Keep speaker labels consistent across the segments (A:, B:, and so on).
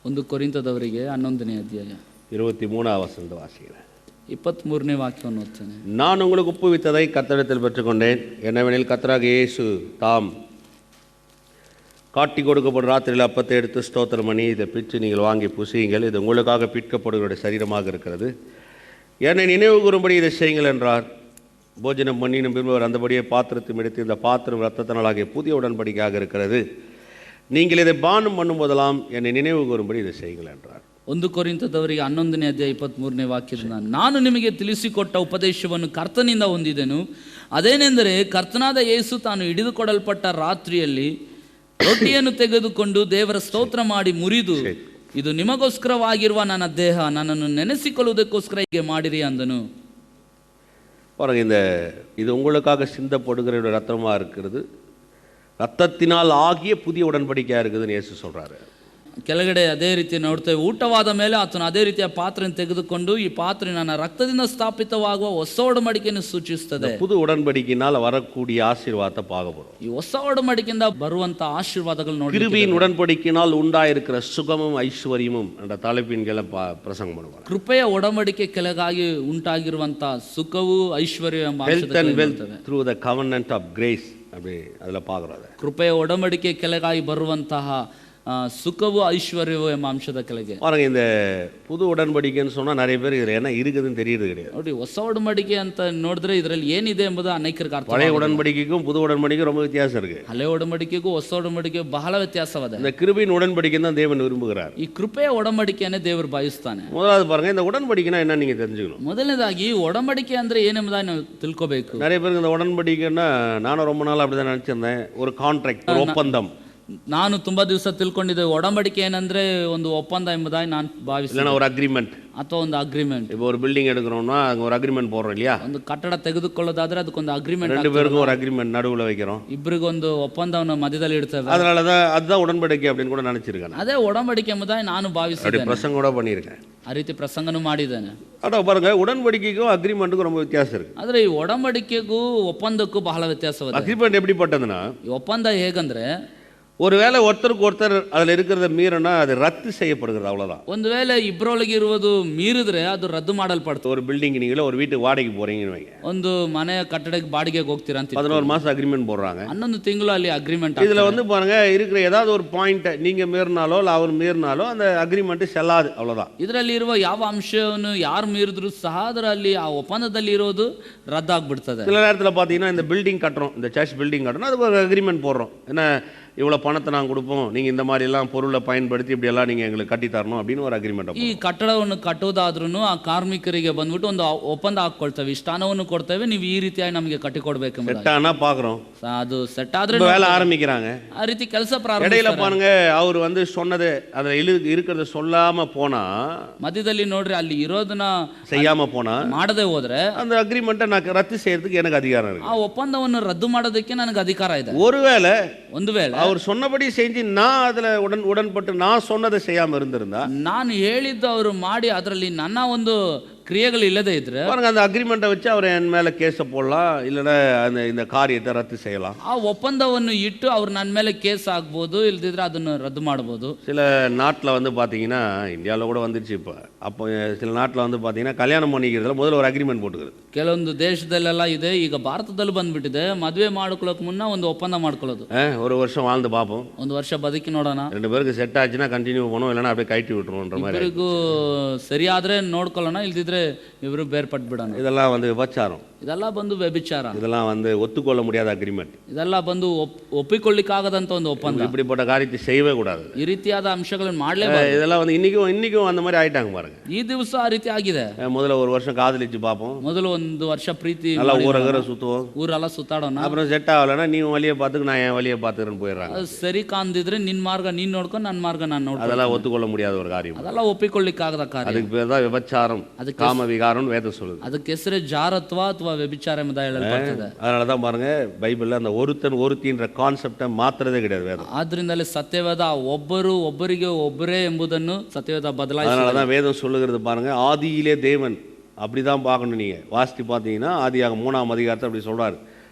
A: ಒಂದು ಕೊರಿಂಥದವರಿಗೆ 11ನೇ ಅಧ್ಯಾಯ
B: 23வது வசனத்தை வாசிக்கிறேன்.
A: 23ನೇ ವಾಕ್ಯವನ್ನು ಓದ್ತೇನೆ.
B: நான் உங்களுக்கு ஒப்புவித்ததை கர்த்தரிடத்தில் பெற்றுக்கொண்டேன். என்னவெனில் கர்த்தராகிய இயேசு தாம் காட்டி கொடுக்கப்படும் ராத்திரியில் அப்பத்தை எடுத்து ஸ்தோத்திரம் பண்ணி இதை பிச்சு நீங்கள் வாங்கி புசியுங்கள், இது உங்களுக்காக பிற்கப்படுவருடைய சரீரமாக இருக்கிறது, என்னை நினைவு கூறும்படி இதை செய்யுங்கள் என்றார். போஜனம் பண்ணினும் பின்பு அந்தபடியே பாத்திரத்தையும் எடுத்து, இந்த பாத்திரம் இரத்தத்தினாலாகிய புதிய உடன்படிக்கையாக இருக்கிறது, நீங்கள் இதை பானம் பண்ணும்போதெல்லாம் என்னை நினைவு கூறும்படி இதை செய்யுங்கள் என்றார்.
A: 1 ಕೊರಿಂಥದವರಿಗೆ 11ನೇ ಅಧ್ಯಾಯ 23ನೇ ವಾಕ್ಯದಿಂದ, ನಾನು ನಿಮಗೆ ತಿಳಿಸಿಕೊಟ್ಟ ಉಪದೇಶವನ್ನು ಕರ್ತನಿಂದ ಹೊಂದಿದೆನು. ಅದೇನೆಂದರೆ, ಕರ್ತನಾದ ಯೇಸು ತಾನು ಹಿಡಿದುಕೊಡಲ್ಪಟ್ಟ ರಾತ್ರಿಯಲ್ಲಿ ರೊಟ್ಟಿಯನ್ನು ತೆಗೆದುಕೊಂಡು ದೇವರ ಸ್ತೋತ್ರ ಮಾಡಿ ಮುರಿದು, ಇದು ನಿಮಗೋಸ್ಕರವಾಗಿರುವ ನನ್ನ ದೇಹ, ನನ್ನನ್ನು ನೆನೆಸಿಕೊಳ್ಳುವುದಕ್ಕೋಸ್ಕರ ಹೀಗೆ ಮಾಡಿರಿ ಅಂದನು.
B: பாருங்க, இது உங்களுக்காக சிந்தப்படுகிற ரத்தமாக இருக்கிறது, ரத்தத்தினால் ஆகிய புதிய உடன்படிக்கையாக இருக்குதுன்னு இயேசு சொல்கிறாரு.
A: ಕೆಳಗಡೆ ಅದೇ ರೀತಿ ನೋಡ್ತೇವೆ, ಊಟವಾದ ಮೇಲೆ ಆತನು ಅದೇ ರೀತಿಯ ಪಾತ್ರೆಯನ್ನು ತೆಗೆದುಕೊಂಡು, ಈ ಪಾತ್ರೆ ನನ್ನ ರಕ್ತದಿಂದ ಸ್ಥಾಪಿತವಾಗುವ ಹೊಸ ಒಡಂಬಡಿಕೆಯನ್ನು ಸೂಚಿಸುತ್ತದೆ.
B: புது உடன்படிக்கையினால் வரக்கூடிய ஆசீர்வாதத்தை பார்க்க போறோம்.
A: ಈ ಹೊಸ ಒಡಂಬಡಿಕೆಯಿಂದ ಬರುವಂತ ಆಶೀರ್ವಾದಗಳು ನೋಡಿ.
B: கிருபையின் உடன்படிக்கையினால் உண்டாயிருக்கிற சுகமும் ஐஸ்வர்யமும் என்ற தலைப்பின் கீழ பிரசங்கம் பண்ணுவாங்க.
A: ಕೃಪೆಯ ಒಡಂಬಡಿಕೆ ಕೆಳಗಾಗಿ ಉಂಟಾಗಿರುವಂತ ಸುಖವು ಐಶ್ವರ್ಯ ಎಂಬ
B: health and wealth through the covenant of grace அப்படி அதில் பார்க்குறோம்.
A: ಕೃಪೆಯ ಒಡಂಬಡಿಕೆ ಕೆಳಗಾಗಿ ಬರುವಂತಹ ಸುಖವು ಐಶ್ವರ್ಯವು ಎಂಬ ಅಂಶದ ಕೆಳಗೆ
B: பாருங்க, இந்த புது உடன்படிக்கைன்னு சொன்னா நிறைய பேர் இதில் என்ன இருக்குதுன்னு தெரியுது கிடையாது.
A: ನೋಡಿ, ಹೊಸ ಒಡಂಬಡಿಕೆ ಅಂತ ನೋಡಿದ್ರೆ ಇದರಲ್ಲಿ ಏನಿದೆ ಎಂಬುದು ಅನೇಕರಿಗೆ ಅರ್ಥ.
B: பழைய உடன்படிக்கைக்கும் புது உடன்படிக்கைக்கும் ரொம்ப வித்தியாசம் இருக்கு.
A: ಹಳೆ ಒಡಂಬಡಿಕೆಗೂ ಹೊಸ ಒಡಂಬಡಿಕೆಗೂ ಬಹಳ ವ್ಯತ್ಯಾಸವಿದೆ.
B: இந்த கிருபையின் உடன்படிக்கை தான் தேவன் விரும்புகிறார்.
A: ಈ ಕೃಪೆಯ ಒಡಂಬಡಿಕೆಯನ್ನೇ ದೇವರು ಬಯಸ್ತಾನೆ.
B: முதலாவது பாருங்க, இந்த உடன்படிக்கைனா என்ன நீங்க தெரிஞ்சுக்கணும்.
A: ಮೊದಲನೇದಾಗಿ ಒಡಂಬಡಿಕೆ ಅಂದ್ರೆ ಏನೆಂಬುದನ್ನು ನಾವು ತಿಳ್ಕೋಬೇಕು.
B: நிறைய பேருக்கு இந்த உடன்படிக்கைன்னா, நானும் ரொம்ப நாள் அப்படிதான் நினைச்சிருந்தேன், ஒரு கான்ட்ராக்ட், ஒரு ಒಪ್ಪಂದம்.
A: ನಾನು ತುಂಬಾ ದಿವಸ ತಿಳ್ಕೊಂಡಿದ್ದೆ ಒಡಂಬಡಿಕೆ ಏನಂದ್ರೆ ಒಂದು ಒಪ್ಪಂದ ಎಂಬುದಾಗಿ ನಾನು ಭಾವಿಸಿದೆ.
B: ஒரு அக்ரிமெண்ட்
A: ಅಥವಾ ಒಂದು ಅಗ್ರಿಮೆಂಟ್.
B: இப்போ ஒரு பில்டிங் எடுக்கிறோம்னா அங்க ஒரு அக்ரிமெண்ட் போடுறோம் இல்லையா?
A: ಒಂದು ಕಟ್ಟಡ ತೆಗೆದುಕೊಳ್ಳೋದಾದ್ರೆ ಅದಕ್ಕೊಂದು ಅಗ್ರಿಮೆಂಟ್.
B: ரெண்டு பேருக்கும் ஒரு அக்ரிமெண்ட் நடுவுல வைக்கிறோம்.
A: ಇಬ್ಬರಿಗೊಂದು ಒಪ್ಪಂದವನ್ನು ಮಧ್ಯದಲ್ಲಿ ಇಡ್ತೇವೆ.
B: அதனாலதான் அதுதான் உடன்படிக்கை அப்படின்னு கூட நினைச்சிருக்கேன்.
A: ಅದೇ ಒಡಂಬಡಿಕೆ ಎಂಬುದಾಗಿ ನಾನು ಭಾವಿಸಿದ್ದೇನೆ.
B: அப்படி பிரசங்கம் கூட பண்ணியிருக்கேன்.
A: ಆ ರೀತಿ ಪ್ರಸಂಗನೂ ಮಾಡಿದ್ದೇನೆ.
B: அட பாருங்க, உடன்படிக்கைக்கும் அக்ரிமெண்ட்டுக்கும் ரொம்ப வித்தியாசம் இருக்கு.
A: ಆದ್ರೆ ಈ ಒಡಂಬಡಿಕೆಗೂ ಒಪ್ಪಂದಕ್ಕೂ ಬಹಳ ವ್ಯತ್ಯಾಸವಿದೆ.
B: அக்ரிமெண்ட் எப்படிப்பட்டதுன்னா,
A: ಈ ಒಪ್ಪಂದ ಹೇಗಂದ್ರೆ,
B: ஒருவேளை ஒருத்தருக்கு ஒருத்தர் அதில் இருக்கிறத மீறினா அது ரத்து செய்யப்படுகிறது, அவ்வளோதான்.
A: ಒಂದು ವೇಳೆ ಇಬ್ಬರೊಳಗೆ ಇರುವುದು ಮೀರಿದ್ರೆ ಅದು ರದ್ದು ಮಾಡಲ್ಪಡ್ತದೆ.
B: ஒரு பில்டிங் நீங்களே ஒரு வீட்டுக்கு வாடகைக்கு போறீங்கன்னு வைங்க.
A: ಒಂದು ಮನೆಯ ಕಟ್ಟಡಕ್ಕೆ ಬಾಡಿಗೆಗೆ ಹೋಗ್ತೀರಾ ಅಂತ
B: 11 மாசம் அக்ரிமெண்ட் போடுறாங்க.
A: 11 ತಿಂಗಳು ಅಲ್ಲಿ ಅಗ್ರಿಮೆಂಟ್.
B: இதுல வந்து பாருங்க, இருக்கிற ஏதாவது ஒரு பாயிண்ட் நீங்க மீறினாலோ இல்லை அவர் மீறினாலோ அந்த அக்ரிமெண்ட் செல்லாது, அவ்வளோதான்.
A: ಇದರಲ್ಲಿ ಇರುವ ಯಾವ ಅಂಶವನ್ನು ಯಾರು ಮೀರಿದ್ರು ಸಹ ಅದರಲ್ಲಿ ಆ ಒಪ್ಪಂದದಲ್ಲಿ ಇರೋದು ರದ್ದಾಗ್ಬಿಡ್ತದೆ.
B: சில நேரத்தில் பார்த்தீங்கன்னா, இந்த பில்டிங் கட்டுறோம், இந்த சர்ச் பில்டிங் கட்டணும், அது ஒரு அக்ரிமெண்ட் போடுறோம். என்ன, இவ்வளோ பணத்தை நாங்கள் கொடுப்போம், நீங்கள் இந்த மாதிரிலாம் பொருளை பயன்படுத்தி இப்படியெல்லாம் நீங்கள் எங்களுக்கு கட்டி தரணும் அப்படின்னு ஒரு ಅಗ್ರಿಮೆಂಟ್.
A: ಈ ಕಟ್ಟಡವನ್ನು ಕಟ್ಟೋದಾದ್ರೂ ಆ ಕಾರ್ಮಿಕರಿಗೆ ಬಂದ್ಬಿಟ್ಟು ಒಂದು ಒಪ್ಪಂದ ಹಾಕೊಳ್ತೇವೆ, ಇಷ್ಟು ಹಣವನ್ನು ಕೊಡ್ತೇವೆ, ನೀವು ಈ ರೀತಿಯಾಗಿ ನಮಗೆ ಕಟ್ಟಿಕೊಡ್ಬೇಕು.
B: ಸೆಟ್ ಆனா பார்க்குறோம்,
A: ಅದು ಸೆಟ್ ಆದ್ರೆ
B: வேலை ஆரம்பிக்கிறாங்க.
A: ಆ ರೀತಿ ಕೆಲಸ ಪ್ರಾರಂಭ.
B: இடையில பாருங்க, அவர் வந்து சொன்னது அதில் இருக்கிறத சொல்லாம போனா,
A: ಮಧ್ಯದಲ್ಲಿ ನೋಡ್ರಿ ಅಲ್ಲಿ ಇರೋದನ್ನ
B: செய்யாம போனா,
A: ಮಾಡದೆ ಹೋದ್ರೆ
B: அந்த அக்ரிமெண்ட்டை நான் ரத்து செய்யறதுக்கு எனக்கு அதிகாரம் இருக்கு.
A: ಆ ಒಪ್ಪಂದವನ್ನು ರದ್ದು ಮಾಡೋದಕ್ಕೆ ನನಗೆ ಅಧಿಕಾರ ಇದೆ.
B: ஒருவேளை
A: ಒಂದು ವೇಳೆ
B: அவர் சொன்னபடி செஞ்சு நான் அதுல உடன்பட்டு நான் சொன்னதை செய்யாம இருந்திருந்தா,
A: ನಾನು ಹೇಳಿದ್ದು ಅವರು ಮಾಡಿ ಅದರಲ್ಲಿ ನನ್ನ ಒಂದು ಕ್ರಿಯೆಗಳು ಇಲ್ಲದೆ ಇದ್ರೆ,
B: பாருங்க, அந்த அக்ரிமெண்ட்டை வச்சு அவர் என் மேல கேஸை போடலாம், இல்லைன்னா இந்த காரியத்தை ரத்து செய்யலாம்.
A: ಆ ಒಪ್ಪಂದವನ್ನು ಇಟ್ಟು ಅವ್ರು ನನ್ನ ಮೇಲೆ ಕೇಸ್ ಆಗ್ಬೋದು, ಇಲ್ದಿದ್ರೆ ಅದನ್ನು ರದ್ದು ಮಾಡ್ಬೋದು.
B: சில நாட்டில் வந்து பார்த்தீங்கன்னா, இந்தியாவில் கூட வந்துருச்சு இப்போ, அப்போ சில நாட்டில் வந்து பார்த்தீங்கன்னா கல்யாணம் பண்ணிக்கிறதுல முதல்ல ஒரு அக்ரிமெண்ட் போட்டுக்கிறது.
A: ಕೆಲವೊಂದು ದೇಶದಲ್ಲೆಲ್ಲ ಇದೆ, ಈಗ ಭಾರತದಲ್ಲಿ ಬಂದ್ಬಿಟ್ಟಿದೆ. ಮದುವೆ ಮಾಡ್ಕೊಳ್ಳೋಕೆ ಮುನ್ನ ಒಂದು ಒಪ್ಪಂದ ಮಾಡ್ಕೊಳ್ಳೋದು.
B: ஒரு வருஷம் வாழ்ந்து பார்ப்போம்,
A: ಒಂದು ವರ್ಷ ಬದುಕಿ ನೋಡೋಣ,
B: ரெண்டு பேருக்கு செட் ஆச்சுன்னா கண்டினியூ பண்ணுவோம், இல்லைன்னா அப்படியே கட்டி விட்டுருவோன்ற மாதிரி.
A: ಇಬ್ಬರಿಗೂ ಸರಿಯಾದ್ರೆ ನೋಡ್ಕೊಳ್ಳೋಣ, ಇಲ್ದಿದ್ರೆ ಇವರು ಬೇರ್ಪಟ್ಟು ಬಿಡೋಣ.
B: இதெல்லாம் வந்து விபச்சாரம்,
A: ಇದೆಲ್ಲ ಬಂದು ವ್ಯಭಿಚಾರ,
B: இதெல்லாம் வந்து ஒத்துக்கொள்ள முடியாத அக்ரிமெண்ட்,
A: ಇದೆಲ್ಲ ಬಂದು ಒಪ್ಪಿಕೊಳ್ಳಿಕ್ಕಾಗದಂತ ಒಂದು ಒಪ್ಪಂದ.
B: இப்படிப்பட்ட காரியத்தை செய்யவே கூடாது.
A: ಈ ರೀತಿಯಾದ ಅಂಶಗಳನ್ನು ಮಾಡಲೇಬಾರದು.
B: இதெல்லாம் வந்து இன்னைக்கும் அந்த மாதிரி ஆயிட்டாங்க பாருங்க.
A: ಈ ದಿವಸ ಆ ರೀತಿ ಆಗಿದೆ.
B: முதல்ல ஒரு வருஷம் காதலிச்சு பார்ப்போம்,
A: ಮೊದಲು ಒಂದು ವರ್ಷ ಪ್ರೀತಿ,
B: நல்லா ஊரகர சுத்துவோம்,
A: ಊರೆಲ್ಲ ಸುತ್ತಾಡೋಣ.
B: அப்புறம் செட் ஆகலைன்னா நீ வழியை பார்த்துக்கு நான் என் வழியை பார்த்துக்கிறேன்னு போயிடுறாங்க.
A: ಅದು ಸರಿ ಕಾಣ್ದಿದ್ರೆ ನಿನ್ ಮಾರ್ಗ ನೀನ್ ನೋಡ್ಕೊಂಡು ನನ್ನ ಮಾರ್ಗ ನಾನು ನೋಡ್ಕೊಂಡು,
B: அதெல்லாம் ஒத்துக்கொள்ள முடியாத ஒரு காரியம்.
A: ಅದೆಲ್ಲ ಒಪ್ಪಿಕೊಳ್ಳಿಕ್ಕಾಗದ ಕಾರ್ಯ.
B: அதுக்கு பேர் தான் விபச்சாரம், காம விகாரம் வேதம் சொல்லுது.
A: ಅದಕ್ಕೆ ಹೆಸರೇ ಜಾರತ್ವ ಅಥವಾ ವ್ಯಭಿಚಾರ ಎಂಬುದಾಗಿ ಹೇಳಲ್ಪಟ್ಟಿದೆ.
B: அதனால தான் பாருங்க, பைபிள்ல அந்த ஒருத்தன் ஒருத்தின்ற கான்செப்டை மாத்துறதே கிடையாது வேதம்.
A: ಆದ್ರಿಂದಲೇ ಸತ್ಯವೇದ ಒಬ್ಬರು ಒಬ್ಬರಿಗೆ ಒಬ್ಬರೇ ಎಂಬುದನ್ನು ಸತ್ಯವೇದ ಬದಲಾಯಿಸಿದೆ.
B: அதனால தான் வேதம் சொல்லுகிறது பாருங்க, ஆதியிலே தேவன், அப்படிதான் பார்க்கணும். நீங்க வாசித்து பார்த்தீங்கன்னா ஆதியாக 3ஆம் அதிகாரத்தை அப்படி சொல்றாரு.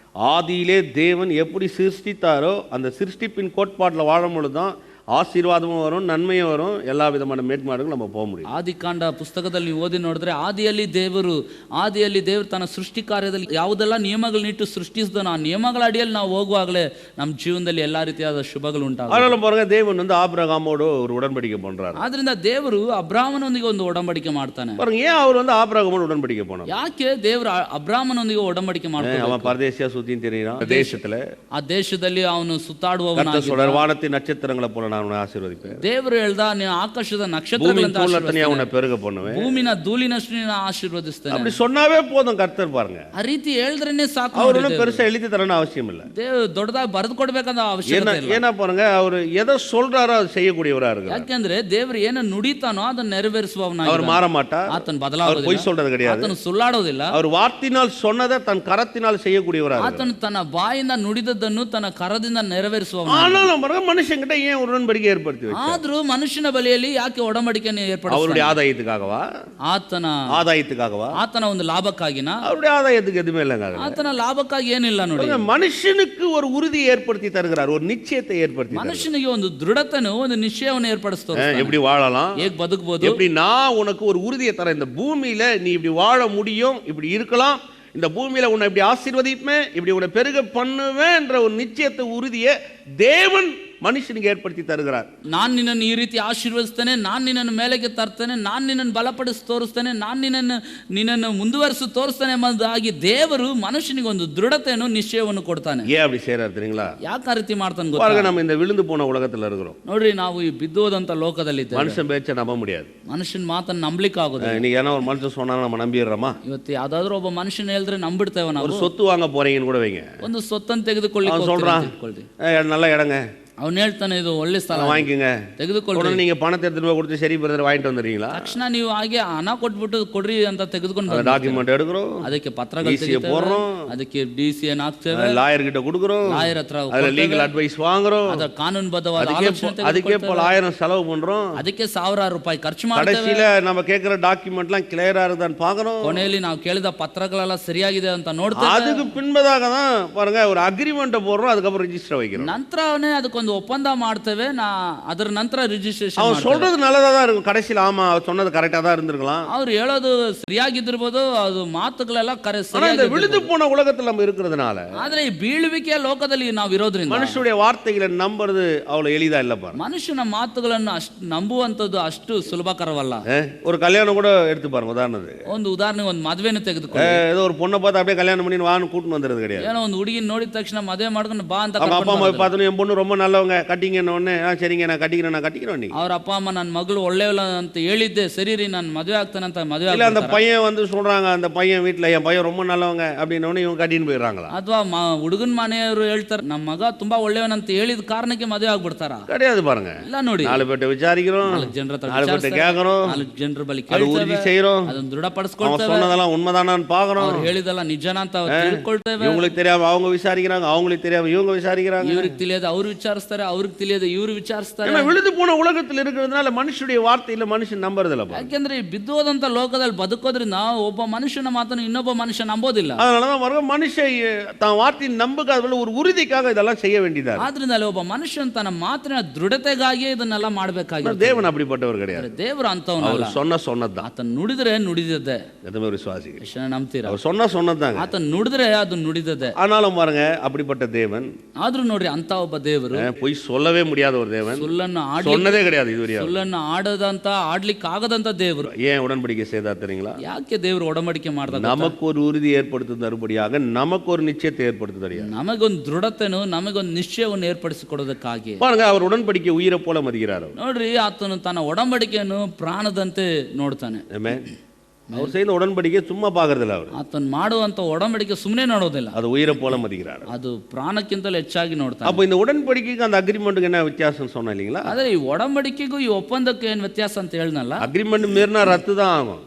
B: ஆதியிலே தேவன் எப்படி சிருஷ்டித்தாரோ அந்த சிருஷ்டிப்பின் கோட்பாட்டில் வாழும் பொழுது தான் ஆசீர்வாதமும் வரும், நன்மையும் வரும், எல்லா விதமான மேற்மாடுகளும் நம்ம போக முடியும்.
A: ಆದಿಕಾಂಡ ಪುಸ್ತಕದಲ್ಲಿ ಓದಿ ನೋಡಿದ್ರೆ ಆದಿಯಲ್ಲಿ ದೇವರು ತನ್ನ ಸೃಷ್ಟಿ ಕಾರ್ಯದಲ್ಲಿ ಯಾವುದೆಲ್ಲ ನಿಯಮಗಳನ್ನಿಟ್ಟು ಸೃಷ್ಟಿಸಿದನೋ ಆ ನಿಯಮಗಳ ಅಡಿಯಲ್ಲಿ ನಾವು ಹೋಗುವಾಗಲೇ ನಮ್ಮ ಜೀವನದಲ್ಲಿ ಎಲ್ಲಾ ರೀತಿಯಾದ ಶುಭಗಳು ಉಂಟಾಗುತ್ತೆ.
B: அதனால பாருங்க, தேவன் வந்து ஆபிரகாமோடு ஒரு உடன்படிக்கை பண்றாரு.
A: ಆದ್ರಿಂದ ದೇವರು ಅಬ್ರಾಮನೊಂದಿಗೆ ಒಂದು ಒಡಂಬಡಿಕೆ ಮಾಡ್ತಾನೆ.
B: பாருங்க, ஏன் அவர் வந்து ஆபிரகாமோடு உடன்படிக்கை போனார்?
A: ಯಾಕೆ ದೇವರು ಅಬ್ರಾಮನೊಂದಿಗೆ ಒಡಂಬಡಿಕೆ ಮಾಡ್ತಾನೆ?
B: அவன் பரதேசியா சுத்தின்னு தெரியுறான் தேசத்துல.
A: ಆ ದೇಶದಲ್ಲಿ ಅವನು ಸುತ್ತಾಡುವವನಾಗಿ,
B: கர்த்தர் சொல்றார், வானத்தின் நட்சத்திரங்களை போல நான் உன்னை ஆசீர்வதிப்பேன்.
A: ದೇವರು ಹೇಳ್ದ, ನೀನು ಆಕಾಶದ ನಕ್ಷತ್ರಗಳಂತೆ
B: அவனை பெருக பண்ணுவேன்,
A: ಭೂಮಿನ ಧೂಳಿನಷ್ಟು ನೀನು ಆಶೀರ್ವದಿಸ್ತೇನೆ.
B: அப்படி சொன்னாவே போதும் கர்த்தர். பாருங்க,
A: ಆ ರೀತಿ ಹೇಳಿದ್ರೇನೆ ಸಾಕು.
B: அவரு பெருசா எழுதி தரணும் அவசியம் இல்ல.
A: ದೊಡ್ಡದಾಗಿ ಬರೆದು ಕೊಡ್ಬೇಕಂತ ಅವಶ್ಯಕತೆ ಇಲ್ಲ.
B: ஏன்னா பாருங்க, அவர் எதை சொல்றாரோ அதை செய்யக்கூடியவரா இருக்கு.
A: ಯಾಕೆಂದ್ರೆ ದೇವರು ಏನು ನುಡಿತಾನೋ ಅದನ್ನ ನೆರವೇರಿಸುವವನಾಗಿ,
B: அவர் மாற மாட்டார்,
A: ಆತನ ಬದಲಾಗೋದಿಲ್ಲ,
B: பொய் சொல்றது கிடையாது,
A: ಆತನು ಸುಳ್ಳಾಡೋದಿಲ್ಲ,
B: அவர் வார்த்தையினால் சொன்னதை தன் கரத்தினால் செய்யக்கூடியவரா இருக்கு.
A: ಆತನು ತನ್ನ ಬಾಯಿಂದ ನುಡಿದದ್ದನ್ನು ತನ್ನ ಕರದಿಂದ ನೆರವೇರಿಸುವವನು.
B: ஆனாலும் பாருங்க, மனுஷங்கிட்ட ஏன் உடன்படிக்கை ஏற்படுத்தி வச்சார்?
A: ಆದ್ರೂ ಮನುಷ್ಯನ ಬಳಿಯಲ್ಲಿ ಯಾಕೆ ಒಡಂಬಡಿಕೆಯನ್ನು ಏರ್ಪಡಿಸಿದ?
B: அவருடைய ஆதாயத்துக்காகவா?
A: ಆತನ ಒಂದು ಲಾಭಕ್ಕಾಗಿನ?
B: அவருடைய ஆதாயத்துக்கு எதுவுமே இல்லைங்க.
A: ಆತನ ಲಾಭಕ್ಕಾಗಿ ಏನಿಲ್ಲ ನೋಡಿ.
B: மனுஷனுக்கு ஒரு உறுதி ஏற்படுத்தி தருகிறார், ஒரு நிச்சயத்தை ஏற்படுத்தி.
A: ಮನುಷ್ಯನಿಗೆ ಒಂದು ದೃಢತೆನು, ಒಂದು ನಿಶ್ಚಯವನ್ನು ಏರ್ಪಡಿಸ್ತಾರೆ.
B: எப்படி வாழலாம்,
A: ಹೇಗೆ ಬದುಕಬಹುದು,
B: எப்படி நான் உனக்கு ஒரு உறுதியை தரேன், இந்த பூமியில நீ இப்படி வாழ முடியும், இப்படி இருக்கலாம், இந்த பூமியில உன்னை இப்படி ஆசீர்வதிப்பேன், இப்படி உன்னை பெருக பண்ணுவேன் என்ற ஒரு நிச்சயத்தை, உறுதியை தேவன் ಮನುಷ್ಯನಿಗೆ ಏರ್ಪಡಿಸಿ ತರುகிறார்.
A: ನಾನು ನಿನ್ನನ್ನು ಈ ರೀತಿ ಆಶೀರ್ವದಿಸ್ತೇನೆ, ನಾನು ನಿನ್ನನ್ನು ಮೇಲೆಗೆ ತರ್ತೇನೆ, ನಾನು ನಿನ್ನನ್ನು ಬಲಪಡಿಸಿ ತೋರಿಸ್ತೇನೆ, ನಾನು ನಿನ್ನನ್ನು ಮುಂದುವರಿಸಿ ತೋರಿಸ್ತೇನೆ ಎಂಬುದಾಗಿ ದೇವರು ಮನುಷ್ಯನಿಗೆ ಒಂದು ದೃಢತೆಯನ್ನು, ನಿಶ್ಚಯವನ್ನು ಕೊಡ್ತಾನೆ.
B: ஏன் அப்படி செய்றாரு தெரியுங்களா?
A: ಯಾಕೆ ಆ ರೀತಿ ಮಾಡ್ತಾನೆ ಗೊತ್ತಾ?
B: பாருங்க, நம்ம இந்த விழுந்து போன உலகத்துல இருக்கிறோம்.
A: ನೋಡ್ರಿ, ನಾವು ಈ ಬಿದ್ದೋದಂತ ಲೋಕದಲ್ಲಿ ಇದ್ದೇವೆ.
B: மனுஷன் பேச்ச நம்ப முடியாது.
A: ಮನುಷ್ಯನ ಮಾತನ್ನು ನಂಬಲಿಕ್ಕೆ ಆಗೋದಿಲ್ಲ.
B: நீ ஏன்னா ஒரு மனுஷன் சொன்னா நம்ம நம்பிடுறோமா?
A: ಇವತ್ತು ಯಾವ್ದಾದ್ರು ಒಬ್ಬ ಮನುಷ್ಯನ ಹೇಳಿದ್ರೆ ನಂಬಿಡ್ತೇವೆ ನಾವು.
B: ஒரு சொத்து வாங்க போறீங்கன்னு கூட வைங்க,
A: ಒಂದು ಸೊತ್ತನ್ನು ತೆಗೆದುಕೊಳ್ಳಿ
B: சொல்றான், நல்ல இடங்க,
A: ಅವನು ಹೇಳ್ತಾನೆ, ಇದು ಒಳ್ಳೆ ಸ್ಥಳ,
B: வாங்கிக்கங்க,
A: ತೆಗೆದುಕೊಳ್ಳಿ.
B: நீங்க பணத்தை எடுத்துட்டு போய் கொடுத்து சரி பிரதர் வாங்கிட்டு வந்துடுறீங்களா?
A: ತಕ್ಷಣ ನೀವು ಹಾಗೆ ಹಣ ಕೊಟ್ಬಿಟ್ಟು ಕೊಡ್ರಿ ಅಂತ ತೆಗೆದುಕೊಂಡು
B: டாக்குமெண்ட் எடுக்கிறோம்,
A: ಅದಕ್ಕೆ ಪತ್ರಗಳು
B: போடுறோம்,
A: ಅದಕ್ಕೆ ಡಿಸಿ ಹಾಕ್ತೇವೆ,
B: லாயர் கிட்ட கொடுக்குறோம்,
A: ಲಾಯರ್ ಹತ್ರ
B: அதுல லீகல் அட்வைஸ் வாங்குறோம்,
A: ಅದರ ಕಾನೂನುಬದ್ಧವಾದ ಆಲೋಚನೆ
B: அதுக்கே பல ஆயிரம் செலவு பண்றோம்,
A: ಅದಕ್ಕೆ ಸಾವಿರಾರು ರೂಪಾಯಿ ಖರ್ಚು ಮಾಡ್ತೇವೆ.
B: கடைசில நம்ம கேக்குற டாக்குமெண்ட்லாம் கிளியரா இருக்குதான்னு பார்க்கறோம்,
A: ಕೊನೆಯಲ್ಲಿ ನಾವು ಕೇಳಿದ ಪತ್ರಗಳೆಲ್ಲ ಸರಿಯಾಗಿದೆ ಅಂತ ನೋಡ್ತೇವೆ.
B: அதுக்கு பின்பதாக தான் பாருங்க ஒரு அக்ரிமெண்ட் போடுறோம், அதுக்கு அப்புறம் ரெஜிஸ்டர் வைக்கிறோம்.
A: ನಂತರನೇ ಅದಕ್ಕೊಂದು ಒಪ್ಪಂದ ಮಾಡ್ತೇವೆ, ಅದರ ನಂತರ ರಿಜಿಸ್ಟ್ರೇಷನ್.
B: அவன் சொல்றது நல்லதா தான் இருக்கும், கடைசில ஆமா அவர் சொன்னது கரெக்டா தான் இருந்திருக்கலாம்,
A: ಅವ್ರು ಹೇಳೋದು ಸರಿಯಾಗಿದ್ದಿರಬಹುದು, ಅದು ಮಾತುಗಳೆಲ್ಲ
B: இந்த விழுந்து போன உலகத்துல நம்ம இருக்கிறதுனால,
A: ಆದ್ರೆ ಈ ಬೀಳುವಿಕೆಯ ಲೋಕದಲ್ಲಿ ನಾವು ಇರೋದ್ರಿಂದ
B: மனுஷனுடைய வார்த்தைகளை நம்புறது அவ்வளவு எளிதா இல்ல. பாருங்க,
A: ಮನುಷ್ಯನ ಮಾತುಗಳನ್ನು ನಂಬುವಂತದ್ದು ಅಷ್ಟು ಸುಲಭಕರವಲ್ಲ.
B: ஒரு கல்யாணம் கூட எடுத்து பாருங்க, உதாரணத்துக்கு
A: ಒಂದು ಉದಾಹರಣೆ, ಒಂದು ಮದುವೆನ ತೆಗೆದುಕೊಳ್ಳಿ.
B: ஏதோ ஒரு பொண்ணை பார்த்து அப்படியே கல்யாணம் பண்ணி வான்னு கூட்டு வந்துறது கிடையாது.
A: ಏನೋ ಒಂದು ಹುಡುಗಿ ನೋಡಿದ ತಕ್ಷಣ ಮದುವೆ ಮಾಡ್ಕೊಂಡು ಬಾ ಅಂತ
B: அவங்க அப்பா அம்மா பார்த்தோன்னே என் பொண்ணு ரொம்ப நல்லவங்க கட்டிங்கன்னு உடனே சரிங்க நான் கட்டிக்கிறேன் நீ.
A: ಅವ್ರ ಅಪ್ಪ ಅಮ್ಮ ನನ್ನ ಮಗಳು ಒಳ್ಳೆಯವಳ ಅಂತ ಹೇಳಿದ್ದೆ, ಸರಿ ರೀ ನಾನು ಮದುವೆ ಆಗ್ತಾನೆ ಅಂತ ಮದುವೆ
B: இல்ல அந்த பையன் வந்து சொல்றாங்க, அந்த பையன் வீட்டுல என் பையன் ரொம்ப நல்லவங்க அப்படின்னு இவங்க கட்டின்னு போயிடுறாங்களா?
A: ಅಥವಾ ಹುಡುಗನ ಮನೆಯವರು ಹೇಳ್ತಾರೆ ನಮ್ಮ ಮಗ ತುಂಬಾ ಒಳ್ಳೆಯವನಂತ ಹೇಳಿದ ಕಾರಣಕ್ಕೆ ಮದುವೆ ಆಗ್ಬಿಡ್ತಾರ?
B: கிடையாது. பாருங்க,
A: ಇಲ್ಲ ನೋಡಿ,
B: 4 பேர்ட்ட விசாரிக்கிறோம்,
A: 4 ಜನರ ಹತ್ರ
B: 4 பேர்ட்ட கேக்குறோம்,
A: 4 ಜನರ ಬಳಿ
B: உறுதி செய்றோம்,
A: ಅದನ್ನ
B: அவன்
A: ದೃಢಪಡಿಸ್ಕೊಳ್ತೇವೆ,
B: சொன்னதெல்லாம் உண்மைதானான்னு பாக்குறோம்,
A: ಅವ್ರು ಹೇಳಿದಲ್ಲ ನಿಜನಾ ಅಂತ ತಿಳ್ಕೊಳ್ತೇವೆ.
B: இவங்களுக்கு தெரியாம அவங்க விசாரிக்கிறாங்க, அவங்களுக்கு தெரியாம இவங்க விசாரிக்கிறாங்க,
A: ಇವ್ರಿಗೆ ತಿಳಿಯದೆ ಅವ್ರು ವಿಚಾರಿಸ್ತಾರೆ, ಅವ್ರಿಗೆ ತಿಳಿಯದೆ ಇವ್ರು ವಿಚಾರಿಸ್ತಾರೆ.
B: விழுந்து போன உலகத்தில் இருக்கிறதுனால மனுஷனுடைய வார்த்தையில மனுஷன் நம்புறதில்ல.
A: ಯಾಕೆಂದ್ರೆ ಈ ಬಿದ್ದೋದಂತ ಲೋಕದಲ್ಲಿ ಬದುಕೋದ್ರಿಂದ ಒಬ್ಬ ಮನುಷ್ಯನ ಮಾತನ್ನು ಇನ್ನೊಬ್ಬ ಮನುಷ್ಯ ನಂಬೋದಿಲ್ಲ.
B: அதனாலதான் மனுஷன் தான் வார்த்தையை நம்புக்காத ஒரு உறுதிக்காக இதெல்லாம் செய்ய வேண்டியதா.
A: ಆದ್ರಿಂದ ಒಬ್ಬ ಮನುಷ್ಯನ ತನ್ನ ಮಾತಿನ ದೃಢತೆಗಾಗಿ ಇದನ್ನೆಲ್ಲ ಮಾಡಬೇಕಾಗಿದೆ.
B: தேவன் அப்படிப்பட்டவர் கிடையாது.
A: ದೇವರು ಅಂತವನಲ್ಲ.
B: அவர் சொன்னதுதான்.
A: ಆತನ ನುಡಿದ್ರೆ ನುಡಿದದೆ.
B: எதுமே விசுவாசிகள்
A: ಎಷ್ಟು ನಂಬ್ತೀರಾ?
B: அவர் சொன்னதுதான்.
A: ಆತನ ನುಡಿದ್ರೆ ಅದು ನುಡಿದದೆ.
B: ஆனாலும் பாருங்க, அப்படிப்பட்ட தேவன்,
A: ಆದ್ರೂ ನೋಡ್ರಿ ಅಂತ ಒಬ್ಬ ದೇವರು,
B: போய் சொல்லவே முடியாத ஒரு தேவன்,
A: ಸುಳ್ಳನ್ನು
B: சொன்னதே கிடையாது இதுவரையும்,
A: ಸುಳ್ಳನ್ನು ಆಡದಂತ ಆಡ್ಲಿಕ್ಕೆ ಆಗದಂತ ದೇವರು.
B: ஏன் உடன்படிக்கை செய்தார் தெரியுங்களா?
A: ಯಾಕೆ ದೇವರು ಒಡಂಬಡಿಕೆ ಮಾಡ್ದ?
B: நமக்கு ஒரு உறுதி ஏற்படுத்துதற்படியாக, நமக்கு ஒரு நிச்சயத்தை ஏற்படுத்துதறியாக,
A: ನಮಗೊಂದು ದೃಢತೆನು, ನಮಗೊಂದು ನಿಶ್ಚಯವನ್ನು ಏರ್ಪಡಿಸಿಕೊಡೋದಕ್ಕಾಗಿ.
B: பாருங்க, அவர் உடன்படிக்கை உயிரை போல மதிக்கிறார்.
A: ನೋಡ್ರಿ, ಆತನು ತನ್ನ ಒಡಂಬಡಿಕೆಯನ್ನು ಪ್ರಾಣದಂತೆ ನೋಡ್ತಾನೆ.
B: அவர் செய்த உடன்படிக்கை சும்மா பாக்குறதில்ல, அவர்
A: ಆತನು ಮಾಡುವಂತ ಒಡಂಬಡಿಕೆ ಸುಮ್ಮನೆ ನೋಡೋದಿಲ್ಲ,
B: அது உயிரை போல மதிக்கிறார்,
A: ಅದು ಪ್ರಾಣಕ್ಕಿಂತಲೂ ಹೆಚ್ಚಾಗಿ ನೋಡ್ತಾನೆ.
B: அப்ப இந்த உடன்படிக்கைக்கு அந்த அக்ரிமெண்ட்டுக்கு என்ன வித்தியாசம் சொன்னா இல்லீங்களா?
A: ಆದ್ರೆ ಈ ಒಡಂಬಡಿಕೆಗೂ ಈ ಒಪ್ಪಂದಕ್ಕೆ ಏನು ವ್ಯತ್ಯಾಸ ಅಂತ ಹೇಳ್ನಲ್ಲ.
B: அக்ரிமெண்ட் மீறினா ரத்து தான் ஆகும்,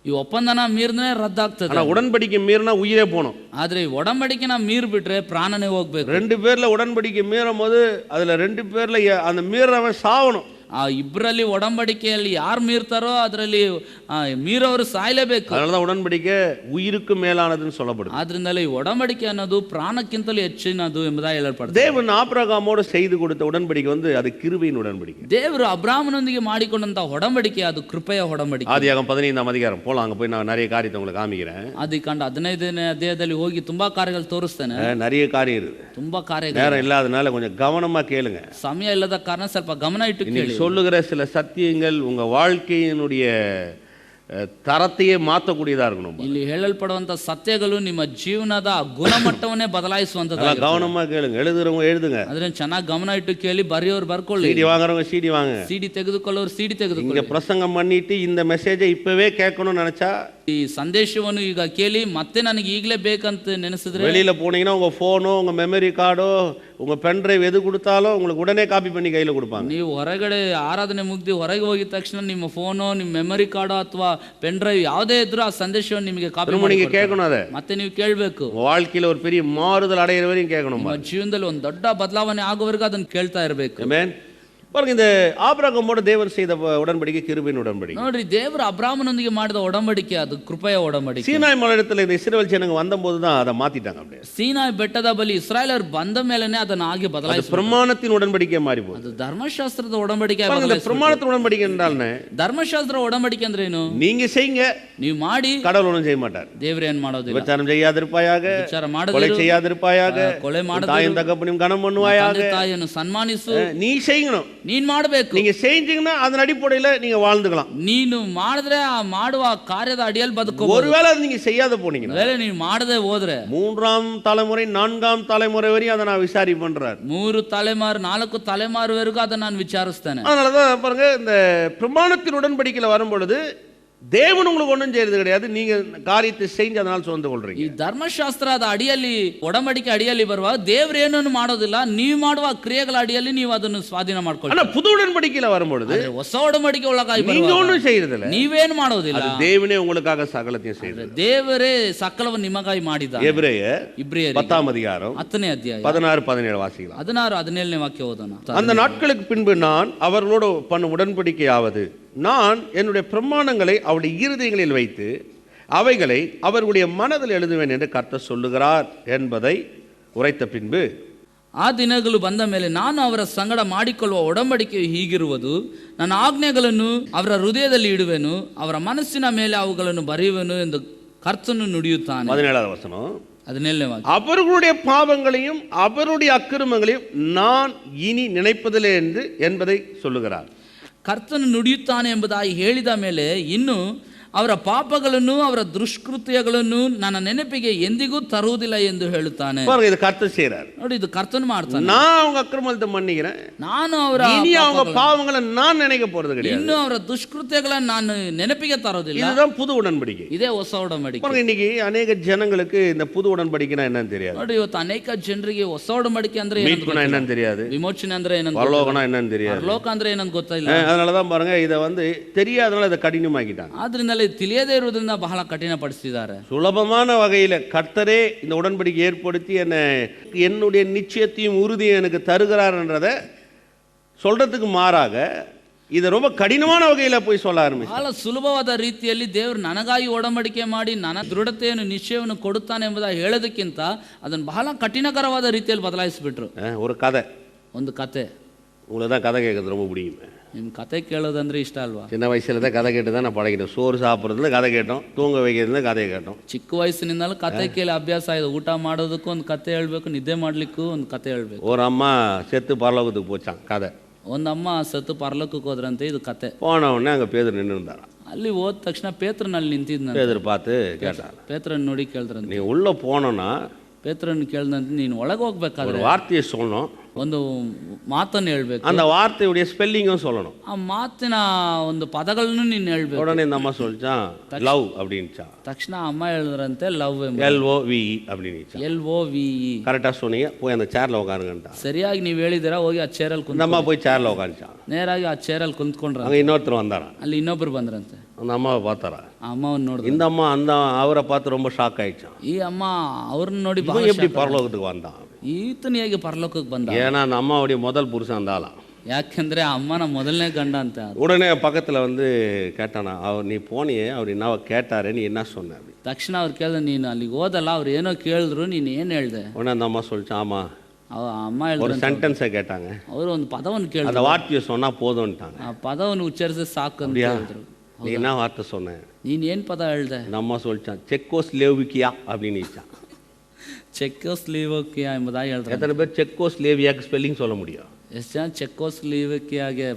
A: ಈ ಒಪ್ಪಂದನ ಮೀರಿದ್ರೆ ರದ್ದಾಗ್ತದೆ.
B: உடன்படிக்கை மீறினா உயிரே போகணும்.
A: ಆದ್ರೆ ಈ ಒಡಂಬಡಿಕೆನ ಮೀರ್ ಬಿಟ್ರೆ ಪ್ರಾಣನೇ ಹೋಗ್ಬೇಕು.
B: 2 பேர்ல உடன்படிக்கை மீறும் போது அதுல 2 பேர்ல அந்த மீறவன் சாவணும்.
A: ಆ ಇಬ್ಬರಲ್ಲಿ ಒಡಂಬಡಿಕೆಯಲ್ಲಿ ಯಾರು ಮೀರ್ತಾರೋ ಅದರಲ್ಲಿ ಮೀರೋರು ಸಾಯಲೇಬೇಕು.
B: அதனாலதான் உடன்படிக்கை உயிருக்கு மேலானதுன்னு சொல்லப்படுது.
A: ಆದ್ರಿಂದಲೇ ಈ ಒಡಂಬಡಿಕೆ ಅನ್ನೋದು ಪ್ರಾಣಕ್ಕಿಂತಲೂ ಹೆಚ್ಚಿನದು ಎಂಬುದಾಗಿ ಹೇಳಲ್ಪಡುತ್ತೆ.
B: தேவன் ஆபிரகாமோடு செய்து கொடுத்த உடன்படிக்கை அது கிருபையின் உடன்படிக்கை.
A: ದೇವರು ಅಬ್ರಾಮನೊಂದಿಗೆ ಮಾಡಿಕೊಂಡಂತ ಒಡಂಬಡಿಕೆ ಅದು ಕೃಪೆಯ ಒಡಂಬಡಿಕೆ.
B: ஆதியாகமம் 15ஆம் அதிகாரம் போலாம், அங்க போய் நான் நிறைய காரியத்தை உங்களுக்கு காமிக்கிறேன்.
A: ಆದಿಕಾಂಡ 15ನೇ ಅಧ್ಯಾಯದಲ್ಲಿ ಹೋಗಿ ತುಂಬಾ ಕಾರ್ಯಗಳು ತೋರಿಸ್ತೇನೆ.
B: நிறைய காரியம் இருக்கு,
A: ತುಂಬಾ ಕಾರ್ಯಗಳು.
B: நேரம் இல்லாதனால கொஞ்சம் கவனமா கேளுங்க.
A: ಸಮಯ ಇಲ್ಲದ ಕಾರಣ ಸ್ವಲ್ಪ ಗಮನ ಇಟ್ಟು ಕೇಳಿ.
B: சொல்லுகிற சில சத்தியங்கள் உங்க வாழ்க்கையினுடைய தரத்தையே மாற்றக்கூடியதா இருக்கணும்.
A: ಇಲ್ಲಿ ಹೇಳಲ್ಪಡುವಂತ ಸತ್ಯಗಳು ನಿಮ್ಮ ಜೀವನದ ಗುಣಮಟ್ಟವನ್ನೇ ಬದಲಾಯಿಸುವಂತದ್ದು.
B: கவனமா கேளுங்க, எழுதுறவங்க எழுதுங்க.
A: ಅದನ್ನ ಚೆನ್ನಾಗಿ ಗಮನ ಇಟ್ಟು ಕೇಳಿ, ಬರೆಯೋರು ಬರ್ಕೊಳ್ಳಿ.
B: சிடி வாங்குறவங்க சிடி வாங்க,
A: ಸಿಡಿ ತೆಗೆದುಕೊಳ್ಳೋರು ಸಿಡಿ ತೆಗೆದುಕೊಳ್ಳಿ.
B: இங்க பிரசங்கம் பண்ணிட்டு இந்த மெசேஜை இப்பவே கேட்கணும்னு நினைச்சா,
A: ಈ ಸಂದೇಶವನ್ನು ಈಗ ಕೇಳಿ ಮತ್ತೆ ನನಗೆ ಈಗಲೇ ಬೇಕಂತ ನೆನೆಸಿದ್ರೆ,
B: வெளியில போனீங்கன்னா உங்க போனோ உங்க மெமரி கார்டோ உங்க பென் டிரைவ் எது கொடுத்தாலும் உங்களுக்கு உடனே காப்பி பண்ணி கையில கொடுப்பாங்க.
A: ನೀವು ಹೊರಗಡೆ ಆರಾಧನೆ ಮುಗ್ದಿ ಹೊರಗೆ ಹೋಗಿದ ತಕ್ಷಣ ನಿಮ್ಮ ಫೋನೋ ನಿಮ್ಮ ಮೆಮರಿ ಕಾರ್ಡೋ ಅಥವಾ ಪೆನ್ ಡ್ರೈವ್ ಯಾವುದೇ ಇದ್ರೂ ಆ ಸಂದೇಶವನ್ನು ನಿಮಗೆ ಕಾಪಿ ಮಾಡಿ
B: நீங்க கேட்கணும். அதை
A: ಮತ್ತೆ ನೀವು ಕೇಳಬೇಕು.
B: வாழ்க்கையில ஒரு பெரிய மாறுதல் அடையிற வரையும் கேட்கணும்.
A: ನಿಮ್ಮ ಜೀವನದಲ್ಲಿ ಒಂದು ದೊಡ್ಡ ಬದಲಾವಣೆ ಆಗುವವರೆಗೂ ಅದನ್ನು ಕೇಳ್ತಾ ಇರಬೇಕು.
B: ಆಮೆನ್. பாருங்க, இந்த ஆபிரகாமோடு தேவன் செய்த உடன்படிக்கை கிருபையின் உடன்படிக்கை.
A: ನೋಡ್ರಿ, ದೇವರು ಅಬ್ರಾಮನೊಂದಿಗೆ ಮಾಡಿದ ಒಡಂಬಡಿಕೆ ಅದು ಕೃಪೆಯ ಒಡಂಬಡಿಕೆ.
B: சீனாய் மலையிடத்துல இந்த இஸ்ரவேல் ஜனங்க வந்தபோது தான் அதை மாத்திட்டாங்க. அப்படியே
A: ಸೀನಾಯ್ ಬೆಟ್ಟದ ಬಳಿ ಇಸ್ರಾಯೇಲರು ಬಂದ ಮೇಲೆನೆ ಅದನ್ನ ಹಾಗೆ ಬದಲಾಯಿಸಿದ್ರು.
B: பிரமாணத்தின் உடன்படிக்கை மாறி போகுது.
A: ಅದು ಧರ್ಮಶಾಸ್ತ್ರದ ಒಡಂಬಡಿಕೆ.
B: இந்த பிரமாணத்தின் உடன்படிக்கை என்றால்
A: ಧರ್ಮಶಾಸ್ತ್ರ ಒಡಂಬಡಿಕೆ ಅಂದ್ರೆ ಏನು?
B: நீங்க செய்யுங்க,
A: ನೀವು ಮಾಡಿ,
B: கடவுள் ஒன்றும் செய்ய மாட்டார்.
A: ದೇವರು ಏನು ಮಾಡೋದಿಲ್ಲ.
B: விபச்சாரம் செய்யாதிருப்பாயாக,
A: ವಿಚಾರ
B: கொலை
A: ಮಾಡದಿರು,
B: செய்யாதிருப்பாயாக,
A: ಕೊಲೆ ಮಾಡದಿರು,
B: தாயும் தகப்பனையும் கனம் பண்ணுவாயாக,
A: ತಾಯಿಯನ್ನು ಸನ್ಮಾನಿಸು.
B: நீ செய்யணும்,
A: ನೀನ್ ಮಾಡಬೇಕು.
B: நீங்க செஞ்சீங்கன்னா அதன் அடிப்படையில் நீங்க வாழ்ந்துக்கலாம்.
A: ನೀನು ಮಾಡಿದ್ರೆ ಆ ಮಾಡುವ ಕಾರ್ಯದ ಅಡಿಯಲ್ಲಿ ಬದುಕಬಹುದು.
B: ஒருவேளை அது நீங்க செய்யாத போனீங்கன்னா,
A: வேலை நீ ಮಾಡದೆ ಹೋದ್ರೆ,
B: 3ஆம் தலைமுறை 4ஆம் தலைமுறை வரையும் அதை நான் விசாரி பண்றார்.
A: 3 ತಲೆಮಾರು 4 ತಲೆಮಾರುವರೆಗೂ ಅದನ್ನ ನಾನು ವಿಚಾರಿಸ್ತೇನೆ.
B: அதனாலதான் பாருங்க, இந்த பிரமாணத்தின் உடன்படிக்கையில் வரும்பொழுது தேவன் உங்களுக்கு ஒன்றும் செய்யறது கிடையாது, நீங்க காரியத்தை செஞ்சு அதனால் சுதந்திர கொள்றீங்க.
A: ಈ ಧರ್ಮಶಾಸ್ತ್ರದ ಅಡಿಯಲ್ಲಿ ಒಡಂಬಡಿಕೆ ಅಡಿಯಲ್ಲಿ ಬರುವಾಗ ದೇವರು ಏನನ್ನು ಮಾಡೋದಿಲ್ಲ, ನೀವು ಮಾಡುವ ಕ್ರಿಯೆಗಳ ಅಡಿಯಲ್ಲಿ ನೀವು ಅದನ್ನು ಸ್ವಾಧೀನ ಮಾಡ್ಕೊಳ್ಳಿ.
B: ஆனா புது உடன்படிக்கையில் வரும்பொழுது
A: ಹೊಸ ಒಡಂಬಡಿಕೆ ಒಳಗಾಗಿ
B: நீங்க ஒன்றும் செய்யறதில்ல,
A: ನೀವೇನು ಮಾಡೋದಿಲ್ಲ,
B: அது தேவனே உங்களுக்காக சகலத்தையும் செய்யறது.
A: ದೇವರೇ ಸಕಲವನ್ನು ನಿಮಗಾಗಿ ಮಾಡಿದ.
B: எபிரேயர் 10ஆம் அதிகாரம்
A: 10ನೇ ಅಧ್ಯಾಯ
B: 16-17 வாசிக்கலாம்.
A: 16-17ನೇ ವಾಕ್ಯ ಓದೋಣ.
B: அந்த நாட்களுக்கு பின்பு நான் அவர்களோடு பண்ணும் உடன்படிக்கையாவது, நான் என்னுடைய பிரமாணங்களை அவருடைய இருதயங்களில் வைத்து அவைகளை அவர்களுடைய மனதில் எழுதுவேன் என்று கர்த்தர் சொல்லுகிறார் என்பதை உரைத்த பின்பு,
A: ಆ ದಿನಗಳು ಬಂದ ಮೇಲೆ ನಾನು ಅವರ ಸಂಗಡ ಮಾಡಿಕೊಳ್ಳುವ ಒಡಂಬಡಿಕೆಯು ಹೀಗಿರುವುದು, ನನ್ನ ಆಜ್ಞೆಗಳನ್ನು ಅವರ ಹೃದಯದಲ್ಲಿ ಇಡುವೆನು, ಅವರ ಮನಸ್ಸಿನ ಮೇಲೆ ಅವುಗಳನ್ನು ಬರೆಯುವೆನು ಎಂದು ಕರ್ತನು ನುಡಿಯುತ್ತಾನೆ.
B: 17வது வசனம்,
A: 17ನೇ ವಾಕ್ಯ,
B: அவர்களுடைய பாவங்களையும் அவருடைய அக்கிரமங்களையும் நான் இனி நினைப்பதில்லை என்பதை சொல்லுகிறார்.
A: ಕರ್ತನು ನುಡಿಯುತ್ತಾನೆ ಎಂಬುದಾಗಿ ಹೇಳಿದ ಮೇಲೆ ಇನ್ನು ಅವರ ಪಾಪಗಳನ್ನು ಅವರ ದುಷ್ಕೃತ್ಯಗಳನ್ನು ನನ್ನ ನೆನಪಿಗೆ ಎಂದಿಗೂ ತರುವುದಿಲ್ಲ ಎಂದು ಹೇಳುತ್ತಾನೆ.
B: இது கர்த்தர் செய்றார்.
A: ನೋಡಿ, ಇದು ಕರ್ತನು ಮಾಡ್ತಾನೆ.
B: நான் அவங்க அக்கிரமத்தை மன்னிக்கிறேன்,
A: ನಾನು ಅವರ
B: இனி அவங்க பாவங்களை நான் நினைக்க போறது கிடையாது,
A: ಇನ್ನು ಅವರ ದುಷ್ಕೃತ್ಯಗಳನ್ನು ನಾನು ನೆನಪಿಗೆ ತರೋದಿಲ್ಲ.
B: இதுதான் புது உடன்படிக்கை.
A: ಇದೇ ಹೊಸ ಒಡಂಬಡಿಕೆ.
B: இன்னைக்கு அநேக ஜனங்களுக்கு இந்த புது உடன்படிக்கைனா என்னன்னு தெரியாது.
A: ನೋಡಿ, ಇವತ್ತು ಅನೇಕ ಜನರಿಗೆ ಹೊಸ ಒಡಂಬಡಿಕೆ ಅಂದ್ರೆ
B: மீட்புனா என்னன்னு தெரியாது,
A: ವಿಮೋಚನೆ ಅಂದ್ರೆ ಏನಂತ,
B: பரலோகம்னா என்னன்னு தெரியாது,
A: ಪರಲೋಕ ಅಂದ್ರೆ ಏನಂತ ಗೊತ್ತಿಲ್ಲ.
B: அதனாலதான் பாருங்க, இதை தெரியாதனால இதை கடினமாக்கிட்டாங்க.
A: ಆದ್ರಿಂದಲೇ ತಿಳಿಯದೇ ಇರುವುದರಿಂದ ಬಹಳ ಕಠಿಣಪಡಿಸಿದ್ದಾರೆ.
B: சுலபமான வகையில் கர்த்தரே இந்த உடன்படிக்கை ஏற்படுத்தி என்னுடைய நிச்சயத்தையும் உறுதியும் எனக்கு தருகிறார் என்றதை சொல்றதுக்கு மாறாக இதை ரொம்ப கடினமான வகையில் போய் சொல்ல ஆரம்பிச்சு.
A: ಬಹಳ ಸುಲಭವಾದ ರೀತಿಯಲ್ಲಿ ದೇವರು ನನಗಾಗಿ ಒಡಂಬಡಿಕೆ ಮಾಡಿ ನನ್ನ ದೃಢತೆಯನ್ನು ನಿಶ್ಚಯವನ್ನು ಕೊಡುತ್ತಾನೆ ಎಂಬುದಾಗಿ ಹೇಳೋದಕ್ಕಿಂತ ಅದನ್ನು ಬಹಳ ಕಠಿಣಕರವಾದ ರೀತಿಯಲ್ಲಿ ಬದಲಾಯಿಸಿಬಿಟ್ರು.
B: ஒரு கதை,
A: ಒಂದು ಕತೆ.
B: உங்களுக்கு தான் கதை கேட்கறது ரொம்ப பிடிக்கும்.
A: ನಿಮ್ಮ ಕತೆ ಕೇಳೋದಂದ್ರೆ ಇಷ್ಟ ಅಲ್ವಾ?
B: சின்ன வயசுல தான் கதை கேட்டு தான் நான் பழகிட்டேன். சோறு சாப்பிட்றதுல கதை கேட்டோம், தூங்க வைக்கிறதுல கதை கேட்டோம்.
A: ಚಿಕ್ಕ ವಯಸ್ಸಿನಿಂದಲೂ ಕತೆ ಕೇಳಿ ಅಭ್ಯಾಸ ಆಯ್ತು. ಊಟ ಮಾಡೋದಕ್ಕೂ ಒಂದು ಕತೆ ಹೇಳ್ಬೇಕು, ನಿದ್ದೆ ಮಾಡ್ಲಿಕ್ಕೂ ಒಂದು ಕತೆ ಹೇಳ್ಬೇಕು.
B: ஒரு அம்மா செத்து பரலோகத்துக்கு போச்சான், கதை.
A: ಒಂದು ಅಮ್ಮ ಸತ್ತು ಪರಲೋಕಕ್ಕೆ ಹೋದ್ರಂತೆ, ಇದು ಕತೆ.
B: போன உடனே அங்கே பேதர் நின்று இருந்தாராம்.
A: ಅಲ್ಲಿ ಹೋದ ತಕ್ಷಣ ಪೇತ್ರನಲ್ಲಿ ನಿಂತಿದ್ನ.
B: பேதர் பார்த்து கேட்டார்,
A: ಪೇತ್ರನ್ ನೋಡಿ ಕೇಳಿದ್ರಂತೆ.
B: நீ உள்ள போனோன்னா,
A: ಪೇತ್ರನ್ ಕೇಳ್ದಂತೆ, ನೀನು ಒಳಗೆ ಹೋಗ್ಬೇಕಾದ್ರೆ
B: ஒரு வார்த்தையை சொல்லணும்,
A: ಒಂದು ಮಾತನ್ನು ಹೇಳ್ಬೇಕು,
B: அந்த வார்த்தையுடைய ஸ்பெல்லிங்கும் சொல்லணும்,
A: ಆ ಮಾತಿನ ಒಂದು ಪದಗಳನ್ನು ನೀನು ಹೇಳ್ಬೇಕು.
B: உடனே இந்த அம்மா சொல்லிச்சான் லவ் அப்படின்னுச்சான்.
A: ತಕ್ಷಣ ಅಮ್ಮ ಹೇಳಿದ್ರಂತೆ ಲವ್
B: LOVE அப்படின்னு.
A: LOVE.
B: கரெக்டாக சொன்னீங்க, போய் அந்த சேர்ல உட்காருங்கன்ட்டான்.
A: ಸರಿಯಾಗಿ ನೀವು ಹೇಳಿದಿರಾ, ಹೋಗಿ ಆ ಚೇರಲ್ಲಿ
B: இந்த அம்மா போய் சேர்ல உட்காந்துச்சான்.
A: ನೇರಾಗಿ ಆ ಚೇರಲ್ಲಿ ಕುಂತ್ಕೊಂಡ್ರ.
B: அங்கே இன்னொருத்தர் வந்தாரான்.
A: ಅಲ್ಲಿ ಇನ್ನೊಬ್ರು ಬಂದ್ರಂತೆ.
B: அந்த அம்மாவை பார்த்தாரா,
A: ಆ ಅಮ್ಮವನ್ನು ನೋಡಿದ್ರು.
B: இந்த அம்மா அவரை பார்த்து ரொம்ப ஷாக் ஆயிடுச்சான்.
A: ಈ ಅಮ್ಮ ಅವ್ರನ್ನ ನೋಡಿ
B: எப்படி பரலோகத்துக்கு வந்தான்,
A: ಈತನ ಹೇಗೆ ಪರಲೋಕಕ್ಕೆ ಬಂದ?
B: ஏன்னா அந்த அம்மாவுடைய முதல் புருஷன் இருந்தாலாம்.
A: ಯಾಕೆಂದ್ರೆ ಅಮ್ಮನ ಮೊದಲನೇ ಗಂಡ ಅಂತ.
B: உடனே பக்கத்தில் வந்து கேட்டானா, அவர் நீ போனியே அவர் என்ன கேட்டாரே நீ என்ன சொன்ன அப்படி.
A: ತಕ್ಷಣ ಅವ್ರು ಕೇಳಿದ, ನೀನು ಅಲ್ಲಿಗೆ ಹೋದಲ್ಲ, ಅವ್ರು ಏನೋ ಕೇಳಿದ್ರು, ನೀನು ಏನು ಹೇಳ್ದೆ?
B: உடனே அந்த அம்மா சொல்லிச்சு, ஆமாம்
A: ಅಮ್ಮ
B: ஒரு
A: ಹೇಳಿದ್ರು.
B: சென்டென்ஸை கேட்டாங்க,
A: ಅವರು ಒಂದು ಪದವನ್ನು
B: அந்த
A: ಕೇಳಿದ್ರು,
B: வார்த்தையை சொன்னால் போதும்ட்டாங்க.
A: ಆ ಪದವನ್ನು ಉಚ್ಚರಿಸಿ ಸಾಕು ಅಂತ
B: அப்படியா
A: ಹೇಳಿದ್ರು.
B: நீ என்ன வார்த்தை சொன்ன?
A: ನೀನು ಏನು ಪದ ಹೇಳ್ದೆ?
B: அந்த அம்மா சொல்லிச்சான், செக்கோஸ்லேவிக்கியா அப்படின்னு இச்சான்.
A: ಚೆಕೋಸ್ಲೋವಾಕಿಯಾ ಎಂಬುದಾಗಿ ಹೇಳ್ತಾರೆ.
B: எத்தனை பேர் செக்கோஸ்லேவியாக்கு ஸ்பெல்லிங் சொல்ல முடியும்?
A: ಎಷ್ಟು ಜನ ಚೆಕೋಸ್ಲೋವಾಕಿಯಾಗೆ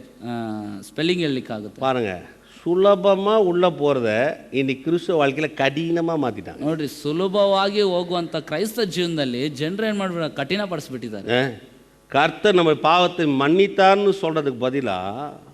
A: ಸ್ಪೆಲ್ಲಿಂಗ್ ಹೇಳಲಿಕ್ಕಾಗುತ್ತೆ?
B: பாருங்க, சுலபமாக உள்ளே போகிறத இன்னைக்கு கிறிஸ்துவ வாழ்க்கையில் கடினமாக மாற்றிட்டாங்க.
A: ನೋಡ್ರಿ, ಸುಲಭವಾಗಿ ಹೋಗುವಂಥ ಕ್ರೈಸ್ತ ಜೀವನದಲ್ಲಿ ಜನರು ಏನು ಮಾಡ್ಬಿಡ, ಕಠಿಣಪಡಿಸ್ಬಿಟ್ಟಿದ್ದಾರೆ.
B: கர்த்தர் நம்ம பாவத்தை மன்னித்தார்னு சொல்றதுக்கு பதிலா,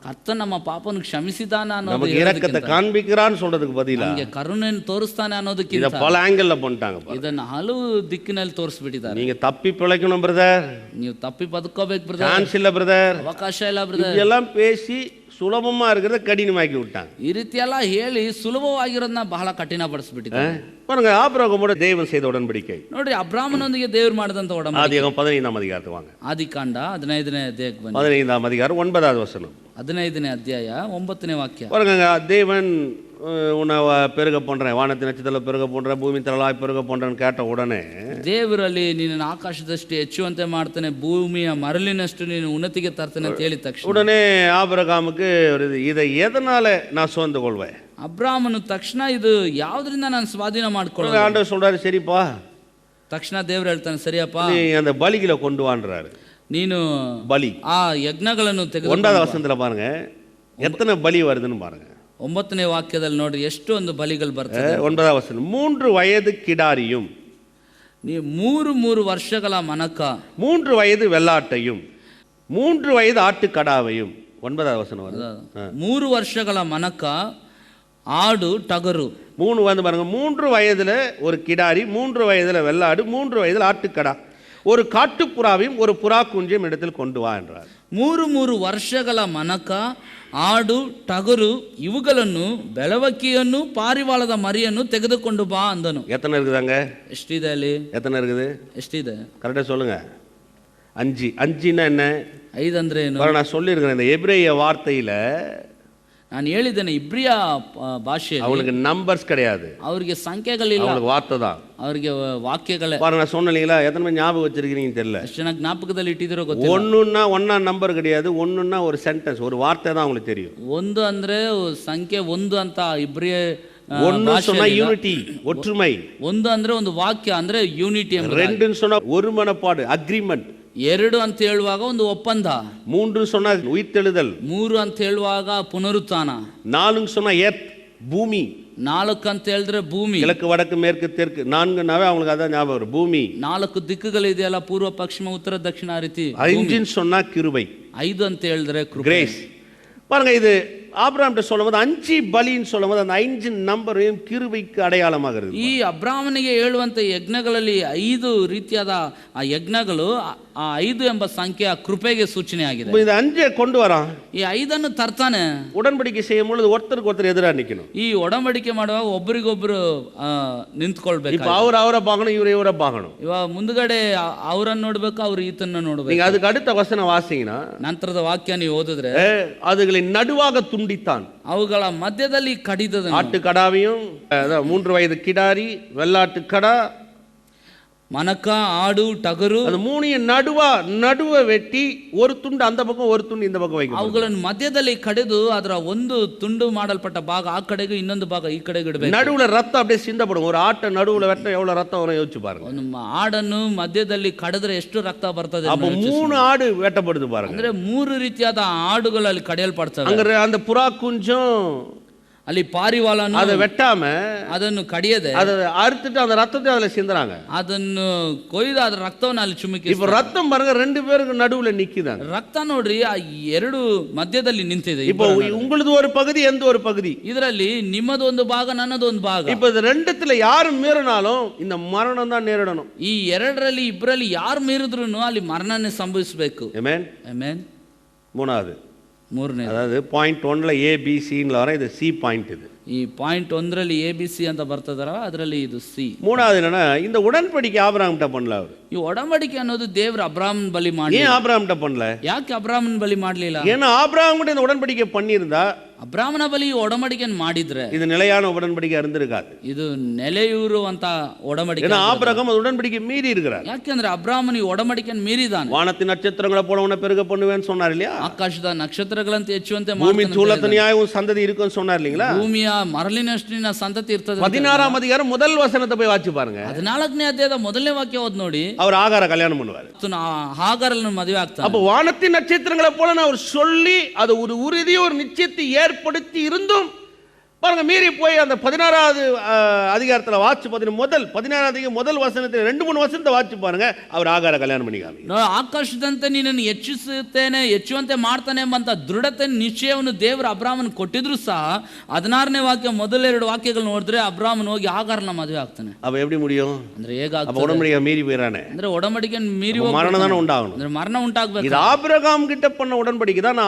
A: ಕರ್ತನ ನಮ್ಮ ಪಾಪವನ್ನು ಕ್ಷಮಿಸಿದಾನ ಅನ್ನೋದು
B: நமக்கு இரக்கத்தை காண்பிக்கிறான்னு சொல்றதுக்கு பதிலா
A: ನಮಗೆ ಕರುಣೆಯನ್ನು ತೋರಿಸ್ತಾನೆ
B: இதை
A: ಅನ್ನೋದಕ್ಕಿಂತ
B: பல ஆங்கிள் பண்ணிட்டாங்க.
A: ಇದನ್ನ ಹಲವು ದಿಕ್ಕಿನಲ್ಲಿ ತೋರಿಸ್ಬಿಟ್ಟಿದ್ದಾರೆ.
B: நீங்க தப்பி பிழைக்கணும் பிரதர்,
A: ನೀವು ತಪ್ಪಿ ಬದುಕೋಬೇಕು ಬ್ರದರ್,
B: சான்ஸ் இல்ல பிரதர்,
A: ಅವಕಾಶ ಇಲ್ಲ ಬ್ರದರ್,
B: இதெல்லாம் பேசி சுலபமா இருக்கிறத கடினமாக்கி விட்டாங்க.
A: ಈ ರೀತಿ ಎಲ್ಲ ಹೇಳಿ ಸುಲಭವಾಗಿರೋದನ್ನ ಬಹಳ ಕಠಿಣಪಡಿಸ್ಬಿಟ್ಟಿದ್ದಾರೆ.
B: பாருங்க, ஆபிரகாமோட தேவன் செய்த உடன்படிக்கை.
A: ನೋಡ್ರಿ, ಅಬ್ರಾಮನೊಂದಿಗೆ ದೇವರು ಮಾಡಿದಂತ ಒಡಂಬಡಿಕೆ.
B: ஆதியாகமம் 15ஆம் அதிகாரத்துக்கு வாங்க.
A: ಆದಿಕಾಂಡ 15ನೇ ಅಧ್ಯಾಯಕ್ಕೆ ಬನ್ನಿ.
B: 15ஆம் அதிகாரம் 9வது வசனம்.
A: 15ನೇ ಅಧ್ಯಾಯ 9ನೇ ವಾಕ್ಯ.
B: பாருங்க, தேவன் உன்னை பெருக பண்றேன், வானத்தின் நட்சத்திரத்தில் பெருக பண்றேன், பூமி தரலாய் பெருக பண்றேன்னு கேட்ட உடனே
A: ದೇವರಲ್ಲಿ ನೀನು ಆಕಾಶದಷ್ಟು ಹೆಚ್ಚುವಂತೆ ಮಾಡ್ತಾನೆ, ಭೂಮಿಯ ಮರಳಿನಷ್ಟು ನೀನು ಉನ್ನತಿಗೆ ತರ್ತೇನೆ ಅಂತ ಹೇಳಿದ ತಕ್ಷಣ
B: உடனே ஆபிரகாமுக்கு இதை எதனால நான் சுமந்து கொள்வேன்?
A: ಅಬ್ರಾಮನು ತಕ್ಷಣ ಇದು ಯಾವ್ದ್ರಿಂದ ನಾನು ಸ್ವಾಧೀನ ಮಾಡ್ಕೊಳ್ಳ?
B: ஆண்டவர் சொல்றாரு, சரிப்பா.
A: ತಕ್ಷಣ ದೇವ್ರು ಹೇಳ್ತಾನೆ, ಸರಿಯಪ್ಪ,
B: நீ அந்த பலிகளை கொண்டு வான்றாரு.
A: ನೀನು
B: பலி
A: ಆ ಯಜ್ಞಗಳನ್ನು ತೆಗೆದು.
B: 9வது வசனத்துல பாருங்க எத்தனை பலி வருதுன்னு பாருங்க.
A: 9ನೇ ವಾಕ್ಯದಲ್ಲಿ ನೋಡ್ರಿ ಎಷ್ಟು ಒಂದು ಬಲಿಗಳು ಬರ್ತದೆ.
B: 9வது வசனம், 3 வயது கிடாரியும்,
A: ನೀ 3 ವರ್ಷಗಳ ಮನಕ,
B: 3 வயது வெள்ளாட்டையும், 3 வயது ஆட்டுக்கடாவையும். 9வது வசனம் வருது.
A: 3 ವರ್ಷಗಳ ಮನಕ, ஆடு ಟಗರು.
B: 3 வந்து பாருங்க, 3 வயதுல ஒரு கிடாரி, 3 வயதுல வெள்ளாடு, 3 வயதுல ஆட்டுக்கடா, ஒரு காட்டுப்புறாவையும் ஒரு புறா குஞ்சையும் இடத்தில் கொண்டு வா என்றார். 3
A: ವರ್ಷಗಳ ಮನಕ, ಆಡು, ಟಗರು ಇವುಗಳನ್ನು, ಬೆಳವಕ್ಕಿಯನ್ನು, ಪಾರಿವಾಳದ ಮರಿಯನ್ನು ತೆಗೆದುಕೊಂಡು ಬಾ ಅಂದನು.
B: எத்தனை இருக்குதாங்க?
A: ಎಷ್ಟಿದೆ ಅಲ್ಲಿ?
B: எத்தனை இருக்குது?
A: ಎಷ್ಟಿದೆ?
B: கரெக்டாக சொல்லுங்க. 5. 5ன்னா என்ன?
A: 5 ಅಂದ್ರೆ ಏನು?
B: நான் சொல்லியிருக்கிறேன், இந்த எபிரேய வார்த்தையில
A: ನಾನು ಹೇಳಿದ್ದೇನೆ, ಇಬ್ರಿಯ ಭಾಷೆಯಲ್ಲಿ
B: அவங்களுக்கு நம்பர்ஸ் கிடையாது,
A: ಅವರಿಗೆ ಸಂಖ್ಯೆಗಳಿಲ್ಲ,
B: அவங்களுக்கு வார்த்தை தான்,
A: ಅವರಿಗೆ ವಾಕ್ಯಗಳೇ.
B: பாருங்க, நான் சொன்னீங்களா, எத்தனை பேர் ஞாபகம் வச்சிருக்கீங்கன்னு தெரியல.
A: ಎಷ್ಟು ಜನ ಜ್ಞಾಪಕದಲ್ಲಿ ಇಟ್ಟಿದ್ದೀರೋ ಗೊತ್ತಿಲ್ಲ.
B: ஒன்னா நம்பர் கிடையாது, ஒன்றுன்னா ஒரு சென்டென்ஸ், ஒரு வார்த்தை தான் உங்களுக்கு தெரியும்.
A: 1 ಅಂದ್ರೆ ಸಂಖ್ಯೆ 1 ಅಂತ ಇಬ್ರಿಯ
B: ஒன்னு சொன்னா யூனிட்டி, ஒற்றுமை.
A: 1 ಅಂದ್ರೆ ಒಂದು ವಾಕ್ಯ ಅಂದ್ರೆ ಯೂನಿಟಿ.
B: 2 சொன்னா ஒரு மனப்பாடு, அக்ரிமெண்ட்.
A: 2 ಅಂತ ಹೇಳುವಾಗ ಒಂದು ಒಪ್ಪಂದ.
B: 3 சொன்னா உயிர்த்தெழுதல்.
A: 3 ಅಂತ ಹೇಳುವಾಗ ಪುನರುತ್ಥಾನ.
B: 4 சொன்னா எர்த், பூமி.
A: 4 ಅಂತ ಹೇಳಿದ್ರೆ ಭೂಮಿ.
B: கிழக்கு வடக்கு மேற்கு தெற்கு. 4னாவே அவங்களுக்கு அதான் ஞாபகம் வரும், பூமி.
A: 4 ದಿಕ್ಕುಗಳಿದೆಯಲ್ಲ, ಪೂರ್ವ ಪಶ್ಚಿಮ ಉತ್ತರ ದಕ್ಷಿಣ ಆ ರೀತಿ.
B: 5 சொன்னா கிருபை,
A: 5 ಅಂತ ಹೇಳಿದ್ರೆ
B: கிரேஸ். பாருங்க, இது ஆபிரகாம்கிட்ட சொல்லும்போது 5 பலின்னு சொல்லும்போது அந்த 5 நம்பரையும் கிருபைக்கு அடையாளமாக இருக்கு.
A: ಈ ಅಬ್ರಾಮನಿಗೆ ಹೇಳುವಂತ ಯಜ್ಞಗಳಲ್ಲಿ 5 ರೀತಿಯಾದ ಆ ಯಜ್ಞಗಳು, ಆ 5 ಎಂಬ ಸಂಖ್ಯೆ ಆ ಕೃಪೆಗೆ ಸೂಚನೆ ಆಗಿದೆ.
B: இந்த 5 கொண்டு வரான்,
A: ಈ 5 ತರ್ತಾನೆ.
B: உடன்படிக்கை செய்யும் பொழுது ஒருத்தருக்கு ஒருத்தர் எதிராக நிக்கணும்.
A: ಈ ಒಡಂಬಡಿಕೆ ಮಾಡುವಾಗ ಒಬ್ಬರಿಗೊಬ್ಬರು ನಿಂತ್ಕೊಳ್ಬೇಕು.
B: இப்ப அவரை பார்க்கணும், இவரை பார்க்கணும்.
A: ಇವಾಗ ಮುಂದ್ಗಡೆ ಅವರನ್ನು ನೋಡ್ಬೇಕು, ಅವ್ರು ಈತನ್ನ ನೋಡ್ಬೇಕು.
B: நீங்க அதுக்கு அடுத்த வசனம் வாசிங்கன்னா,
A: ನಂತರದ ವಾಕ್ಯ ನೀವು ಓದಿದ್ರೆ,
B: அதுகளை நடுவாக துண்டித்தான்,
A: ಅವುಗಳ ಮಧ್ಯದಲ್ಲಿ ಕಡಿದದನು.
B: ஆட்டுக்கடாவையும், 3 வயது கிடாரி, வெள்ளாட்டு கடா,
A: ಮನಕ, ಆಡು, ಟಗರು,
B: அது 3 நடுவ வெட்டி ஒரு துண்டு அந்த பக்கம் ஒரு துண்டு இந்த பக்கம் வைக்கணும்.
A: ಅವುಗಳನ್ನು ಮಧ್ಯದಲ್ಲಿ ಕಡಿದು ಅದರ ಒಂದು ತುಂಡು ಮಾಡಲ್ಪಟ್ಟ ಭಾಗ ಆ ಕಡೆಗೂ ಇನ್ನೊಂದು ಭಾಗ ಈ ಕಡೆಗೆ ಇಡಬೇಕು.
B: நடுவுல ரத்தம் அப்படியே சிந்தப்படும். ஒரு ஆட்டை நடுவுல வெட்ட எவ்வளவு ரத்தம் வரும் யோசிச்சு பாருங்க.
A: ಒಂದು ಆಡನ್ನು ಮಧ್ಯದಲ್ಲಿ ಕಡಿದ್ರೆ ಎಷ್ಟು ರಕ್ತ ಬರ್ತದೆ?
B: அப்ப 3 ஆடு வெட்டப்படுது பாருங்க.
A: ಅಂದ್ರೆ 3 ರೀತಿಯಾದ ಆಡುಗಳಲ್ಲಿ ಕಡಿಯಲ್ಪಡ್ತವೆ.
B: அங்க அந்த புறா குஞ்சும்
A: ಅಲ್ಲಿ ಪಾರಿವಾಳನು
B: அதை வெட்டாம
A: ಅದನ್ನು ಕಡಿಯದೆ
B: அதை அறுத்துட்டு அந்த ரத்தத்தை அதுல சிந்துறாங்க.
A: ಅದನ್ನು ಕೊಯ್ದು ಅದರ ರಕ್ತವನ್ನು ಅಲ್ಲಿ ಚುಮುಕಿ.
B: இப்ப ரத்தம் பாருங்க 2 பேருக்கு நடுவுல நிக்குதாங்க.
A: ರಕ್ತ ನೋಡ್ರಿ, ಆ 2 ಮಧ್ಯದಲ್ಲಿ ನಿಂತಿದೆ.
B: இப்போ உங்களுது ஒரு பகுதி, எந்த ஒரு பகுதி.
A: ಇದರಲ್ಲಿ ನಿಮ್ಮದು ಒಂದು ಭಾಗ, ನನ್ನದು ಒಂದು ಭಾಗ.
B: இப்போ இது ரெண்டுத்துல யாரு மீறினாலும் இந்த மரணம் தான் நேரிடணும்.
A: ಈ 2ರಲ್ಲಿ ಇಬ್ಬರಲ್ಲಿ ಯಾರು ಮೀರಿದ್ರು ಅಲ್ಲಿ ಮರಣನೇ ಸಂಭವಿಸಬೇಕು.
B: ஆமென்.
A: ಆಮೆನ್.
B: 3வது
A: ಮೂರನೇ
B: அதாவது பாயிண்ட் 1ல ஏபிசின்னு வர இது சி பாயிண்ட். இது
A: ಈ ಪಾಯಿಂಟ್ 1ರಲ್ಲಿ ABC ಅಂತ ಬರ್ತದಲ್ಲ, ಅದರಲ್ಲಿ ಇದು ಸಿ.
B: மூணாவது என்னன்னா, இந்த உடன்படிக்கை ஆபிரகாம்கிட்ட பண்ணல அவர்.
A: ಈ ಒಡಂಬಡಿಕೆ ಅನ್ನೋದು ದೇವರು ಅಬ್ರಾಹ್ಮನ ಬಲಿ ಮಾಡಿ.
B: ஏன் ஆபிரகாம்கிட்ட பண்ணல?
A: ಯಾಕೆ ಅಬ್ರಾಹ್ಮನ ಬಲಿ ಮಾಡಲಿಲ್ಲ?
B: ஏன்னா ஆபிரகாம்கிட்ட இந்த உடன்படிக்கை பண்ணியிருந்தா
A: ಅಬ್ರಾಹ್ಮನ ಬಲಿ ಒಡಂಬಡಿಕೆಯನ್ನು ಮಾಡಿದ್ರೆ
B: இது நிலையான உடன்படிக்கை இருந்திருக்காது.
A: ಇದು ನೆಲೆಯೂರುವಂತ ಒಡಂಬಡಿಕೆ.
B: ஏன்னா ஆபிரகாம் அந்த உடன்படிக்கை மீறி இருக்கிறார்.
A: ಯಾಕೆಂದ್ರೆ ಅಬ್ರಾಹ್ಮನ ಈ ಒಡಂಬಡಿಕೆಯನ್ನು ಮೀರಿದಾನೆ.
B: வானத்தின் நட்சத்திரங்களை போல உன்னை பெருக பண்ணுவேன்னு சொன்னார் இல்லையா?
A: ಆಕಾಶದ ನಕ್ಷತ್ರಗಳಂತೆ ಹೆಚ್ಚುವಂತೆ
B: பூமி சூழத்தனியாய் உன் சந்ததி இருக்குன்னு சொன்னார் இல்லீங்களா?
A: ಭೂಮಿಯ ಮರಳಿನಷ್ಟಿನ ಸಂತತಿ ಇರ್ತದೆ.
B: 16ஆம் அதிகாரம் முதல் வசனத்தை போய் வாசி பாருங்க.
A: 14ನೇ ಅಧ್ಯಾಯದ ಮೊದಲನೇ ವಾಕ್ಯ ಓದಿ ನೋಡಿ.
B: அவர் ஆகார கல்யாணம் பண்ணுவார்.
A: ಹಾಗಾರನ್ನು ಮದುವೆ ಆಗ್ತಾನೆ.
B: அப்ப வானத்தின் நட்சத்திரங்களை போல அவர் சொல்லி அது ஒரு உறுதி ஒரு நிச்சயத்தை ஏற்படுத்தி இருந்தும் பாருங்க மீறி போய் அந்த 16வது அதிகாரத்தில் வாட்சி முதல் 16வது முதல் வசனத்தில் 2-3 வசனத்தை வாட்சி பாருங்க. அவர் ஆகார கல்யாணம் பண்ணிக்காம
A: ಆಕಾಶದಂತೆ ನಿನ್ನನ್ನು ಹೆಚ್ಚಿಸುತ್ತೇನೆ ಹೆಚ್ಚುವಂತೆ ಮಾಡ್ತಾನೆ ಎಂಬಂತ ದೃಢತೆ ನಿಶ್ಚಯವನ್ನು ದೇವರು ಅಬ್ರಾಹ್ಮನ್ ಕೊಟ್ಟಿದ್ರು ಸಹ 16ನೇ ವಾಕ್ಯ ಮೊದಲೆರಡು ವಾಕ್ಯಗಳು ನೋಡಿದ್ರೆ ಅಬ್ರಾಹ್ಮನ್ ಹೋಗಿ ಆಗಾರನ ಮದುವೆ ಆಗ್ತಾನೆ.
B: அப்ப எப்படி முடியும்?
A: ಅಂದ್ರೆ ಹೇಗಾಗ್ತದೆ?
B: உடன்படிக்கை மீறி போயிறானே.
A: ಅಂದ್ರೆ ಒಡಂಬಡಿಕೆ ಮೀರಿ
B: மரணம் தான உண்டாகணும்.
A: ಅಂದ್ರೆ ಮರಣ ಉಂಟಾಗಬೇಕು.
B: இது ஆபிரகாம் கிட்ட பண்ண உடன்படிக்கை தான்.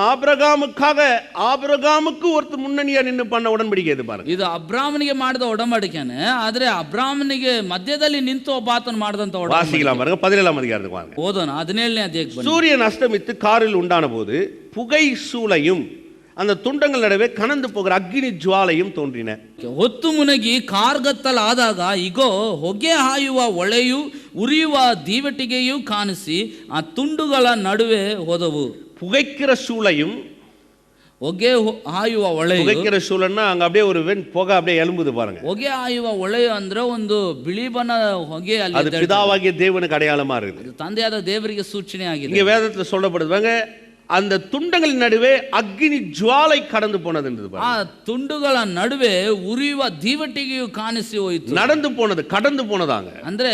B: ஆபிரகாமுக்கு ஒருத்தர் முன்னணியா நின்னு பண்ண உடன்படிக்கை இது பாருங்க.
A: ಇದು ಅಬ್ರಾಹ್ಮನಿಗೆ ಮಾಡಿದ ಒಡಂಬಡಿಕೆನೆ, ಆದ್ರೆ ಅಬ್ರಾಹ್ಮನಿಗೆ ಮಧ್ಯದಲ್ಲಿ ನಿಂತು ಒಬ್ಬ ಆತನು ಮಾಡಿದಂತ ಒಡಂಬಡಿಕೆ.
B: வாசிக்கலாம் பாருங்க 17ஆம் அதிகாரத்துக்கு வாங்க.
A: ಓದೋಣ 17ನೇ ಅಧ್ಯಾಯಕ್ಕೆ ಬನ್ನಿ.
B: சூரியன் அஸ்தமித்து காரில் உண்டான போது புகை சூளையும் அந்த துண்டங்கள் நடுவே கனந்து போகிற அக்னி ஜுவாலையும் தோன்றின.
A: ಹೊತ್ತು ಮುನಗಿ ಕಾರ್ಗತ್ತಲಾದಾಗ ಇಗೋ ಹೊಗೆ ಹಾಯುವ ಒಳೆಯು ಉರಿಯುವ ದೀವಟಿಗೆಯೂ ಕಾಣಿಸಿ ಆ ತುಂಡುಗಳ ನಡುವೆ ಹೋದವು.
B: புகைக்கிற சூளையும்
A: ಹೊಗೆ ಹಾಯುವ ಒಳೆಯು,
B: புகைக்கிற சூளைன்னா அங்க அப்படியே ஒரு புகை அப்படியே எழும்புது பாருங்க.
A: ಹೊಗೆ ಹಾಯುವ ಒಳೆಯು ಅಂದ್ರೆ ಒಂದು ಬಿಳಿ ಬಣ್ಣ ಹೊಗೆ,
B: அது
A: ಅಲ್ಲಿ
B: பிதாவாகிய தேவனுக்கு அடையாளமா இருக்குது.
A: ತಂದೆಯಾದ ದೇವರಿಗೆ ಸೂಚನೆ ಆಗಿದೆ.
B: இங்க வேதத்துல சொல்லப்படுவாங்க அந்த துண்டங்களின் நடுவே அக்னி ஜுவாலை கடந்து போனது என்றது.
A: ಆ ತುಂಡುಗಳ ನಡುವೆ ಉರಿಯುವ ದೀವಟಿಗೆಯು ಕಾಣಿಸಿ ಹೋಯಿತು.
B: நடந்து போனது, கடந்து போனதாங்க.
A: ಅಂದ್ರೆ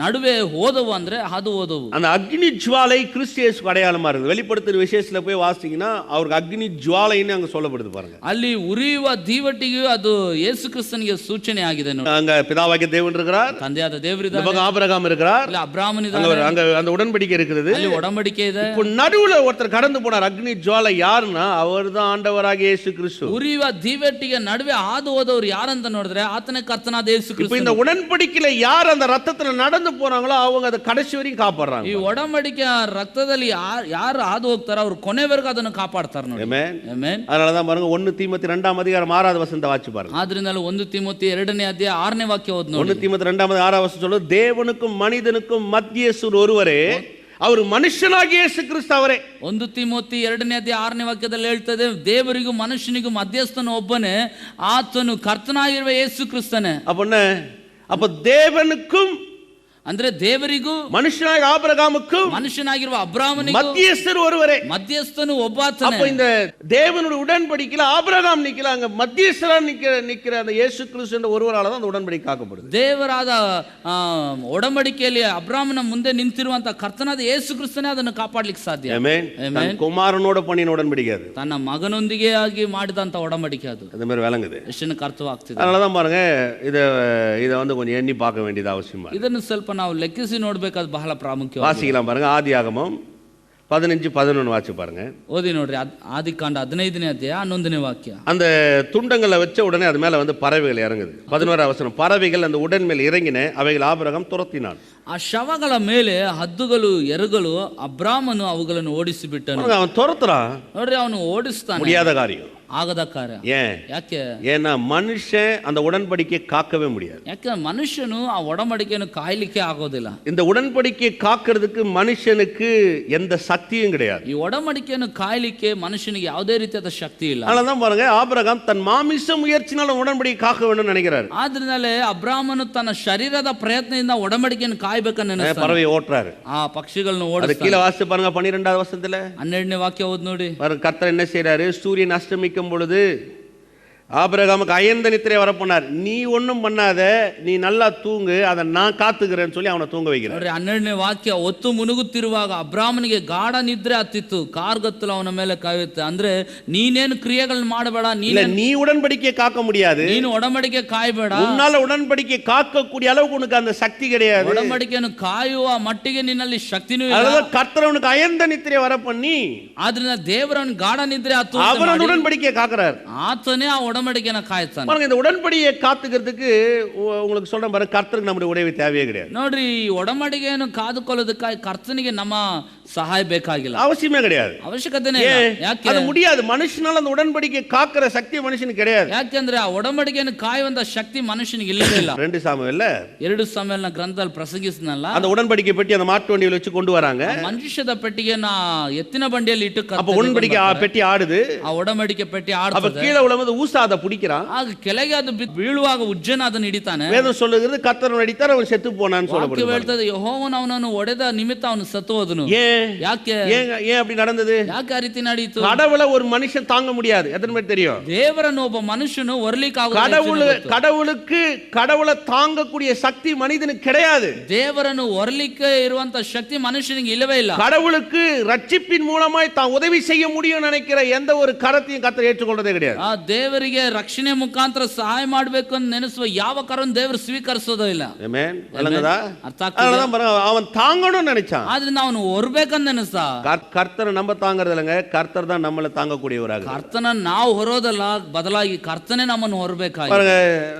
A: ನಡುವೆ ಹೋದವು ಅಂದ್ರೆ ಹಾದು ಹೋದವು.
B: அந்த அக்னி ஜுவாலை கிறிஸ்தியேசுக்கு அடையாளமா இருக்குது. வெளிப்படுத்துற விசேஷத்துல போய் வாசிங்கன்னா அவருக்கு அக்னி ஜுவாலைன்னு அங்க சொல்லப்படுது பாருங்க.
A: ಅಲ್ಲಿ ಉರಿಯುವ ದೀವಟಿಗೆಯು ಅದು ಯೇಸು ಕ್ರಿಸ್ತನಿಗೆ ಸೂಚನೆ ಆಗಿದೆ ನೋಡಿ.
B: அங்க பிதாவாகிய தேவன் இருக்கிறார்,
A: ತಂದೆಯಾದ ದೇವರಿದ್ದಾರೆ,
B: இந்த பக்கம் ஆபிரகாம் இருக்கிறார்,
A: ಅಲ್ಲಿ ಅಬ್ರಾಹ್ಮನ ಇದ್ದಾನೆ,
B: அங்க அந்த உடன்படிக்கை இருக்குது,
A: ಅಲ್ಲಿ ಒಡಂಬಡಿಕೆ ಇದೆ.
B: இப்போ நடுவுல ஒருத்தர் கடந்து போனார். அக்னி ஜுவாலை யாருன்னா அவர்தான் ஆண்டவராகிய இயேசு கிறிஸ்து.
A: ಉರಿಯುವ ದೀವಟಿಗೆ ನಡುವೆ ಹಾದು ಹೋದವರು ಯಾರಂತ ನೋಡಿದ್ರೆ ಆತನೇ ಕರ್ತನಾದ ಯೇಸು
B: இப்போ
A: ಕ್ರಿಸ್ತ.
B: இந்த உடன்படிக்கையில யார் அந்த ரத்தத்துல நடந்து போறாங்களோ அவங்க அதை கடைசி வரைக்கும் காப்பாடுறாங்க.
A: ಈ ಒಡಂಬಡಿಕೆ ರಕ್ತದಲ್ಲಿ ಯಾರು ಹಾದು ಹೋಗ್ತಾರೋ ಅವ್ರು ಕೊನೆವರೆಗೂ ಅದನ್ನು ಕಾಪಾಡ್ತಾರೆ ನೋಡಿ.
B: ஆமென்.
A: ಆಮೆನ್.
B: அதனாலதான் பாருங்க 1 தீமோத்தி 2ஆம் அதிகாரம் 6வது வசனத்தை வாசி பாருங்க.
A: ಆದ್ರಿಂದ 1 ತಿಮೋತಿ 2ನೇ ಅಧ್ಯಾಯ 6ನೇ ವಾಕ್ಯ ಓದಿ
B: 1
A: ನೋಡಿ.
B: தீமோத்தி 2ஆம் 6வது வசனம் சொல்லுது, தேவனுக்கும் மனிதனுக்கும் மத்தியஸ்தர் ஒருவரே, அவர் மனுஷனாகிய இயேசு கிறிஸ்து அவரே.
A: 1 ತಿಮೋತಿ 2ನೇ ಅಧ್ಯಾಯ 6ನೇ ವಾಕ್ಯದಲ್ಲಿ ಹೇಳ್ತದೆ, ದೇವರಿಗೂ ಮನುಷ್ಯನಿಗೂ ಮಧ್ಯಸ್ಥನು ಒಬ್ಬನೇ, ಆತನು ಕರ್ತನಾಗಿರುವ ಯೇಸು ಕ್ರಿಸ್ತನೇ.
B: அப்ப தேவனுக்கும்
A: ಅಂದ್ರೆ ದೇವರಿಗೂ
B: மனுஷனாகிய ஆபிரகாமுக்கும்
A: ಮನುಷ್ಯನಾಗಿರುವ ಅಬ್ರಾಹ್ಮನಿಗೂ
B: மத்தியஸ்தர் ஒருவரே.
A: ಮಧ್ಯಸ್ಥನು ಒಬ್ಬಾತನೇ.
B: அப்ப இந்த தேவனுடைய உடன்படிக்கையில ஆபிரகாம் நிக்கல, அங்க மத்தியஸ்தரா நிக்கிற அந்த இயேசு கிறிஸ்து என்ற ஒருவரால தான் அந்த உடன்படிக்கை காக்கப்படுது.
A: ದೇವರಾದ ಒಡಂಬಡಿಕೆಯಲ್ಲಿ ಅಬ್ರಾಹ್ಮನ ಮುಂದೆ ನಿಂತಿರುವಂತ ಕರ್ತನಾದ ಯೇಸು ಕ್ರಿಸ್ತನೇ ಅದನ್ನು ಕಾಪಾಡಲಿಕ್ಕೆ ಸಾಧ್ಯ.
B: ஆமென். தன் குமாரனோட பண்ணின உடன்படிக்கை அது.
A: ತನ್ನ ಮಗನೊಂದಿಗೆ ಆಗಿ ಮಾಡಿದಂತ ಒಡಂಬಡಿಕೆ ಅದು.
B: அந்த மாதிரி விளங்குது.
A: ಎಷ್ಟನ್ನು ಅರ್ಥವಾಗ್ತಿದೆ.
B: அதனாலதான் பாருங்க இத வந்து கொஞ்சம் எண்ணி பார்க்க வேண்டியது அவசியமா.
A: ಇದನ್ನು ಸ್ವಲ್ಪ ನಾವು ಲೆಕ್ಕಿಸಿ ನೋಡ್ಬೇಕಾದ ಬಹಳ ಪ್ರಾಮುಖ್ಯ.
B: வாசிக்கலாம் பாருங்க. ஆதியாகமம் 15:11 வாசி பாருங்க.
A: ಓದಿ ನೋಡ್ರಿ. ಆದಿಕಾಂಡ 15ನೇ ಅಧ್ಯಾಯ 11ನೇ ವಾಕ್ಯ.
B: அந்த துண்டங்களை வச்ச உடனே அது மேல வந்து பறவைகள் இறங்குது. 11ஆம் வசனம், பறவைகள் அந்த உடன் மேல் இறங்கின, அவைகள் ஆபிரகாம் துரத்தினான்.
A: ಆ ಶವಗಳ ಮೇಲೆ ಹದ್ದುಗಳು ಎರಗಲು ಅಬ್ರಾಮನು ಅವುಗಳನ್ನು ಓಡಿಸಿಬಿಟ್ಟನು.
B: அவன் துரத்துறான்.
A: ನೋಡ್ರಿ, ಅವನು ಓಡಿಸ್ತಾನೆ.
B: முடியாத காரியம்.
A: ಆಗದ ಕಾರ್ಯ.
B: ஏன்?
A: ಯಾಕೆ?
B: ஏன்னா மனுஷன் அந்த உடன்படிக்கையை காக்கவே முடியாது.
A: ಯಾಕೆ? ಮನುಷ್ಯನು ಆ ಒಡಂಬಡಿಕೆಯನ್ನು ಕಾಯಲಿಕ್ಕೆ ಆಗೋದಿಲ್ಲ.
B: இந்த உடன்படிக்கையை காக்கிறதுக்கு மனுஷனுக்கு எந்த சக்தியும் கிடையாது.
A: ಈ ಒಡಂಬಡಿಕೆಯನ್ನು ಕಾಯಲಿಕ್ಕೆ ಮನುಷ್ಯನಿಗೆ ಯಾವುದೇ ರೀತಿಯಾದ ಶಕ್ತಿ ಇಲ್ಲ.
B: அதனாலதான் பாருங்க, ஆபிரகாம் தன் மாமிச முயற்சினால உடன்படிக்கை காக்க வேண்டும் நினைக்கிறாரு.
A: ಆದ್ರಿಂದಲೇ ಅಬ್ರಾಮನು ತನ್ನ ಶರೀರದ ಪ್ರಯತ್ನದಿಂದ ಒಡಂಬಡಿಕೆಯನ್ನು ಕಾಯಬೇಕನ್ನ ನೆನೆಸ್ತಾನೆ.
B: பறவை ஓட்டுறாரு.
A: ಆ ಪಕ್ಷಿಗಳನ್ನು
B: அது
A: ಓಡಿಸ್ತಾನೆ.
B: கீழே வாசித்து பாருங்க 12ஆம் வசனத்துல.
A: 12ನೇ ವಾಕ್ಯ ಓದಿ ನೋಡಿ.
B: கர்த்தர் என்ன செய்யறாரு? சூரியன் அஸ்தமிக்கும் பொழுது ஆபிரகாமுக்கு அயர்ந்த நித்திரை வரப்போனார். நீ ஒன்றும் பண்ணாத, நீ நல்லா தூங்கு, அதை நான் காத்துக்கிறேன்னு சொல்லி அவனை தூங்க வைக்கிறேன்.
A: ನೋಡ್ರಿ 12ನೇ ವಾಕ್ಯ, ಹೊತ್ತು ಮುನುಗುತ್ತಿರುವಾಗ ಅಬ್ರಾಮನಿಗೆ ಗಾಢ ನಿದ್ರೆ ಹತ್ತಿತ್ತು, ಕಾರ್ಗತ್ತಲು ಅವನ ಮೇಲೆ ಕಾಯುತ್ತೆ. ಅಂದ್ರೆ ನೀನೇನು ಕ್ರಿಯೆಗಳನ್ನು ಮಾಡಬೇಡ,
B: நீ உடன்படிக்கையை காக்க முடியாது,
A: ನೀನು ಒಡಂಬಡಿಕೆ ಕಾಯಬೇಡ,
B: உன்னால உடன்படிக்கை காக்கக்கூடிய அளவுக்கு உனக்கு அந்த சக்தி கிடையாது,
A: ಒಡಂಬಡಿಕೆಯನ್ನು ಕಾಯುವ ಮಟ್ಟಿಗೆ ನಿನ್ನಲ್ಲಿ ಶಕ್ತಿನೂ ಇಲ್ಲ.
B: அதாவது கர்த்தர் அவனுக்கு அயர்ந்த நித்திரை வர பண்ணி
A: ಆದ್ರಿಂದ ದೇವರನ್ನು ಗಾಢ ನಿದ್ರೆ ಹತ್ತು
B: அவரோட உடன்படிக்கையை காக்குறார்.
A: ಆತನೇ ಆ ಒಡಂಬಡಿಕೆನ ಕಾಯ್ತಾನೆ.
B: பாருங்க, இந்த உடன்படிக்கையை காத்துக்கிறதுக்கு உங்களுக்கு சொல்றேன் பாருங்க, கர்த்தருக்கு நம்முடைய உதவி தேவையே கிடையாது.
A: ನೋಡ್ರಿ, ಈ ಒಡಂಬಡಿಕೆಯನ್ನು ಕಾದುಕೊಳ್ಳೋದಕ್ಕಾಗಿ ಕರ್ತನಿಗೆ ನಮ್ಮ ಸಹಾಯ ಬೇಕಾಗಿಲ್ಲ,
B: அவசியமே கிடையாது,
A: ಅವಶ್ಯಕತೆನೇ ಇಲ್ಲ. ಯಾಕೆ?
B: அது முடியாது. மனுஷனால அந்த உடன்படிக்கை காக்கிற சக்தி மனுஷனுக்கு கிடையாது.
A: ಯಾಕೆಂದ್ರೆ ಆ ಒಡಂಬಡಿಕೆಯನ್ನು ಕಾಯುವಂತ ಶಕ್ತಿ ಮನುಷ್ಯನಿಗೆ ಇಲ್ಲವೇ ಇಲ್ಲ.
B: 2 ಸಾಮುವೇಲ
A: 2 ಸಾಮುವೇಲನ ಗ್ರಂಥದಲ್ಲಿ ಪ್ರಸಂಗಿಸಿದ್ನಲ್ಲ,
B: அந்த உடன்படிக்கை பெட்டி அந்த மாட்டு வண்டியில வச்சு கொண்டு வராங்க.
A: ಮನುಷ್ಯದ ಪೆಟ್ಟಿಗೆನ ಎತ್ತಿನ ಬಂಡಿಯಲ್ಲಿ ಇಟ್ಟು
B: அப்ப உடன்படிக்கை பெட்டி ஆடுது,
A: ಆ ಒಡಂಬಡಿಕೆ ಪೆಟ್ಟಿ ಆಡುತ್ತದೆ.
B: அப்ப கீழே விழும்போது ஊசா அதை பிடிக்கிறான்,
A: ಆಗ ಕೆಳಗೆ ಅದು ಬೀಳುವಾಗ ಉಜ್ಜನ ಅದನ್ನು ಹಿಡಿತಾನೆ.
B: வேதம் சொல்லுகிறது கர்த்தர் அடித்தார், அவன் செத்து போனான்னு சொல்லப்படுது.
A: ವಾಕ್ಯ ಹೇಳ್ತದೆ, ಯೆಹೋವನು ಅವನನ್ನು ಹೊಡೆದ ನಿಮಿತ್ತ ಅವನು ಸತ್ತು ಹೋದನು. ಯಾಕೆ?
B: ஏன் அப்படி நடந்தது?
A: ಯಾಕೆ ಆ ರೀತಿ ನಡೆಯಿತು?
B: கடவுளை ஒரு மனுஷன் தாங்க முடியாது. எத்தனை பேர் தெரியும்?
A: ದೇವರನ್ನು ಒಬ್ಬ ಮನುಷ್ಯನು ಹೊರಲಿಕ್ಕಾಗುವುದಿಲ್ಲ.
B: கடவுளுக்கு கடவுளை தாங்கக்கூடிய சக்தி மனிதனுக்கு கிடையாது.
A: ದೇವರನ್ನು ಹೊರಲಿಕ್ಕೆ ಇರುವಂತ ಶಕ್ತಿ ಮನುಷ್ಯನಿಗೆ ಇಲ್ಲವೇ ಇಲ್ಲ.
B: கடவுளுக்கு ரட்சிப்பின் மூலமாய் தான் உதவி செய்ய முடியும் நினைக்கிற எந்த ஒரு கரத்தையும் கர்த்தர் ஏற்றுக்கொண்டதே கிடையாது.
A: ಆ ದೇವರಿಗೆ ರಕ್ಷಣೆ ಮುಖಾಂತರ ಸಹಾಯ ಮಾಡಬೇಕು ಅಂತ ನೆನೆಸುವ ಯಾವ ಕರನ್ನು ದೇವರು ಸ್ವೀಕರಿಸೋದೇ ಇಲ್ಲ.
B: ಆಮೆನ್. ಅಲ್ಲಂಗದಾ?
A: ಅರ್ಥ ಆಗ್ತದೆ?
B: அவன் தாங்கணும்னு நினைச்சான்,
A: ಆದ್ರಿಂದ ಅವನು ಹೊರಬೇಕಂತ ನೆನೆಸ.
B: கர்த்தரை நம்ம தாங்கறது இல்லங்க, கர்த்தர் தான் நம்மளை தாங்கக்கூடியவராக.
A: ಕರ್ತನ ನಾವು ಹೊರೋದಲ್ಲ, ಬದಲಾಗಿ ಕರ್ತನೇ ನಮ್ಮನ್ನು ಹೊರಬೇಕಾಗಿ.
B: பாருங்க,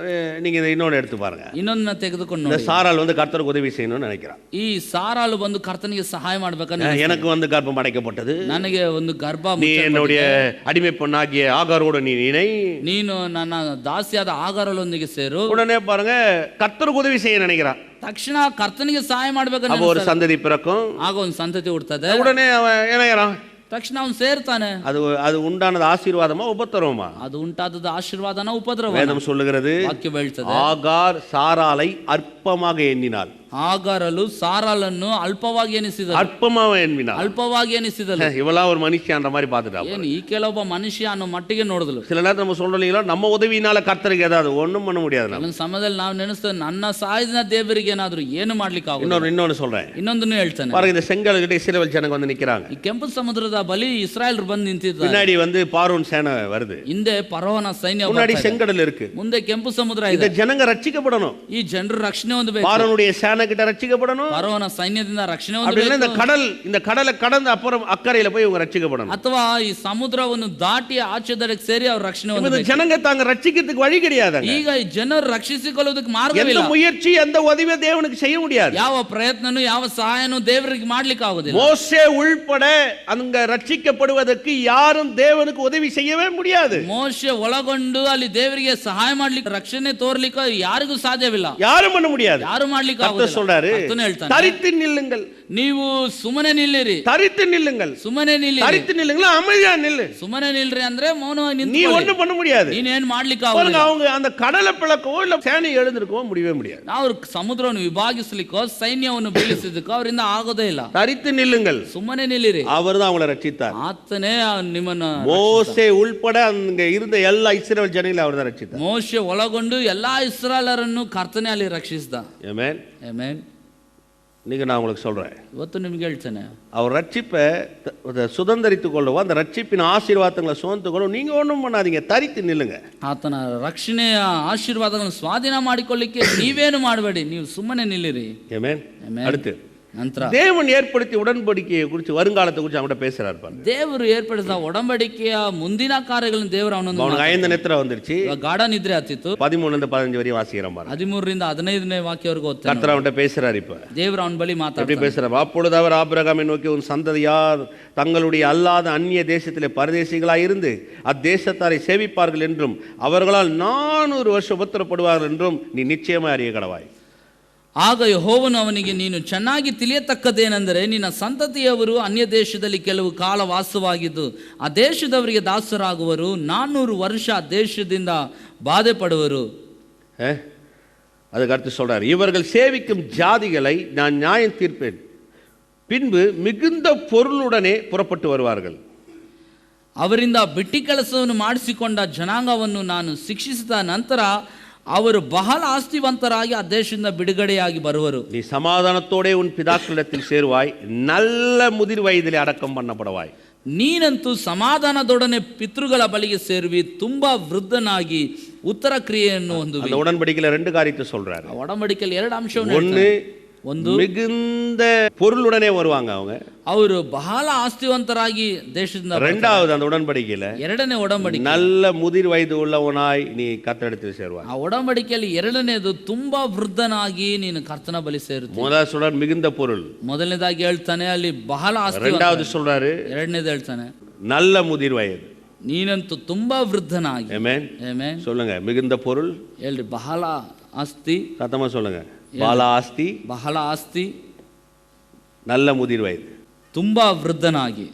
B: நீங்க இதை இன்னொன்னு எடுத்து பாருங்க.
A: ಇನ್ನೊಂದನ್ನ ತೆಗೆದುಕೊಂಡು
B: இந்த சாராள் வந்து கர்த்தருக்கு உதவி செய்யணும்னு நினைக்கிறான்.
A: ಈ ಸಾರಾಳು ಬಂದು ಕರ್ತನಿಗೆ ಸಹಾಯ ಮಾಡಬೇಕಂತ,
B: எனக்கு வந்து கர்ப்பம் அடைக்கப்பட்டது,
A: ನನಗೆ ಒಂದು ಗರ್ಭ,
B: நீ என்னுடைய அடிமை பொண்ணாகிய ஆகாரோடு நீ இணை,
A: ನೀನು ನನ್ನ ದಾಸಿಯಾದ ಆಗಾರಲೊಂದಿಗೆ ಸೇರು.
B: உடனே பாருங்க கர்த்தருக்கு உதவி செய்ய நினைக்கிறான்.
A: ತಕ್ಷಣ ಕರ್ತನಿಗೆ ಸಹಾಯ ಮಾಡಬೇಕಂತ
B: அப்ப ஒரு சந்ததி பிறக்கும்,
A: ಆಗ ಒಂದು ಸಂತತಿ ಹುಡ್ತದೆ.
B: உடனே அவன் இணையறான்,
A: ತಕ್ಷಣ ಅವನು ಸೇರ್ತಾನೆ.
B: அது உண்டானது ஆசீர்வாதமா உபத்திரவமா?
A: ಅದು ಉಂಟಾದದ್ದು ಆಶೀರ್ವಾದನ ಉಪದ್ರವ?
B: வேதம் சொல்லுகிறது,
A: ವಾಕ್ಯ ಹೇಳ್ತದೆ,
B: ஆகார் சாராளை அற்பமாக எண்ணினாள்.
A: ಆಗಾರಲು ಸಾರಾಳನ್ನು ಅಲ್ಪವಾಗಿ ಎನಿಸಿದಳು.
B: அற்பமாக எண்ணினாள்,
A: ಅಲ್ಪವಾಗಿ ಎನಿಸಿದಳು.
B: இவளா ஒரு மனுஷன்ற மாதிரி பார்த்துட்டா.
A: ಏನು ಈ ಕೆಲವೊಬ್ಬ ಮನುಷ್ಯ ಅನ್ನೋ ಮಟ್ಟಿಗೆ ನೋಡಿದಳು.
B: சில நேரத்தில் நம்ம சொல்றீங்களா, நம்ம உதவியினால கர்த்தருக்கு ஏதாவது ஒண்ணும் பண்ண முடியாது.
A: ಕೆಲವೊಂದು ಸಮಯದಲ್ಲಿ ನಾವು ನೆನೆಸ್ತೇವೆ, ನನ್ನ ಸಹಾಯದಿಂದ ದೇವರಿಗೆ ಏನಾದರೂ ಏನು ಮಾಡ್ಲಿಕ್ಕೆ ಆಗುದಿಲ್ಲ.
B: இன்னொன்னு சொல்றேன்,
A: ಇನ್ನೊಂದನ್ನು ಹೇಳ್ತಾನೆ.
B: பாருங்க, இந்த செங்கல் கிட்ட இஸ்ரவேல் ஜனங்க வந்து நிக்கிறாங்க.
A: ಈ ಕೆಂಪು ಸಮುದ್ರದ ಬಳಿ ಇಸ್ರಾಯೇಲರು ಬಂದು ನಿಂತಿದ್ದಾರೆ.
B: பின்னாடி வந்து பார்வோன் சேனை வருது,
A: ಹಿಂದೆ ಫರೋಹನ ಸೈನ್ಯ,
B: முன்னாடி செங்கடல் இருக்கு,
A: ಮುಂದೆ ಕೆಂಪು ಸಮುದ್ರ
B: இந்த
A: ಇದೆ.
B: ஜனங்க ரட்சிக்கப்படணும்,
A: ಈ ಜನರು ರಕ್ಷಣೆ ಹೊಂದಬೇಕು.
B: பார்வோனுடைய சேனை கிட்ட ரட்சிக்கப்படணும்,
A: ಫರೋಹನ ಸೈನ್ಯದಿಂದ ರಕ್ಷಣೆ
B: அப்படின்னா
A: ಹೊಂದಬೇಕು.
B: இந்த கடலை கடந்து அப்புறம் அக்கறையில போய் இவங்க ரட்சிக்கப்படணும்.
A: ಅಥವಾ ಈ ಸಮುದ್ರವನ್ನು ದಾಟಿ ಆಚೆ ದಡಕ್ಕೆ ಸೇರಿ ಅವ್ರು ರಕ್ಷಣೆ
B: இந்த
A: ಹೊಂದಬೇಕು.
B: ஜனங்க தாங்க ரட்சிக்கிறதுக்கு வழி கிடையாது.
A: ಈಗ ಈ ಜನರು ರಕ್ಷಿಸಿಕೊಳ್ಳುವುದಕ್ಕೆ
B: எந்த
A: ಮಾರ್ಗವಿಲ್ಲ.
B: முயற்சி எந்த உதவியை தேவனுக்கு செய்ய முடியாது.
A: ಯಾವ ಪ್ರಯತ್ನನೂ ಯಾವ ಸಹಾಯನೂ ದೇವರಿಗೆ ಮಾಡ್ಲಿಕ್ಕೆ ಆಗುದಿಲ್ಲ.
B: மோசே உள்பட அங்க ரட்சிக்கப்படுவதற்கு யாரும் தேவனுக்கு உதவி செய்யவே முடியாது.
A: ಮೋಶೆ ಒಳಗೊಂಡು ಅಲ್ಲಿ ದೇವರಿಗೆ ಸಹಾಯ ಮಾಡ್ಲಿಕ್ಕೆ, ರಕ್ಷಣೆ ತೋರ್ಲಿಕ್ಕೆ ಯಾರಿಗೂ ಸಾಧ್ಯವಿಲ್ಲ.
B: யாரும் பண்ண முடியாது.
A: ಯಾರು ಮಾಡ್ಲಿಕ್ಕೆ
B: கர்த்தர்
A: ಆಗುದಿಲ್ಲ.
B: சொல்றாரு,
A: ಕರ್ತನು ಹೇಳ್ತಾನೆ,
B: தரித்து நில்லுங்கள்,
A: ನೀವು ಸುಮ್ಮನೆ ನಿಲ್ಲಿರಿ.
B: தரித்து நில்லுங்கள்,
A: ಸುಮ್ಮನೆ ನಿಲ್ಲಿರಿ.
B: தரித்து நில்லுங்கள், அமைதியா நில்லு.
A: ಸುಮ್ಮನೆ ನಿಲ್ರಿ ಅಂದ್ರೆ ಮೌನವಾಗಿ
B: நீ
A: ನಿಂತ್ಕೊಳ್ಳಿ.
B: ஒண்ணும் பண்ண முடியாது.
A: ನೀನೇನ್ ಮಾಡ್ಲಿಕ್ಕೆ
B: பாருங்க,
A: ಆಗುದಿಲ್ಲ.
B: அவங்க அந்த கடலை பிளக்கவோ இல்ல சேனை எழுந்திருக்கவோ முடியவே முடியாது.
A: ನಾವು ಸಮುದ್ರವನ್ನು ವಿಭಾಗಿಸ್ಲಿಕ್ಕೋ ಸೈನ್ಯವನ್ನು ಬೀಳಿಸಲಿಕ್ಕೋ ಅವರಿಂದ ಆಗೋದೇ ಇಲ್ಲ.
B: தரித்து நில்லுங்கள்,
A: ಸುಮ್ಮನೆ ನಿಲ್ಲಿರಿ.
B: அவர்தான் அவங்களை ரட்சித்தார்.
A: ಆತನೇ ನಿಮ್ಮನ್ನು,
B: மோசே உள்பட அங்க இருந்த எல்லா இஸ்ரவேல் ஜனங்களை அவர்தான் ரட்சித்தார்.
A: ಮೋಶೆ ಒಳಗೊಂಡು ಎಲ್ಲಾ ಇಸ್ರಾಯೇಲರನ್ನು ಕರ್ತನೇ ಅಲ್ಲಿ ರಕ್ಷಿಸಿದ.
B: ஆமென்.
A: ಆಮೆನ್.
B: இன்னைக்கு நான் உங்களுக்கு சொல்றேன்,
A: ಇವತ್ತು ನಿಮ್ಗೆ ಹೇಳ್ತೇನೆ,
B: அவர் ரட்சிப்பை சுதந்திரித்துக் கொள்ளவோ, அந்த ரட்சிப்பின் ஆசீர்வாதங்களை சுதந்திரக்கொள்ள நீங்க ஒண்ணும் பண்ணாதீங்க, தரித்து நில்லுங்க.
A: ಆತನ ರಕ್ಷಣೆಯ ಆಶೀರ್ವಾದಗಳನ್ನು ಸ್ವಾಧೀನ ಮಾಡಿಕೊಳ್ಳಿಕ್ಕೆ ನೀವೇನು ಮಾಡಬೇಡಿ, ನೀವು ಸುಮ್ಮನೆ ನಿಲ್ಲಿರಿ.
B: ஆமென். அடுத்து
A: ನಂತರ
B: தேவன் ஏற்படுத்திய உடன்படிக்கையை குறித்து, வருங்காலத்தை குறித்து அவங்கள்ட்ட பேசுறாரு பாருங்க.
A: ದೇವರು ಏರ್ಪಡಿಸಿದ ಒಡಂಬಡಿಕೆಯ ಮುಂದಿನ ಕಾರ್ಯಗಳನ್ನು ದೇವರು ಅವನೊಂದು
B: அவனுக்கு ஐந்து நித்திரை வந்துருச்சு.
A: ಗಾಢ ನಿದ್ರೆ ಹತ್ತಿತ್ತು.
B: 13-15 வரையும் வாசிக்கிறோம் பாருங்க.
A: 13ರಿಂದ 15ನೇ ವಾಕ್ಯವರೆಗೂ ಓದ್ತೇನೆ.
B: கர்த்தர் அவன்கிட்ட பேசுறாரு. இப்ப
A: ದೇವರು ಅವನ ಬಳಿ
B: எப்படி
A: ಮಾತಾಡ್ತಾನೆ.
B: பேசுறாரு? அப்பொழுது அவர் ஆபிரகாமை நோக்கி, உன் சந்ததியார் தங்களுடைய அல்லாத அந்நிய தேசத்திலே பரதேசிகளாய் இருந்து அத்தேசத்தாரை சேவிப்பார்கள் என்றும் அவர்களால் 400 வருஷம் உபத்திரப்படுவார்கள் என்றும் நீ நிச்சயமாக அறிய கடவாய்.
A: ಆಗ ಯೆಹೋವನು ಅವನಿಗೆ, ನೀನು ಚೆನ್ನಾಗಿ ತಿಳಿಯತಕ್ಕದ್ದೇನೆಂದರೆ ನಿನ್ನ ಸಂತತಿಯವರು ಅನ್ಯ ದೇಶದಲ್ಲಿ ಕೆಲವು ಕಾಲ ವಾಸವಾಗಿದ್ದು ಆ ದೇಶದವರಿಗೆ ದಾಸರಾಗುವರು, 400 ವರ್ಷ ಆ ದೇಶದಿಂದ ಬಾಧೆ ಪಡುವರು.
B: அதுக்கு அடுத்து சொல்றாரு, இவர்கள் சேவிக்கும் ஜாதிகளை நான் நியாயம் தீர்ப்பேன், பின்பு மிகுந்த பொருளுடனே புறப்பட்டு வருவார்கள்.
A: ಅವರಿಂದ ಬಿಟ್ಟಿ ಕೆಲಸವನ್ನು ಮಾಡಿಸಿಕೊಂಡ ಜನಾಂಗವನ್ನು ನಾನು ಶಿಕ್ಷಿಸಿದ ನಂತರ ಅವರು ಬಹಳ ಆಸ್ತಿವಂತರಾಗಿ ಆ ದೇಶದಿಂದ ಬಿಡುಗಡೆಯಾಗಿ ಬರುವರು.
B: நீ சமாதானத்தோடே உன் பிதாக்களிடத்தில் சேருவாய், நல்ல முதிர் வயதிலே அடக்கம் பண்ணப்படுவாய்.
A: ನೀನಂತೂ ಸಮಾಧಾನದೊಡನೆ ಪಿತೃಗಳ ಬಳಿಗೆ ಸೇರುವಿ, ತುಂಬಾ ವೃದ್ಧನಾಗಿ ಉತ್ತರ ಕ್ರಿಯೆಯನ್ನು ಹೊಂದುವಿ.
B: அந்த உடன்படிக்கையில ரெண்டு காரியத்தை சொல்றாரு.
A: ಒಡಂಬಡಿಕೆಯಲ್ಲಿ ಎರಡು ಅಂಶವನ್ನು
B: ஒன்னு,
A: ಒಂದು
B: மிகுந்த பொருளுடனே வருவாங்க அவங்க.
A: ಅವರು ಬಹಳ ಆಸ್ತಿವಂತರಾಗಿ ದೇಶದಿಂದ.
B: ரெண்டாவது அந்த உடன்படிக்கையில
A: ಎರಡನೇ ಒಡಂಬಡಿಕೆ
B: நல்ல முதிர் வயது உள்ளவனாய் நீ கர்த்தரிடத்தில் சேருவாய்.
A: ಆ ಒಡಂಬಡಿಕೆಯಲ್ಲಿ ಎರಡನೇದು ತುಂಬಾ ವೃದ್ಧನಾಗಿ ನೀನು ಕರ್ತನ ಬಳಿ ಸೇರುತ್ತಿ.
B: முதல் சொல்றார் மிகுந்த பொருள்,
A: ಮೊದಲನೇದಾಗಿ ಹೇಳ್ತಾನೆ ಅಲ್ಲಿ ಬಹಳ ಆಸ್ತಿ.
B: ரெண்டாவது சொல்றாரு
A: ಎರಡನೇದು ಹೇಳ್ತಾನೆ
B: நல்ல முதிர் வயது.
A: ನೀನಂತೂ ತುಂಬಾ ವೃದ್ಧನಾಗಿ.
B: ஆமென்.
A: ಆಮೆನ್.
B: சொல்லுங்க, மிகுந்த பொருள்.
A: ಹೇಳ್ರಿ ಬಹಳ ಆಸ್ತಿ.
B: சத்தமா சொல்லுங்க, பால ஆஸ்தி,
A: ಬಹಳ ಆಸ್ತಿ,
B: நல்ல முதிர் வயது.
A: ತುಂಬಾ ವೃದ್ಧನಾಗಿ.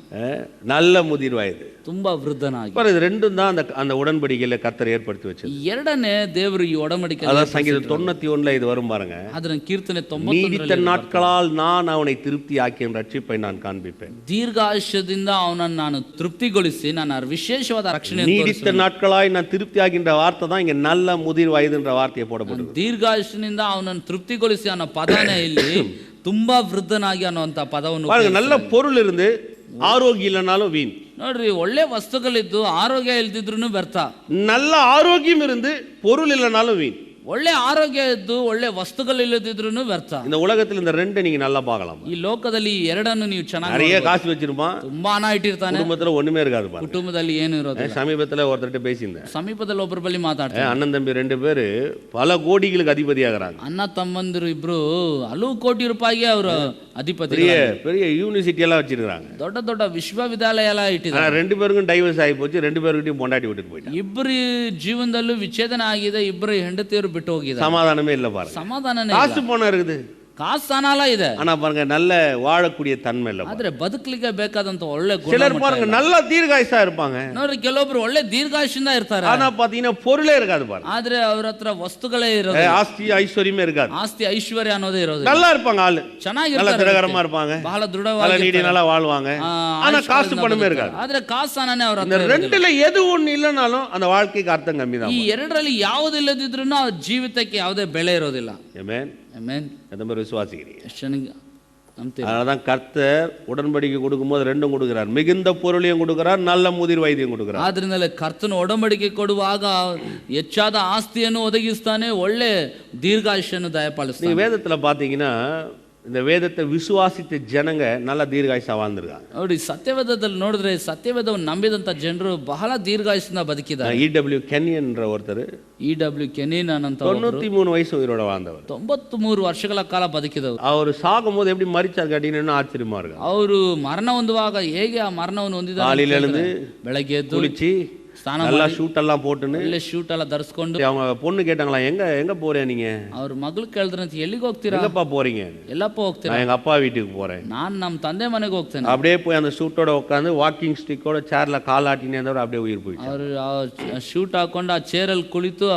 B: நல்ல முதிர் வயது,
A: ತುಂಬಾ ವೃದ್ಧನಾಗಿ.
B: இது ரெண்டும் தான் அந்த உடன்படிக்கையில கர்த்தர் ஏற்படுத்தி வச்சது.
A: ಎರಡನೇ ದೇವರು ಈ ಒಡಂಬಡಿಕೆ.
B: அதான் சங்கீதம் 91 இது வரும் பாருங்க.
A: ಅದರ ಕೀರ್ತನೆ 91
B: நீடித்த நாட்களால் நான் அவனை திருப்தி ஆக்கிய ரட்சிப்பை நான் காண்பிப்பேன்.
A: ದೀರ್ಘಾಯುಷ್ಯದಿಂದ ಅವನನ್ನು ನಾನು ತೃಪ್ತಿಗೊಳಿಸಿ ನಾನು ವಿಶೇಷವಾದ ರಕ್ಷಣೆ.
B: நீடித்த நாட்களாய் நான் திருப்தி ஆகின்ற வார்த்தை தான் இங்க நல்ல முதிர் வயதுன்ற வார்த்தையை போடப்பட்டது.
A: ದೀರ್ಘಾಯುಷ್ಯನಿಂದ ಅವನನ್ನು ತೃಪ್ತಿಗೊಳಿಸಿ ಅನ್ನೋ ಪದನೇ ಇಲ್ಲಿ ತುಂಬಾ ವೃದ್ಧನಾಗಿ ಅನ್ನುವಂತ ಪದವನ್ನು.
B: நல்ல பொருள் இருந்து ஆரோக்கியம் இல்லைனாலும் வீண்.
A: ನೋಡ್ರಿ, ಒಳ್ಳೆ ವಸ್ತುಗಳಿದ್ದು ಆರೋಗ್ಯ ಇಲ್ದಿದ್ರು ವ್ಯರ್ಥ.
B: நல்ல ஆரோக்கியம் இருந்து பொருள் இல்லைனாலும் வீண்.
A: ಒಳ್ಳೆ ಆರೋಗ್ಯ ಇದ್ದು ಒಳ್ಳೆ ವಸ್ತುಗಳು ಇಲ್ಲದಿದ್ರು ವ್ಯರ್ಥ.
B: இந்த உலகத்தில் இந்த ரெண்டு நீங்க நல்லா பார்க்கலாம்.
A: ಈ ಲೋಕದಲ್ಲಿ ಎರಡನ್ನು ನೀವು ಚೆನ್ನಾಗಿ.
B: நிறைய காசு வச்சிருப்பான்,
A: ತುಂಬಾ ಹಣ ಇಟ್ಟಿರ್ತಾನೆ,
B: குடும்பத்துல ஒண்ணுமே இருக்காது.
A: ಕುಟುಂಬದಲ್ಲಿ ಏನು ಇರೋದು.
B: சமீபத்துல ஒருத்தர்கிட்ட பேசியிருந்தேன்.
A: ಸಮೀಪದಲ್ಲಿ ಒಬ್ಬರ ಬಳಿ ಮಾತಾಡ್ತಾರೆ.
B: அண்ணன் தம்பி ரெண்டு பேரு பல கோடிகளுக்கு அதிபதியாகிறாங்க.
A: ಅಣ್ಣ ತಮ್ಮಂದಿರು ಇಬ್ರು ಹಲವು ಕೋಟಿ ರೂಪಾಯಿಗೆ ಅವರು ಅಧಿಪತಿ.
B: பெரிய யூனிவர்சிட்டி எல்லாம் வச்சிருக்காங்க,
A: ದೊಡ್ಡ ದೊಡ್ಡ ವಿಶ್ವವಿದ್ಯಾಲಯ ಎಲ್ಲ ಇಟ್ಟಿದ್ದಾರೆ.
B: ரெண்டு பேருக்கும் டைவர்ஸ் ஆகி போச்சு, ரெண்டு பேருக்கிட்டையும் பொண்டாட்டி விட்டுட்டு போயிட்டாங்க.
A: ಇಬ್ಬರು ಜೀವನದಲ್ಲೂ ವಿಚ್ಛೇದನ ಆಗಿದೆ, ಇಬ್ಬರು ಹೆಂಡತಿಯರು ಬಿಟ್ಟು ಹೋಗಿದ್ದಾರೆ.
B: சமாதானமே இல்ல பாருங்க.
A: ಸಮಾಧಾನನೇ.
B: காசு பணம் இருக்குது,
A: ಕಾಸು ಹಣ ಇದೆ,
B: ஆனா பாருங்க நல்ல வாழக்கூடிய தன்மை இல்ல.
A: ಆದ್ರೆ ಬದುಕಲಿಕ್ಕೆ ಬೇಕಾದಂತ ಒಳ್ಳೆ ಗುಣ.
B: சிலர் பாருங்க நல்ல தீர்காயுசா இருப்பாங்க,
A: ನೋಡ್ರಿ ಕೆಲವೊಬ್ರು ಒಳ್ಳೆ ದೀರ್ಘಾಯುಷ್ಯದಿಂದ ಇರ್ತಾರೆ,
B: ஆனா பாத்தீங்கன்னா பொருளே இருக்காது பாருங்க.
A: ಆದ್ರೆ ಅವ್ರ ಹತ್ರ ವಸ್ತುಗಳೇ ಇರೋದು,
B: ஆஸ்தி ஐஸ்வர்யமே இருக்காது.
A: ಆಸ್ತಿ ಐಶ್ವರ್ಯ ಅನ್ನೋದೇ ಇರೋದು.
B: நல்லா இருப்பாங்க, ஆளு
A: ಚೆನ್ನಾಗಿರ್ತಾರೆ,
B: நல்ல திடகரமா இருப்பாங்க,
A: ಬಹಳ ದೃಢವಾಗಿ
B: நீடி நல்லா வாழ்வாங்க, ஆனா காசு பணமே இருக்காது.
A: ಆದ್ರೆ ಕಾಸು ಹಣನೇ ಅವರ
B: இந்த ரெண்டுல எது ஒண்ணு இல்லனாலும் அந்த வாழ்க்கைக்கு அர்த்தம் கம்மி தான்.
A: ಈ ಎರಡರಲ್ಲಿ ಯಾವುದಿಲ್ಲದಿದ್ರು ಆ ಜೀವಿತಕ್ಕೆ ಯಾವುದೇ ಬೆಲೆ ಇರೋದಿಲ್ಲ.
B: ஆமென்.
A: ಆಮೆನ್.
B: எத்தனை பேர் விசுவாசிக்கிறீங்க?
A: ನಂಬ್ತೀವಿ.
B: அதனாலதான் கர்த்தர் உடன்படிக்கை கொடுக்கும்போது ரெண்டும் கொடுக்கிறார், மிகுந்த பொருளையும் கொடுக்கிறார், நல்ல முதிர் ವೈದ್யம் கொடுக்கிறார்.
A: ಆದ್ರಿಂದಲೇ ಕರ್ತನು ಒಡಂಬಡಿಕೆ ಕೊಡುವಾಗ ಹೆಚ್ಚಾದ ಆಸ್ತಿಯನ್ನು ಒದಗಿಸ್ತಾನೆ, ಒಳ್ಳೆ ದೀರ್ಘಾಯುಷ್ಯನ್ನು ದಯಪಾಲಿಸ್ತಾನೆ.
B: நீங்க வேதத்துல பாத்தீங்கன்னா இந்த வேதத்தை விசுவாசித்த ஜனங்க நல்ல தீர்காயுசா வாழ்ந்திருக்காங்க.
A: ನೋಡಿ, ಸತ್ಯವೇದದಲ್ಲಿ ನೋಡಿದ್ರೆ ಸತ್ಯವೇದವನ್ನು ನಂಬಿದಂತ ಜನರು ಬಹಳ ದೀರ್ಘಾಯುಷ್ಯದಿಂದ ಬದುಕಿದ್ದಾರೆ.
B: E.W. ಕೆನಿಯನ್ என்ற ஒருத்தர்
A: E.W. ಕೆನಿಯನ್ ಅಂತ
B: 93 ವಯಸ್ಸು உயிரோட வாழ்ந்தவர்,
A: 93 ವರ್ಷಗಳ ಕಾಲ ಬದುಕಿದವರು.
B: அவர் சாகும்போது எப்படி மரிச்சார் கேட்டீங்கன்னா ஆச்சரியமா இருக்கு.
A: ಅವರು ಮರಣ ಹೊಂದುವಾಗ ಹೇಗೆ ಆ ಮರಣವನ್ನು ಹೊಂದಿದ್ದಾರೆ?
B: காலையில எழுந்து
A: ಬೆಳಗ್ಗೆ ಎದ್ದು
B: குளிச்சு நல்லா ஷூட் எல்லாம் போட்டுன்னு
A: ಒಳ್ಳೆ ಶೂಟ್ ಎಲ್ಲ ಧರಿಸ್ಕೊಂಡು.
B: அவங்க பொண்ணு கேட்டாங்களா, எங்க போறே நீங்க?
A: ಅವ್ರ ಮಗಳು ಕೇಳಿದ್ರಂತ, ಎಲ್ಲಿಗೆ ಹೋಗ್ತೀರಾ?
B: எங்கப்பா போறீங்க?
A: ಎಲ್ಲಪ್ಪ ಹೋಗ್ತೀರಾ?
B: நான் எங்க அப்பா வீட்டுக்கு போறேன்.
A: ನಾನು ನಮ್ಮ ತಂದೆ ಮನೆಗೆ ಹೋಗ್ತೇನೆ.
B: அப்படியே போய் அந்த ஷூட்டோட உட்காந்து வாக்கிங் ஸ்டிக்கோட சேர்ல கால் ஆட்டினே இருந்தவர் அப்படியே உயிர் போயிடுச்சு.
A: ಅವರು ಶೂಟ್ ಹಾಕೊಂಡು ಆ ಚೇರಲ್ಲಿ ಕುಳಿತು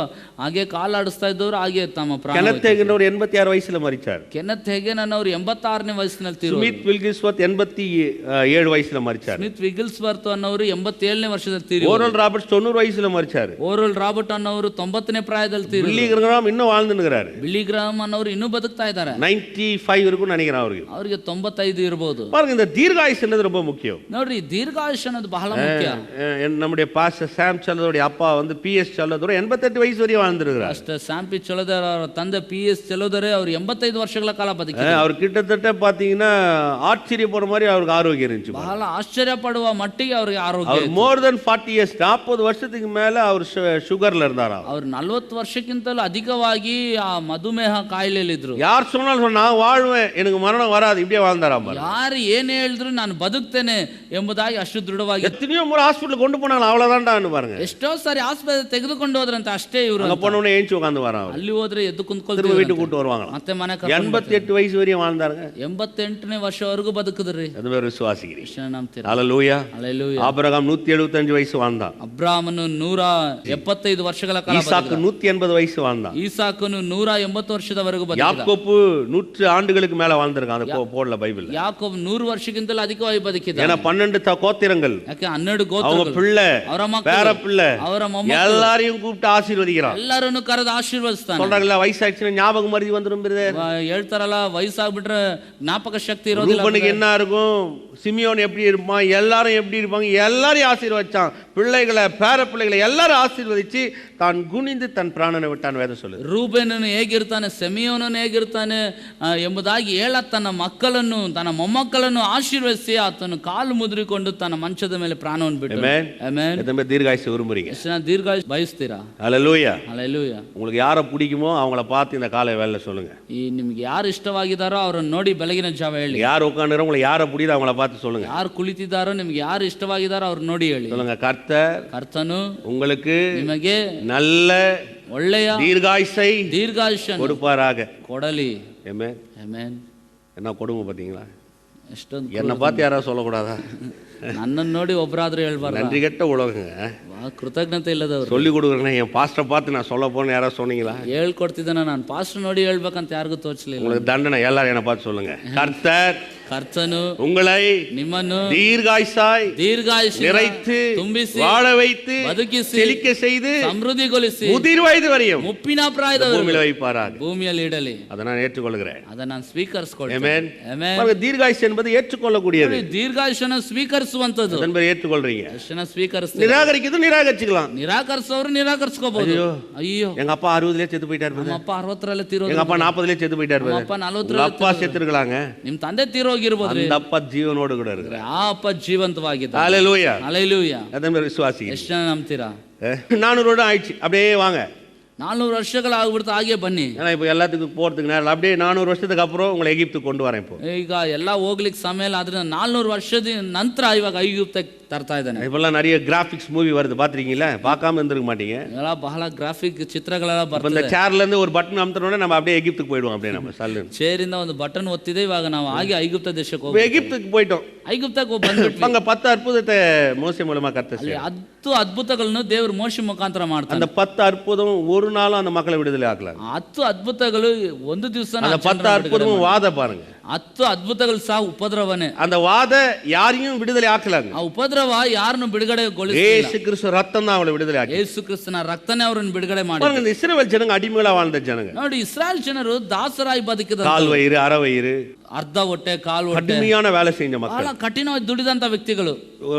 A: ಹಾಗೆ ಕಾಲಾಡಿಸ್ತಾ ಇದ್ದವರು ಹಾಗೆ ತಮ್ಮ ಪ್ರಾಣ.
B: கெனத் ஹேகன் 86 வயசுல மரிச்சார்.
A: ಕೆನೆತ್ ಹೇಗನ್ ಅವರು 86ನೇ ವಯಸ್ಸಿನಲ್ಲಿ ತೀರಿದ್ರು.
B: ஸ்மித் வில்கிஸ்வர்த் 87 வயசுல மரிச்சார்.
A: ಸ್ಮಿತ್ ವಿಗಿಲ್ಸ್ವರ್ತ್ ಅನ್ನೋರು 87ನೇ ವರ್ಷದಲ್ಲಿ ತೀರಿದ್ರು.
B: ஓரல் ராபர்ட்ஸ் 90 வயசுல மரிச்சாரு.
A: ಓರಲ್ ರಾಬರ್ಟ್ ಅನ್ನೋರು 90ನೇ ಪ್ರಾಯದಲ್ಲಿ ತೀರಿದ್ರು.
B: பில்லி கிரஹாம் இன்னும் வாழ்ந்துன்னுறாரு.
A: ಬಿಲ್ಲಿ ಗ್ರಾಹಂ ಅನ್ನೋರು ಇನ್ನೂ ಬದುಕ್ತಾ ಇದ್ದಾರೆ.
B: 95 இருக்கும்னு நினைக்கிறேன்
A: ಅವರಿಗೆ 95 ಇರಬಹುದು.
B: பாருங்க, இந்த தீர்காயுஸ் என்னது ரொம்ப முக்கியம்.
A: ನೋಡ್ರಿ, ದೀರ್ಘಾಯುಷ್ಯ ಅನ್ನೋದು ಬಹಳ ಮುಖ್ಯ.
B: நம்முடைய பாஸ்டர் சாம் செல்லதோட அப்பா வந்து பிஎஸ் செல்லதோட 88 வயசு வரையும் வாழ்ந்துருக்காரு.
A: ಅಷ್ಟೇ ಸ್ಯಾಂಪಿ ಚಲೋದರ ಅವರ ತಂದೆ PS ಚಲೋದರೆ ಅವರು 85 ವರ್ಷಗಳ ಕಾಲ ಬದುಕಿದ್ದಾರೆ.
B: அவர் கிட்டத்தட்ட பாத்தீங்கன்னா ஆச்சரியப்படுற மாதிரி அவருக்கு ஆரோக்கியம் இருந்துச்சு.
A: ಬಹಳ ಆಶ್ಚರ್ಯ ಪಡುವ ಮಟ್ಟಿಗೆ ಅವರಿಗೆ ಆರೋಗ್ಯ.
B: அவர் more than 40 years 40 வருஷத்துக்கு மேல அவர் சுகர்ல இருந்தாரா.
A: ಅವರು 40 ವರ್ಷಕ್ಕಿಂತಲೂ ಅಧಿಕವಾಗಿ ಆ ಮಧುಮೇಹ ಕಾಯಿಲೆಯಲ್ಲಿ ಇದ್ರು.
B: யார் சொன்னாலும் நான் வாழ்வேன், எனக்கு மரணம் வராது, இப்படியே வாழ்ந்தாராம்.
A: ಯಾರು ಏನ್ ಹೇಳಿದ್ರು ನಾನು ಬದುಕ್ತೇನೆ ಎಂಬುದಾಗಿ ಅಷ್ಟು ದೃಢವಾಗಿ.
B: எத்தனையோ முறை ஹாஸ்பிடல் கொண்டு போனாங்க, அவ்வளவுதான்டான்னு பாருங்க.
A: ಎಷ್ಟೋ ಸಾರಿ ಆಸ್ಪತ್ರೆ ತೆಗೆದುಕೊಂಡು ಹೋದ್ರಂತ ಅಷ್ಟೇ. ಇವರು
B: அங்க போனவனே ஏஞ்சி உட்கார்ந்து வரான்.
A: ಅಲ್ಲಿ ಹೋದ್ರೆ ಎದ್ದು ಕುಂತ್ಕೊಳ್ತಾರೆ,
B: திரும்ப வீட்டுக்கு கூட்டி வருவாங்க.
A: ಮತ್ತೆ ಮನೆ
B: 88 வயசு வரையும் வாழ்ந்தாருங்க.
A: 88ನೇ ವರ್ಷವರೆಗೂ ಬದುಕಿದ್ರಿ.
B: அது பேர் விசுவாசிக்கிறீங்க.
A: ನಂಬ್ತೀರಾ?
B: ஹalleluya.
A: ಹಲ್ಲೆಲೂಯಾ.
B: ஆபிரகாம் 175 வயசு வாழ்ந்தான்.
A: ಅಬ್ರಾಮನು 175 ವರ್ಷಗಳ ಕಾಲ
B: ஈசாக்கு 180 வயசு வாழ்ந்தான்.
A: ಈಸಾಕನು 180 ವರ್ಷದವರೆಗೂ ಬದುಕಿದ.
B: யாக்கோப்பு 100 ஆண்டுகளுக்கு மேல வாழ்ந்திருக்கான். அந்த போடல பைபிள்.
A: ಯಾಕೋಬ್ 100 ವರ್ಷಕ್ಕಿಂತಲೂ ಅಧಿಕವಾಗಿ ಬದುಕಿದ.
B: ஏன்னா 12 கோத்திரங்கள்,
A: ಯಾಕೆ 12
B: அவங்க
A: ಗೋತ್ರಗಳು,
B: பிள்ளை,
A: ಅವರ ಮಕ್ಕಳು,
B: பேர பிள்ளை,
A: ಅವರ ಮೊಮ್ಮಕ್ಕಳು
B: எல்லாரையும் கூப்பிட்டு ஆசீர்வதிக்கிறான்.
A: ಎಲ್ಲರನ್ನು ಕರೆದು ಆಶೀರ್ವದಿಸ್ತಾನೆ.
B: சொல்றாங்கல்ல, வயசாச்சுன்னா ஞாபகம் மறதி வந்துரும் பிரதர்.
A: ಹೇಳ್ತಾರಲ್ಲ, ವಯಸ್ಸಾಗ್ಬಿಟ್ರೆ ಜ್ಞಾಪಕ ಶಕ್ತಿ ಇರೋದಿಲ್ಲ.
B: ரூபனுக்கு என்ன இருக்கும், சிமியோன் எப்படி இருப்பான், எல்லாரும் எப்படி இருப்பாங்க, எல்லாரையும் ஆசீர்வதிச்சான். பிள்ளைகளை, பேர பிள்ளைகளை எல்லாரும் ஆசீர்வதிச்சு தான் குனிந்து தன் பிராணனை விட்டான் வேதம் சொல்லுது.
A: ರೂಬೇನನು ಹೇಗಿರ್ತಾನೆ, ಸೆಮಿಯೋನನು ಹೇಗಿರ್ತಾನೆ ಎಂಬುದಾಗಿ ಹೇಳ ತನ್ನ ಮಕ್ಕಳನ್ನು, ತನ್ನ ಮೊಮ್ಮಕ್ಕಳನ್ನು ಆಶೀರ್ವದಿಸಿ ಆತನು ಕಾಲು ಮುದ್ರಿಕೊಂಡು ತನ್ನ ಮಂಚದ ಮೇಲೆ ಪ್ರಾಣವನ್ನು ಬಿಟ್ಟು. ಆಮೆನ್.
B: எத்தனை தீர்காயுசு விரும்புறீங்க?
A: ಎಷ್ಟು ಜನ ದೀರ್ಘಾಯುಷ್ ಬಯಸ್ತೀರಾ?
B: ஹல்லேலூயா.
A: ಹಲ್ಲೆಲೂಯಾ.
B: உங்களுக்கு யாரை பிடிக்குமோ அவங்கள பார்த்து இந்த காலை வேலை சொல்லுங்க.
A: ನಿಮ್ಗೆ ಯಾರು ಇಷ್ಟವಾಗಿದ್ದಾರೋ ಅವರನ್ನು ನೋಡಿ ಬೆಳಗಿನ ಜಾವ ಹೇಳಿ.
B: யார் உட்காந்துறோம், உங்களுக்கு யாரை பிடிக்குதோ அவங்கள பார்த்து சொல்லுங்க.
A: ಯಾರು ಕುಳಿತಿದ್ದಾರೋ, ನಿಮ್ಗೆ ಯಾರು ಇಷ್ಟವಾಗಿದ್ದಾರೋ ಅವ್ರು ನೋಡಿ ಹೇಳಿ.
B: சொல்லுங்க, கர்த்தர்
A: ಕರ್ತನು
B: உங்களுக்கு
A: ನಿಮಗೆ
B: நல்ல
A: ಒಳ್ಳೆಯ
B: ದೀರ್ಘಾಯುಷ್ಯನ್ನು கொடுப்பாராக.
A: ಕೊಡಲಿ.
B: ஆமென்.
A: ಆಮೆನ್.
B: என்ன கொடுமை பார்த்தீங்களா?
A: ಎಷ್ಟೊಂದು
B: என்னை பார்த்து யாராவது சொல்லக்கூடாதா?
A: ನನ್ನನ್ನು ನೋಡಿ ಒಬ್ಬರಾದ್ರೂ ಹೇಳ್ಬಾರ್ದು.
B: நன்றி கெட்ட உலகங்க.
A: ಕೃತಜ್ಞತೆ ಇಲ್ಲದವ್ರು.
B: சொல்லி கொடுக்குறேன், என் பாஸ்டரை பார்த்து நான் சொல்ல போறேன்னு யாராவது சொன்னீங்களா?
A: ಹೇಳ್ಕೊಡ್ತಿದ್ದಾನ, ನಾನು ಪಾಸ್ಟರ್ ನೋಡಿ ಹೇಳ್ಬೇಕಂತ ಯಾರಿಗೂ ತೋಚಲಿಲ್ಲ.
B: உங்களுக்கு தண்டனை. எல்லாரும் என்னை பார்த்து சொல்லுங்க, கர்த்தர்
A: ಕರ್ತನು
B: உங்களை
A: ನಿಮ್ಮನ್ನು
B: ದೀರ್ಘಾಯುಸಾய் நிறைத்து
A: ತುಂಬಿಸಿ
B: வாழ வைத்து
A: ಬದುಕಿಸಿ
B: செழிக்க செய்து
A: ಸಮೃದ್ಧಿಗೊಳಿಸಿ
B: முதிர் வயது வரையும்
A: ಮುಪ್ಪಿನ ಪ್ರಾಯದವರೆಗೂ
B: பூமியில் வைப்பாராக.
A: ಭೂಮಿಯಲ್ಲಿ ಇಡಲಿ.
B: அதை நான் ஏற்றுக்கொள்கிறேன்.
A: ಅದನ್ನ ನಾನು ಸ್ವೀಕರಿಸಿಕೊಳ್ಳುತ್ತೇನೆ.
B: ஆமென்.
A: ಆಮೆನ್.
B: பாருங்க, தீர்காயுஷ் என்பது ஏற்றுக்கொள்ளக்கூடியது.
A: ದೀರ್ಘಾಯುಷನ್ನು ಸ್ವೀಕರಿಸುವಂತದ್ದು.
B: அதன் பேர் ஏற்றுக்கொள்றீங்க.
A: ಎಷ್ಟನ್ನ ಸ್ವೀಕರಿಸ್ತೀವಿ.
B: நிராகரிக்கிறது நிராகரிச்சுக்கலாம்.
A: ನಿರಾಕರಿಸೋರು ನಿರಾಕರಿಸ್ಕೋಬಹುದು.
B: ஐயோ, எங்க அப்பா 60லயே செத்து போயிட்டாரு.
A: ನಮ್ಮ ಅಪ್ಪ 60ರಲ್ಲೇ ತೀರೋದು.
B: எங்க அப்பா 40லயே செத்து போயிட்டாரு.
A: ನಮ್ಮ ಅಪ್ಪ 40ರಲ್ಲೇ
B: அப்பா செத்துருக்கலாங்க.
A: ನಿಮ್ಮ ತಂದೆ ತೀರೋಗಿರಬಹುದು.
B: அந்த அப்பா ஜீவனோடு கூட இருக்கிற.
A: ಆ ಅಪ್ಪ ಜೀವಂತವಾಗಿದ್ದಾರೆ.
B: ஹல்லேலூயா.
A: ಹಲ್ಲೆಲೂಯಾ.
B: அதன் பேர் விசுவாசி.
A: ಎಷ್ಟು ಜನ ನಂಬ್ತೀರಾ?
B: 400 வருடம் ஆயிடுச்சு. அப்படியே வாங்க.
A: 400 ವರ್ಷಗಳು ಆಗ್ಬಿಡ್ತು, ಹಾಗೆ ಬನ್ನಿ.
B: ஏன்னா இப்போ எல்லாத்துக்கும் போகிறதுக்கு நேரம். அப்படியே 400 வருஷத்துக்கு அப்புறம் உங்களை எகிப்துக்கு கொண்டு வரேன். இப்போ
A: ಈಗ ಎಲ್ಲ ಹೋಗ್ಲಿಕ್ಕೆ ಸಮಯ ಇಲ್ಲ, ಆದ್ರೆ 400 ವರ್ಷದ ನಂತರ ಇವಾಗ ಐಗುಪ್ತಕ್ಕೆ ತರ್ತಾ ಇದ್ದಾನೆ.
B: இப்பெல்லாம் நிறைய கிராஃபிக்ஸ் மூவி வருது, பார்த்துருக்கீங்களா? பார்க்காம இருந்திருக்க மாட்டீங்க.
A: ಎಲ್ಲ ಬಹಳ ಗ್ರಾಫಿಕ್ ಚಿತ್ರಗಳೆಲ್ಲ ಬರ್ತದೆ.
B: இந்த சேர்ல இருந்து ஒரு பட்டன் அமுத்தனோட நம்ம அப்படியே எகிப்துக்கு போயிடுவோம். அப்படியே நம்ம சல்லு
A: ಚೇರಿಂದ ಒಂದು ಬಟನ್ ಒತ್ತಿದೆ, ಇವಾಗ ನಾವು ಹಾಗೆ ಐಗುಪ್ತ ದೇಶಕ್ಕೆ ಹೋಗಿ
B: எகிப்துக்கு போயிட்டோம்.
A: ಐಗುಪ್ತಕ್ಕೆ ಬಂದ್ಬಿಟ್ವಿ.
B: அங்க 10 அற்புதத்தை மோசே மூலமா கர்த்தர் செய்தார்.
A: 10 ಅದ್ಭುತಗಳನ್ನು ದೇವರು ಮೋಶೆ ಮುಖಾಂತರ ಮಾಡ್ತಾನೆ.
B: அந்த 10 அற்புதம் ஒரு நாளும் அந்த மக்களை விடுதலை ஆக்கல.
A: 10 ಅದ್ಭುತಗಳು ಒಂದು ದಿವಸ.
B: அந்த 10 அற்புதமும் வாத பாருங்க.
A: 10 ಅದ್ಭುತಗಳು ಸಹ ಉಪದ್ರವನೇ.
B: அந்த வாத யாரையும் விடுதலை ஆக்கலாங்க.
A: ಆ ಉಪದ್ರವ ಯಾರನ್ನು ಬಿಡುಗಡೆಗೊಳಿಸಿಲ್ಲ.
B: ಯೇಸು ಕ್ರಿಸ್ತ ರಕ್ತನ ಅವங்களை விடுதலை ஆக்கி.
A: ಯೇಸು ಕ್ರಿಸ್ತನ ರಕ್ತನೇ ಅವರನ್ನು ಬಿಡುಗಡೆ ಮಾಡಿದ.
B: பாருங்க, இந்த இஸ்ரவேல் ஜனங்க அடிமைகளா வாழ்ந்த ஜனங்க.
A: ನೋಡಿ, ಇಸ್ರಾಯೇಲ್ ಜನರು ದಾಸರಾಗಿ ಬದುಕಿದ.
B: கால் வயிறு, அரை வயிறு,
A: ಅರ್ಧ ಹೊಟ್ಟೆ, ಕಾಲು ಹೊಟ್ಟೆ,
B: கடுமையான வேலை செஞ்ச மக்கள்.
A: ಬಹಳ ಕಠಿಣವಾಗಿ ದುಡಿದಂತ ವ್ಯಕ್ತಿಗಳು.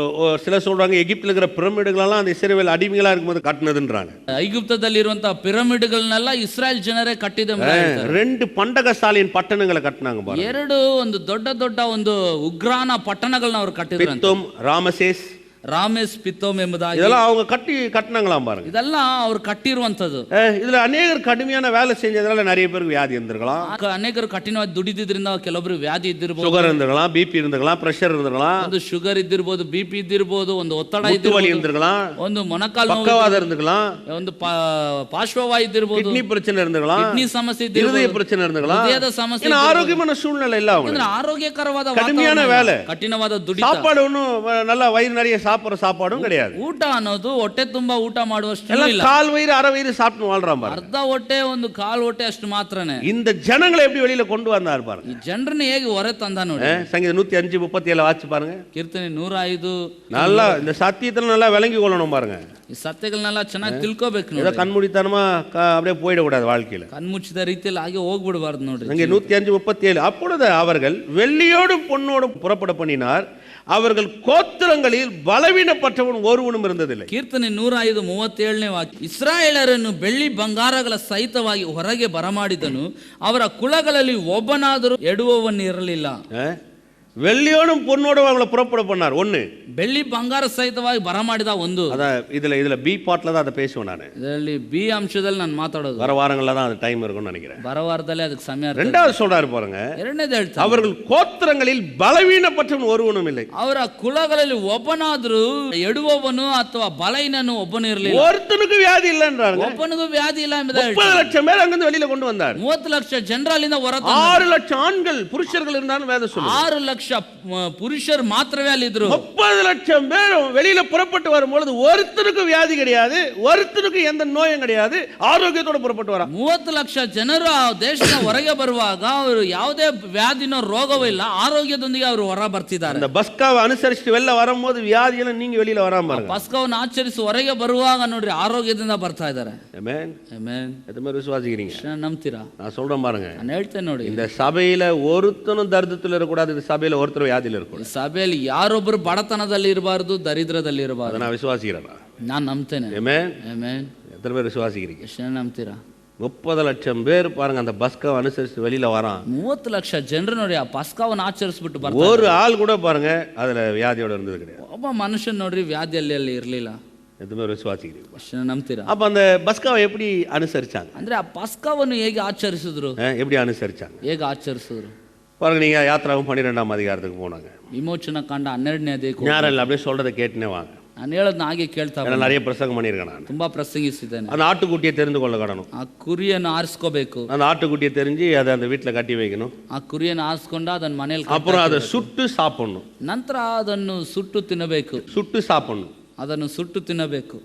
B: சில சொல்றாங்க எகிப்துல இருக்கிற பிரமிடுகளெல்லாம் அந்த இஸ்ரவேல் அடிமைகளா இருக்கும்போது கட்டினதுன்றாங்க.
A: ಐಗುಪ್ತದಲ್ಲಿರುವಂತಹ ಪಿರಮಿಡ್ಗಳನ್ನೆಲ್ಲ ಇಸ್ರಾಯೇಲ್ ಜನರೇ ಕಟ್ಟಿದ.
B: 2 பண்டகசாலியின் பட்டணங்களை கட்டினாங்க பாருங்க.
A: 2 ಒಂದು ದೊಡ್ಡ ದೊಡ್ಡ ಒಂದು ಉಗ್ರಾಣ ಪಟ್ಟಣಗಳನ್ನ ಅವರು ಕಟ್ಟಿದ್ರು.
B: பித்தோம், ராமசேஸ்,
A: ರಾಮೇಸ್, ಪಿತ್ತೋಮ್ ಎಂಬುದಾಗಿ
B: இதெல்லாம் அவங்க கட்டினாங்களாம் பாருங்க.
A: ಇದೆಲ್ಲ ಅವರು ಕಟ್ಟಿರುವಂತದ್ದು.
B: இதுல அநேகர் கடுமையான வேலை செஞ்சதுனால நிறைய பேருக்கு வியாதி இருந்திருக்கலாம்.
A: ಅನೇಕರು ಕಠಿಣವಾಗಿ ದುಡಿದಿದ್ರಿಂದ ಕೆಲವೊಬ್ರು ವ್ಯಾಧಿ ಇದ್ದಿರಬಹುದು,
B: சுகர் இருந்திருக்கலாம், பிபி இருந்திருக்கலாம், பிரஷர் இருந்திருக்கலாம்,
A: ಒಂದು ಶುಗರ್ ಇದ್ದಿರಬಹುದು, ಬಿಪಿ ಇದ್ದಿರಬಹುದು, ಒಂದು ಒತ್ತಡ
B: இದ್ದಿರಬಹುದು, இருந்திருக்கலாம்,
A: ಒಂದು ಮೊಣಕಾಲು ನೋವು,
B: பக்கவாதம் இருந்திருக்கலாம்,
A: ಒಂದು ಪಾರ್ಶ್ವವಾಯು ಇದ್ದಿರಬಹುದು,
B: கிட்னி பிரச்சனை இருந்திருக்கலாம்,
A: ಕಿಡ್ನಿ ಸಮಸ್ಯೆ ಇದ್ದಿರಬಹುದು,
B: இருதய பிரச்சனை இருந்திருக்கலாம்,
A: ಹೃದಯದ ಸಮಸ್ಯೆ.
B: ஏன்னா ஆரோக்கியமான சூழ்நிலை இல்ல அவங்க.
A: ಆರೋಗ್ಯಕರವಾದ
B: கடுமையான வேலை,
A: ಕಠಿಣವಾದ ದುಡಿತ.
B: சாப்பாடு ஒன்றும் நல்லா வயிறு நிறைய சாப்பிட்ற சாப்பாடும் கிடையாது.
A: ಊಟ ಅನ್ನೋದು ಹೊಟ್ಟೆ ತುಂಬಾ ಊಟ ಮಾಡುವಷ್ಟು ಇಲ್ಲ.
B: கால் வயிறு, அரை வயிறு சாப்பிட்டு வாழ்றான் பாருங்க.
A: ಅರ್ಧ ಹೊಟ್ಟೆ, ಒಂದು ಕಾಲು ಹೊಟ್ಟೆ ಅಷ್ಟು ಮಾತ್ರನೇ.
B: இந்த ஜனங்களை எப்படி வெளியில கொண்டு வந்தார் பாருங்க.
A: ಈ ಜನರನ್ನ ಹೇಗೆ ಹೊರ ತಂದ ನೋಡಿ.
B: சங்கீதம் 105:37 வாசி பாருங்க.
A: ಕೀರ್ತನೆ 105.
B: நல்லா இந்த சத்தியத்துல நல்லா விளங்கி கொள்ளணும் பாருங்க.
A: ಈ ಸತ್ಯಗಳನ್ನೆಲ್ಲ ಚೆನ್ನಾಗಿ ತಿಳ್ಕೋಬೇಕು ನೋಡಿ.
B: ஏதோ கண்மூடித்தனமா அப்படியே போயிடக்கூடாது வாழ்க்கையில.
A: ಕಣ್ಮುಚ್ಚಿದ ರೀತಿಯಲ್ಲಿ ಹಾಗೆ ಹೋಗ್ಬಿಡಬಾರ್ದು ನೋಡಿ.
B: அங்கே 105:37 அப்பொழுது அவர்கள் வெள்ளியோடும் பொன்னோடும் புறப்பட பண்ணினார், அவர்கள் கோத்திரங்களில் பலவீனப்பட்டவன் ஒருவனும் இருந்ததில்லை.
A: ಕೀರ್ತನೆ 105:37 ವಾಕ್ಯ. ಇಸ್ರಾಯೇಲರನ್ನು ಬೆಳ್ಳಿ ಬಂಗಾರಗಳ ಸಹಿತವಾಗಿ ಹೊರಗೆ ಬರಮಾಡಿದನು, ಅವರ ಕುಲಗಳಲ್ಲಿ ಒಬ್ಬನಾದರೂ ಎಡುವವನು ಇರಲಿಲ್ಲ.
B: வெள்ளியோடும் பொன்னோடும் அவங்களை புறப்பட பண்ணார். ஒன்று,
A: ಬೆಳ್ಳಿ ಬಂಗಾರ ಸಹಿತವಾಗಿ ಬರಮಾಡಿದ. ಒಂದು,
B: அதான் இதுல பி பார்ட்ல தான் அதை பேசுவேன் நான்.
A: ಇದರಲ್ಲಿ ಬಿ ಅಂಶದಲ್ಲಿ ನಾನು ಮಾತಾಡೋದು.
B: வர வாரங்கள்ல தான் அது டைம் இருக்கும்னு நினைக்கிறேன்.
A: ಬರವಾರದಲ್ಲಿ ಅದಕ್ಕೆ ಸಮಯ.
B: ரெண்டாவது சொல்றாரு பாருங்க.
A: ಎರಡನೇದು ಹೇಳ್ತಾರೆ,
B: அவர்கள் கோத்திரங்களில் பலவீனப்பட்டவன் ஒருவனும் இல்லை.
A: ಅವರ ಕುಲಗಳಲ್ಲಿ ಒಬ್ಬನಾದರೂ ಎಡುವವನು ಅಥವಾ ಬಲಹೀನನು ಒಬ್ಬನು ಇರಲಿಲ್ಲ.
B: ஒருத்தனுக்கு வியாதி இல்லைன்றாங்க.
A: ಒಬ್ಬನಿಗೂ ವ್ಯಾಧಿ ಇಲ್ಲ ಎಂಬುದಾಗಿ
B: 30 லட்சம் பேர் அங்கிருந்து வெளியில கொண்டு வந்தார்.
A: 30 ಲಕ್ಷ ಜನರಲ್ಲಿಂದ ಹೊರ
B: 6 லட்சம் ஆண்கள் புருஷர்கள் இருந்தாலும் வேதம் சொல்லுது.
A: 6 ಲಕ್ಷ ಪುರುಷರು ಮಾತ್ರವೇ ಅಲ್ಲಿದ್ರು.
B: 30 லட்சம் பேரும் வெளியில புறப்பட்டு வரும்பொழுது ஒருத்தருக்கும் வியாதி கிடையாது, ஒருத்தருக்கும் எந்த நோயும் கிடையாது, ஆரோக்கியத்தோட புறப்பட்டு வராங்க.
A: 30 ಲಕ್ಷ ಜನರು ಆ ದೇಶದ ಹೊರಗೆ ಬರುವಾಗ ಅವರು ಯಾವುದೇ ವ್ಯಾಧಿನೋ ರೋಗವೂ ಇಲ್ಲ, ಆರೋಗ್ಯದೊಂದಿಗೆ ಅವರು ಹೊರ ಬರ್ತಿದ್ದಾರೆ.
B: அந்த பஸ்காவை அனுசரிச்சுட்டு வெளில வரும்போது வியாதியெல்லாம் நீங்க வெளியில வராம பாருங்க.
A: ಪಸ್ಕವನ್ನು ಆಚರಿಸಿ ಹೊರಗೆ ಬರುವಾಗ ನೋಡ್ರಿ ಆರೋಗ್ಯದಿಂದ ಬರ್ತಾ ಇದ್ದಾರೆ.
B: ஆமென்.
A: ಆಮೆನ್.
B: எத்தனை பேர் விசுவாசிக்கிறீங்க?
A: ನಂಬ್ತೀರಾ?
B: நான் சொல்றேன் பாருங்க.
A: ನಾನು ಹೇಳ್ತೇನೆ ನೋಡಿ,
B: இந்த சபையில ஒருத்தனும் தரித்திரத்துல இருக்கக்கூடாது, இந்த சபையில ஒருத்தர் வியாதியில இருக்கக்கூடாது.
A: ಸಭೆಯಲ್ಲಿ ಯಾರೊಬ್ಬರು ಬಡತನದಲ್ಲಿ ಇರಬಾರದು, ದರಿದ್ರದಲ್ಲಿ ಇರಬಾರದು.
B: அதை நான் விசுவாசிக்கிறேன்.
A: ನಾನು ನಂಬ್ತೇನೆ.
B: ஆமென்.
A: ಆಮೆನ್.
B: எத்தனை பேர் விசுவாசிக்கிறீங்க?
A: ಎಷ್ಟು ನಂಬ್ತೀರಾ?
B: 30 லட்சம் பேர் பாருங்க அந்த பஸ்காவை அனுசரிச்சு வெளியில வரான்.
A: 30 ಲಕ್ಷ ಜನರು ನೋಡಿ ಆ ಪಸ್ಕವನ್ನು ಆಚರಿಸ್ಬಿಟ್ಟು ಬರ್ತಾರೆ.
B: ஒரு ஆள் கூட பாருங்க அதுல வியாதியோட இருந்தது கிடையாது.
A: ಒಬ್ಬ ಮನುಷ್ಯನ್ ನೋಡ್ರಿ ವ್ಯಾಧಿಯಲ್ಲಿ ಅಲ್ಲಿ ಇರಲಿಲ್ಲ.
B: எத்தனை பேர் விசுவாசிக்கிறீங்க?
A: ಎಷ್ಟು ನಂಬ್ತೀರಾ?
B: அப்ப அந்த பஸ்காவை எப்படி அனுசரிச்சாங்க?
A: ಅಂದ್ರೆ ಆ ಪಸ್ಕವನ್ನು ಹೇಗೆ ಆಚರಿಸಿದ್ರು?
B: எப்படி அனுசரிச்சாங்க
A: ಹೇಗೆ ಆಚರಿಸಿದ್ರು
B: பாருங்க. நீங்க யாத்திராவும் 12ஆம் அதிகாரத்துக்கு போனாங்க.
A: ವಿಮೋಚನಾ ಕಾಂಡ 12ನೇ ಅಧ್ಯಾಯ.
B: ஞானிகள் அப்படியே சொல்றதை கேட்டுனே வாங்க.
A: ನಾನು ಹೇಳೋದನ್ನ ಹಾಗೆ ಕೇಳ್ತಾ
B: ஏன்னா நிறைய பிரசங்கம் பண்ணியிருக்கேன் நான்.
A: ತುಂಬಾ ಪ್ರಸಂಗಿಸಿದ್ದೇನೆ.
B: அந்த ஆட்டுக்குட்டியை தெரிந்து கொள்ள கடணும்.
A: ಆ ಕುರಿಯನ್ನು ಆರಿಸ್ಕೋಬೇಕು.
B: அந்த ஆட்டுக்குட்டியை தெரிஞ்சு அதை அந்த வீட்டில் கட்டி வைக்கணும்.
A: ಆ ಕುರಿಯನ್ನು ಆರಿಸ್ಕೊಂಡು ಅದನ್ನ ಮನೆಯಲ್ಲಿ
B: அப்புறம் அதை சுட்டு சாப்பிடணும்.
A: ನಂತರ ಅದನ್ನು ಸುಟ್ಟು ತಿನ್ನಬೇಕು.
B: சுட்டு சாப்பிடணும்.
A: ಅದನ್ನು ಸುಟ್ಟು ತಿನ್ನಬೇಕು.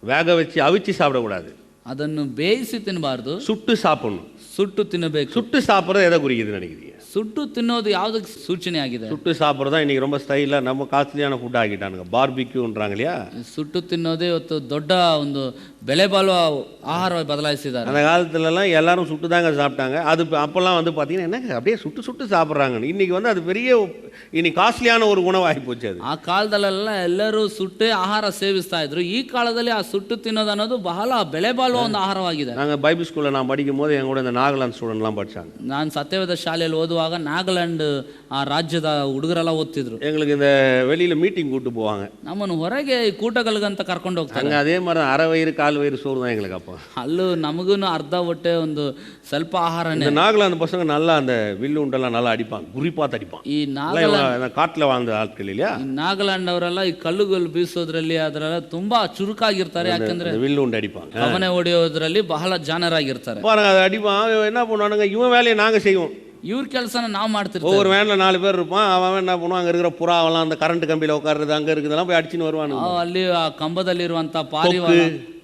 B: வேக வச்சு அவிச்சு சாப்பிடக்கூடாது.
A: ಅದನ್ನು ಬೇಯಿಸಿ ತಿನ್ನಬಾರ್ದು,
B: சுட்டு சாப்பிடணும்.
A: ಸುಟ್ಟು ತಿನ್ನಬೇಕು.
B: சுட்டு சாப்பிட்றது எதை குறிக்குதுன்னு நினைக்கிறீங்க?
A: ಸುಟ್ಟು ತಿನ್ನೋದು ಯಾವುದಕ್ಕೆ ಸೂಚನೆ ಆಗಿದೆ?
B: சுட்டு சாப்பிட்றது தான் இன்னைக்கு ரொம்ப ஸ்டைலாக நம்ம காஸ்ட்லியான ஃபுட் ஆகிட்டானுங்க. பார்பிக்யூன்றாங்க இல்லையா?
A: ಸುಟ್ಟು ತಿನ್ನೋದೇ ಇವತ್ತು ದೊಡ್ಡ ಒಂದು ಬೆಲೆ ಬಾಳುವ ಆಹಾರ ಬದಲಾಯಿಸಿದ್ದಾರೆ.
B: அந்த காலத்துலலாம் எல்லாரும் சுட்டு தாங்க சாப்பிட்டாங்க. அது அப்போல்லாம் வந்து பார்த்தீங்கன்னா என்ன அப்படியே சுட்டு சுட்டு சாப்பிட்றாங்க. இன்னைக்கு வந்து அது பெரிய இன்னைக்கு காஸ்ட்லியான ஒரு உணவாகி போச்சு அது.
A: ಆ ಕಾಲದಲ್ಲೆಲ್ಲ ಎಲ್ಲರೂ ಸುಟ್ಟೇ ಆಹಾರ ಸೇವಿಸ್ತಾ ಇದ್ರು. ಈ ಕಾಲದಲ್ಲಿ ಆ ಸುಟ್ಟು ತಿನ್ನೋದು ಅನ್ನೋದು ಬಹಳ ಬೆಲೆ ಬಾಳುವ ಒಂದು ಆಹಾರವಾಗಿದೆ.
B: நாங்கள் பைபிள் ஸ்கூலில் நான் படிக்கும் போது என் கூட இந்த நாகாலாந்து ஸ்டூடெண்ட்லாம் படித்தாங்க.
A: ನಾನು ಸತ್ಯವೇದ ಶಾಲೆಯಲ್ಲಿ ಓದುವಾಗ ನಾಗಾಲ್ಯಾಂಡ್ ಆ ರಾಜ್ಯದ ಹುಡುಗರೆಲ್ಲ ಓದ್ತಿದ್ರು.
B: எங்களுக்கு இந்த வெளியில் மீட்டிங் கூட்டு போவாங்க.
A: ನಮ್ಮನ್ನು ಹೊರಗೆ ಕೂಟಗಳಿಗಂತ ಕರ್ಕೊಂಡು ಹೋಗ್ತಾರೆ.
B: அங்கே அதே மாதிரி அரை வயிறு கால் வயிறு சோறு தான் எங்களுக்கு அப்போ.
A: ಅಲ್ಲೂ ನಮಗೂ ಅರ್ಧ ಹೊಟ್ಟೆ ಒಂದು ಸ್ವಲ್ಪ ಆಹಾರನೇ.
B: இந்த நாகாலாந்து பசங்க நல்லா அந்த வில்லு உண்டெல்லாம் நல்லா அடிப்பாங்க, குறி பார்த்து அடிப்பாங்க.
A: ಈ ನಾಗಾಲ್ಯಾಂಡ್
B: காட்டில் வாழ்ந்த ஆட்கள் இல்லையா?
A: ಈ ನಾಗಾಲ್ಯಾಂಡ್ ಅವರೆಲ್ಲ ಈ ಕಲ್ಲುಗಳು ಬೀಸೋದ್ರಲ್ಲಿ ಅದರೆಲ್ಲ ತುಂಬಾ ಚುರುಕಾಗಿರ್ತಾರೆ. ಯಾಕಂದ್ರೆ
B: வில்லு உண்டு அடிப்பாங்க.
A: ಕವನೆ ಹೊಡೆಯೋದ್ರಲ್ಲಿ ಬಹಳ ಜಾಣರಾಗಿರ್ತಾರೆ.
B: பாருங்க அதை அடிப்பான். அவன் என்ன பண்ணுவானுங்க, இவன் வேலையை நாங்கள் செய்வோம்.
A: ಇವ್ರ ಕೆಲಸನ ನಾವು ಮಾಡ್ತಿರ್ತೀವಿ.
B: ஒவ்வொரு வேனில் 4 பேர் இருப்பான். அவன் என்ன பண்ணுவான், அங்கே இருக்கிற புறாவெல்லாம் அந்த கரண்ட் கம்பியில் உட்காருறது அங்கே இருக்குதெல்லாம் போய் அடிச்சுன்னு வருவானு.
A: ಅಲ್ಲಿ ಆ ಕಂಬದಲ್ಲಿರುವಂತ ಪಾರಿವಾಳ,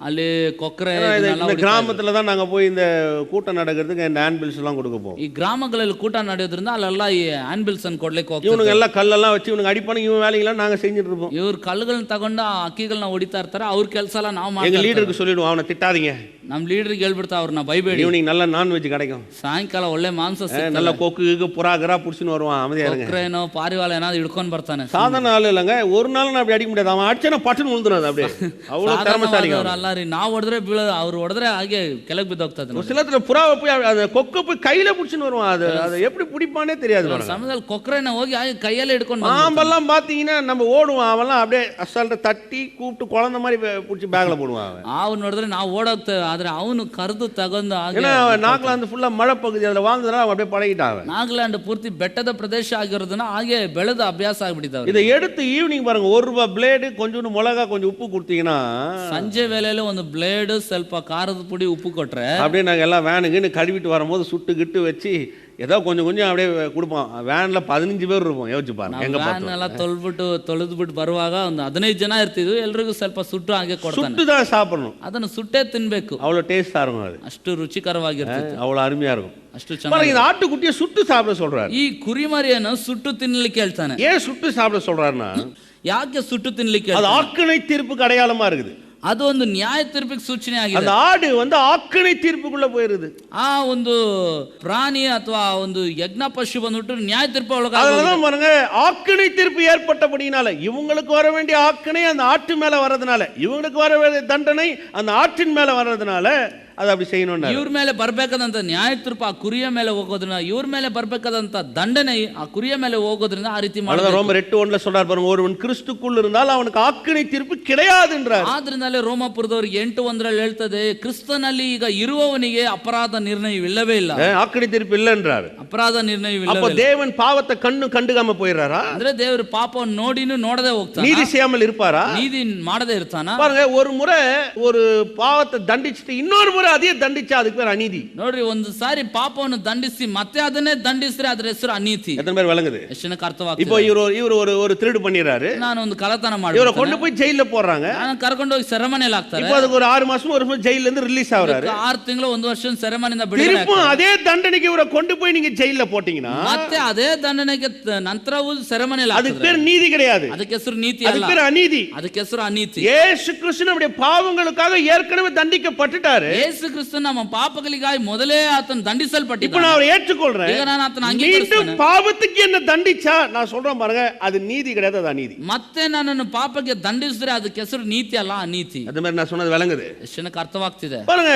A: ಅಲ್ಲಿ ಕೊಕ್ಕರೆ,
B: இந்த கிராமத்தில் தான் நாங்கள் போய் இந்த கூட்டம் நடக்கிறதுக்கு இந்த ஆன்பில்ஸ் எல்லாம் கொடுக்க போவோம்.
A: ಈ ಗ್ರಾಮಗಳಲ್ಲಿ ಕೂಟ ನಡೆಯೋದ್ರಿಂದ ಅಲ್ಲೆಲ್ಲ ಈ ಆನ್ಬಿಲ್ಸ್ ಅನ್ನು ಕೊಡ್ಲಿಕ್ಕೆ ಹೋಗ್ತಾರೆ.
B: இவனுங்க எல்லாம் கல்லெல்லாம் வச்சு இவனுக்கு அடிப்பானு, இவன் வேலையெல்லாம் நாங்கள் செஞ்சுட்டு இருப்போம்.
A: ಇವ್ರು ಕಲ್ಲುಗಳನ್ನ ತಗೊಂಡು ಆ ಅಕ್ಕಿಗಳನ್ನ ಹೊಡಿತಾ ಇರ್ತಾರೆ. ಅವ್ರ ಕೆಲಸ ಎಲ್ಲ ನಾವು
B: எங்கள்
A: ಮಾಡ್ತೀವಿ.
B: லீடருக்கு சொல்லிடுவோம், அவனை திட்டாதீங்க.
A: ನಮ್ಮ ಲೀಡರ್ಗೆ ಹೇಳ್ಬಿಡ್ತಾ ಅವ್ರನ್ನ ಬೈಬೇಡಿ.
B: ஈவினிங் நல்ல நான்வெஜ் கிடைக்கும்,
A: ಸಾಯಂಕಾಲ ಒಳ್ಳೆ ಮಾಂಸ
B: நல்ல கொக்கு புறா கிரா பிடிச்சின்னு வருவான். அமைதியா இருங்க.
A: ಕೊಕ್ಕರೇನೋ ಪಾರಿವಾಳ ಏನಾದ್ರು ಹಿಡ್ಕೊಂಡು ಬರ್ತಾನೆ.
B: சாதாரண ஆள் இல்லைங்க. ஒரு நாள் நான் அப்படி அடிக்க முடியாது. அவன் அடிச்சா பட்டுன்னு விழுந்துடும். அப்படியே அவ்வளோ திறமைசாலிங்க.
A: ಅಲ್ಲ ರೀ, ನಾವು ಹೊಡೆದ್ರೆ ಬೀಳೋದು, ಅವ್ರು ಹೊಡೆದ್ರೆ ಹಾಗೆ ಕೆಳಗೆ ಬಿದ್ದೋಗ್ತದೆ.
B: ஒரு சிலத்துல புறாவை போய் அந்த கொக்கை போய் கையில பிடிச்சின்னு வருவான். அது எப்படி பிடிப்பானே தெரியாது.
A: ಸಮಯದಲ್ಲಿ ಕೊಕ್ಕರೆನ ಹೋಗಿ ಹಾಗೆ ಕೈಯಲ್ಲೇ ಹಿಡ್ಕೊಂಡು
B: பாம்பெல்லாம் பார்த்தீங்கன்னா நம்ம ஓடுவான். அவன்லாம் அப்படியே அசால்ட்டை தட்டி கூப்பிட்டு குழந்தை மாதிரி பிடிச்சி பேக்கில் போடுவான்.
A: ಅವ್ನು ನೋಡಿದ್ರೆ ನಾವು ಓಡೋಗ್ತೇವೆ, ಆದ್ರೆ ಅವನು ಕರೆದು ತಗೊಂಡು
B: ஏன்னா நாகாலாந்து ஃபுல்லாக மழை பகுதி, அதில் வாழ்ந்ததுனால அப்படியே பழகிட்டாங்க.
A: ನಾಗಾಲ್ಯಾಂಡ್ ಪೂರ್ತಿ ಬೆಟ್ಟದ ಪ್ರದೇಶ ಆಗಿರೋದನ್ನ ಹಾಗೆ ಬೆಳೆದ ಅಭ್ಯಾಸ ಆಗ್ಬಿಟ್ಟಿದ್ದಾವೆ.
B: இதை எடுத்து ஈவினிங் பாருங்க, ₹1 பிளேடு, கொஞ்சோண்டு மிளகா, கொஞ்சம் உப்பு கொடுத்தீங்கன்னா,
A: ಸಂಜೆ ವೇಳೆಯಲ್ಲಿ ಒಂದು ಬ್ಲೇಡ್, ಸ್ವಲ್ಪ ಖಾರದ ಪುಡಿ, ಉಪ್ಪು ಕೊಟ್ರೆ
B: அப்படியே நாங்கள் எல்லாம் வேனுக்குன்னு கழுவிட்டு வரும்போது சுட்டு கிட்டு வச்சு ஏதோ கொஞ்சம் கொஞ்சம் அப்படியே கொடுப்போம். வேனில் 15 பேர் இருப்போம். யோசிச்சு பாருங்க. எங்க
A: ವ್ಯಾನ್ ಎಲ್ಲ ತೊಳೆದ್ಬಿಟ್ಟು ಬರುವಾಗ ಒಂದು 15 ಜನ ಇರ್ತಿದ್ವಿ. ಎಲ್ರಿಗೂ ಸ್ವಲ್ಪ ಸುಟ್ಟು ಹಾಗೆ ಕೊಡ್ತಾನೆ.
B: சுட்டு தான் சாப்பிடணும்.
A: ಅದನ್ನು ಸುಟ್ಟೇ ತಿನ್ಬೇಕು.
B: அவ்வளோ டேஸ்டாக இருக்கும். அது
A: ಅಷ್ಟು ರುಚಿಕರವಾಗಿರ್ತದೆ,
B: அவ்வளோ அருமையாக இருக்கும்.
A: ಅಷ್ಟು
B: பாருங்க,
A: ಚೆನ್ನಾಗಿ.
B: இந்த ஆட்டுக்குட்டியை சுட்டு சாப்பிட சொல்றாரு.
A: ಈ ಕುರಿಮರಿಯನ್ನು ಸುಟ್ಟು ತಿನ್ಲಿಕ್ಕೆ ಹೇಳ್ತಾನೆ.
B: ஏன் சுட்டு சாப்பிட சொல்றாருன்னா,
A: ಯಾಕೆ ಸುಟ್ಟು ತಿನ್ಲಿಕ್ಕೆ?
B: அது ஆக்கினை தீர்ப்புக்கு அடையாளமா இருக்குது.
A: ಅದು ಒಂದು ನ್ಯಾಯ ತೀರ್ಪಿಗೆ ಸೂಚನೆ ಆಗಿದೆ.
B: அந்த ஆடு வந்து ஆக்கினை தீர்ப்புக்குள்ள போயிருது.
A: ಆ ಒಂದು ಪ್ರಾಣಿ ಅಥವಾ ಒಂದು ಯಜ್ಞ ಪಶು ಬಂದ್ಬಿಟ್ಟು ನ್ಯಾಯ ತೀರ್ಪು ಒಳಗೆ.
B: அதனாலதான் பாருங்க, ஆக்கினை தீர்ப்பு ஏற்பட்டபடினால இவங்களுக்கு வர வேண்டிய ஆக்கினை அந்த ஆட்டு மேல வர்றதுனால, இவங்களுக்கு வர வேண்டிய தண்டனை அந்த ஆட்டின் மேல வர்றதுனால அது அப்படி செய்யணும்.
A: ಇವ್ರ ಮೇಲೆ ಬರ್ಬೇಕಾದಂತ ನ್ಯಾಯ ತೀರ್ಪು ಆ ಕುರಿಯ ಮೇಲೆ ಹೋಗೋದ್ರಿಂದ, ಇವ್ರ ಮೇಲೆ ಬರ್ಬೇಕಾದಂತ ದಂಡನೆ ಆ ಕುರಿಯ ಮೇಲೆ ಹೋಗೋದ್ರಿಂದ ಆ ರೀತಿ
B: ಮಾಡೋದು. ரோமர் 8:1 சொல்றார் பாருங்க, ஒருவன் கிறிஸ்துக்குள் இருந்தால் அவனுக்கு ஆக்கினை தீர்ப்பு கிடையாது என்றார்.
A: ಆದ್ರಿಂದಲೇ ರೋಮಾಪುರದವರಿಗೆ 8:1 ಹೇಳ್ತದೆ, ಕ್ರಿಸ್ತನಲ್ಲಿ ಈಗ ಇರುವವನಿಗೆ ಅಪರಾಧ ನಿರ್ಣಯವಿಲ್ಲವೇ ಇಲ್ಲ.
B: ஆக்கினை தீர்ப்பு இல்லை என்றார்.
A: ಅಪರಾಧ ನಿರ್ಣಯವಿಲ್ಲ.
B: அப்ப தேவன் பாவத்தை கண்டுக்காம போயிடுறாரா?
A: ಅಂದ್ರೆ ದೇವರು ಪಾಪವನ್ನು ನೋಡಿನೂ ನೋಡದೆ ಹೋಗ್ತಾನೆ.
B: நீதி செய்யாமல் இருப்பாரா?
A: ನೀತಿ ಮಾಡದೆ ಇರ್ತಾನ?
B: பாருங்க, ஒரு முறை ஒரு பாவத்தை தண்டிச்சுட்டு இன்னொரு முறை தவறு அதே தண்டிச்சா அதுக்கு பேர் அநீதி.
A: ನೋಡ್ರಿ, ಒಂದು ಸಾರಿ ಪಾಪವನ್ನು ದಂಡಿಸಿ ಮತ್ತೆ ಅದನ್ನೇ ದಂಡಿಸಿದ್ರೆ ಅದ್ರ ಹೆಸರು ಅನೀತಿ.
B: எத்தனை பேர் விளங்குது?
A: ಎಷ್ಟು ಜನಕ್ಕೆ ಅರ್ಥವಾಗ್ತದೆ?
B: இப்போ இவர் ஒரு திருடு பண்ணிடுறாரு,
A: ನಾನು ಒಂದು ಕಳ್ಳತನ
B: இவரை
A: ಮಾಡಿ
B: கொண்டு போய் ஜெயில போடுறாங்க.
A: ನಾನು ಕರ್ಕೊಂಡು ಹೋಗಿ ಸೆರೆಮನೆಯಲ್ಲಿ ಹಾಕ್ತಾರೆ.
B: இப்போ அதுக்கு ஒரு 6 மாசம் ஒரு வருஷம் ஜெயில இருந்து ரிலீஸ் ஆகுறாரு.
A: 6 ತಿಂಗಳು 1 ವರ್ಷ ಸೆರೆಮನೆಯಿಂದ ಬಿಡುಗಡೆ
B: திருப்பும் அதே தண்டனைக்கு இவரை கொண்டு போய் நீங்க ஜெயில போட்டீங்கன்னா
A: ಮತ್ತೆ ಅದೇ ದಂಡನೆಗೆ ನಂತರವೂ ಸೆರೆಮನೆಯಲ್ಲಿ
B: அதுக்கு பேர் நீதி கிடையாது,
A: ಅದಕ್ಕೆ ಹೆಸರು ನೀತಿ
B: அதுக்கு
A: ಅಲ್ಲ,
B: பேர் அநீதி.
A: ಅದಕ್ಕೆ ಹೆಸರು ಅನೀತಿ.
B: இயேசு கிறிஸ்து நம்முடைய பாவங்களுக்காக ஏற்கனவே தண்டிக்கப்பட்டுட்டாரு.
A: ಯೇಸು ಕ್ರಿಸ್ತ ನಮ್ಮ ಪಾಪಗಳಿಗಾಗಿ ಮೊದಲೇ ಆತನು
B: இப்போ
A: ದಂಡಿಸಲ್ಪಟ್ಟಿದ್ದಾನೆ.
B: நான் அவரை ஏற்றுக்கொள்றேன்.
A: ಈಗ ನಾನು ಆತನ
B: மீண்டும்
A: ಅಂಗೀಕರಿಸ್ತೇನೆ.
B: பாவத்துக்கு என்ன தண்டிச்சா நான் சொல்றேன் பாருங்க, அது நீதி கிடையாது, அது அநீதி.
A: ಮತ್ತೆ ನನ್ನನ್ನು ಪಾಪಕ್ಕೆ ದಂಡಿಸಿದ್ರೆ ಅದಕ್ಕೆ ಹೆಸರು ನೀತಿ ಅಲ್ಲ, ಅನೀತಿ.
B: அது மாதிரி நான் சொன்னது விளங்குது
A: ಎಷ್ಟು ಜನಕ್ಕೆ ಅರ್ಥವಾಗ್ತಿದೆ?
B: பாருங்க,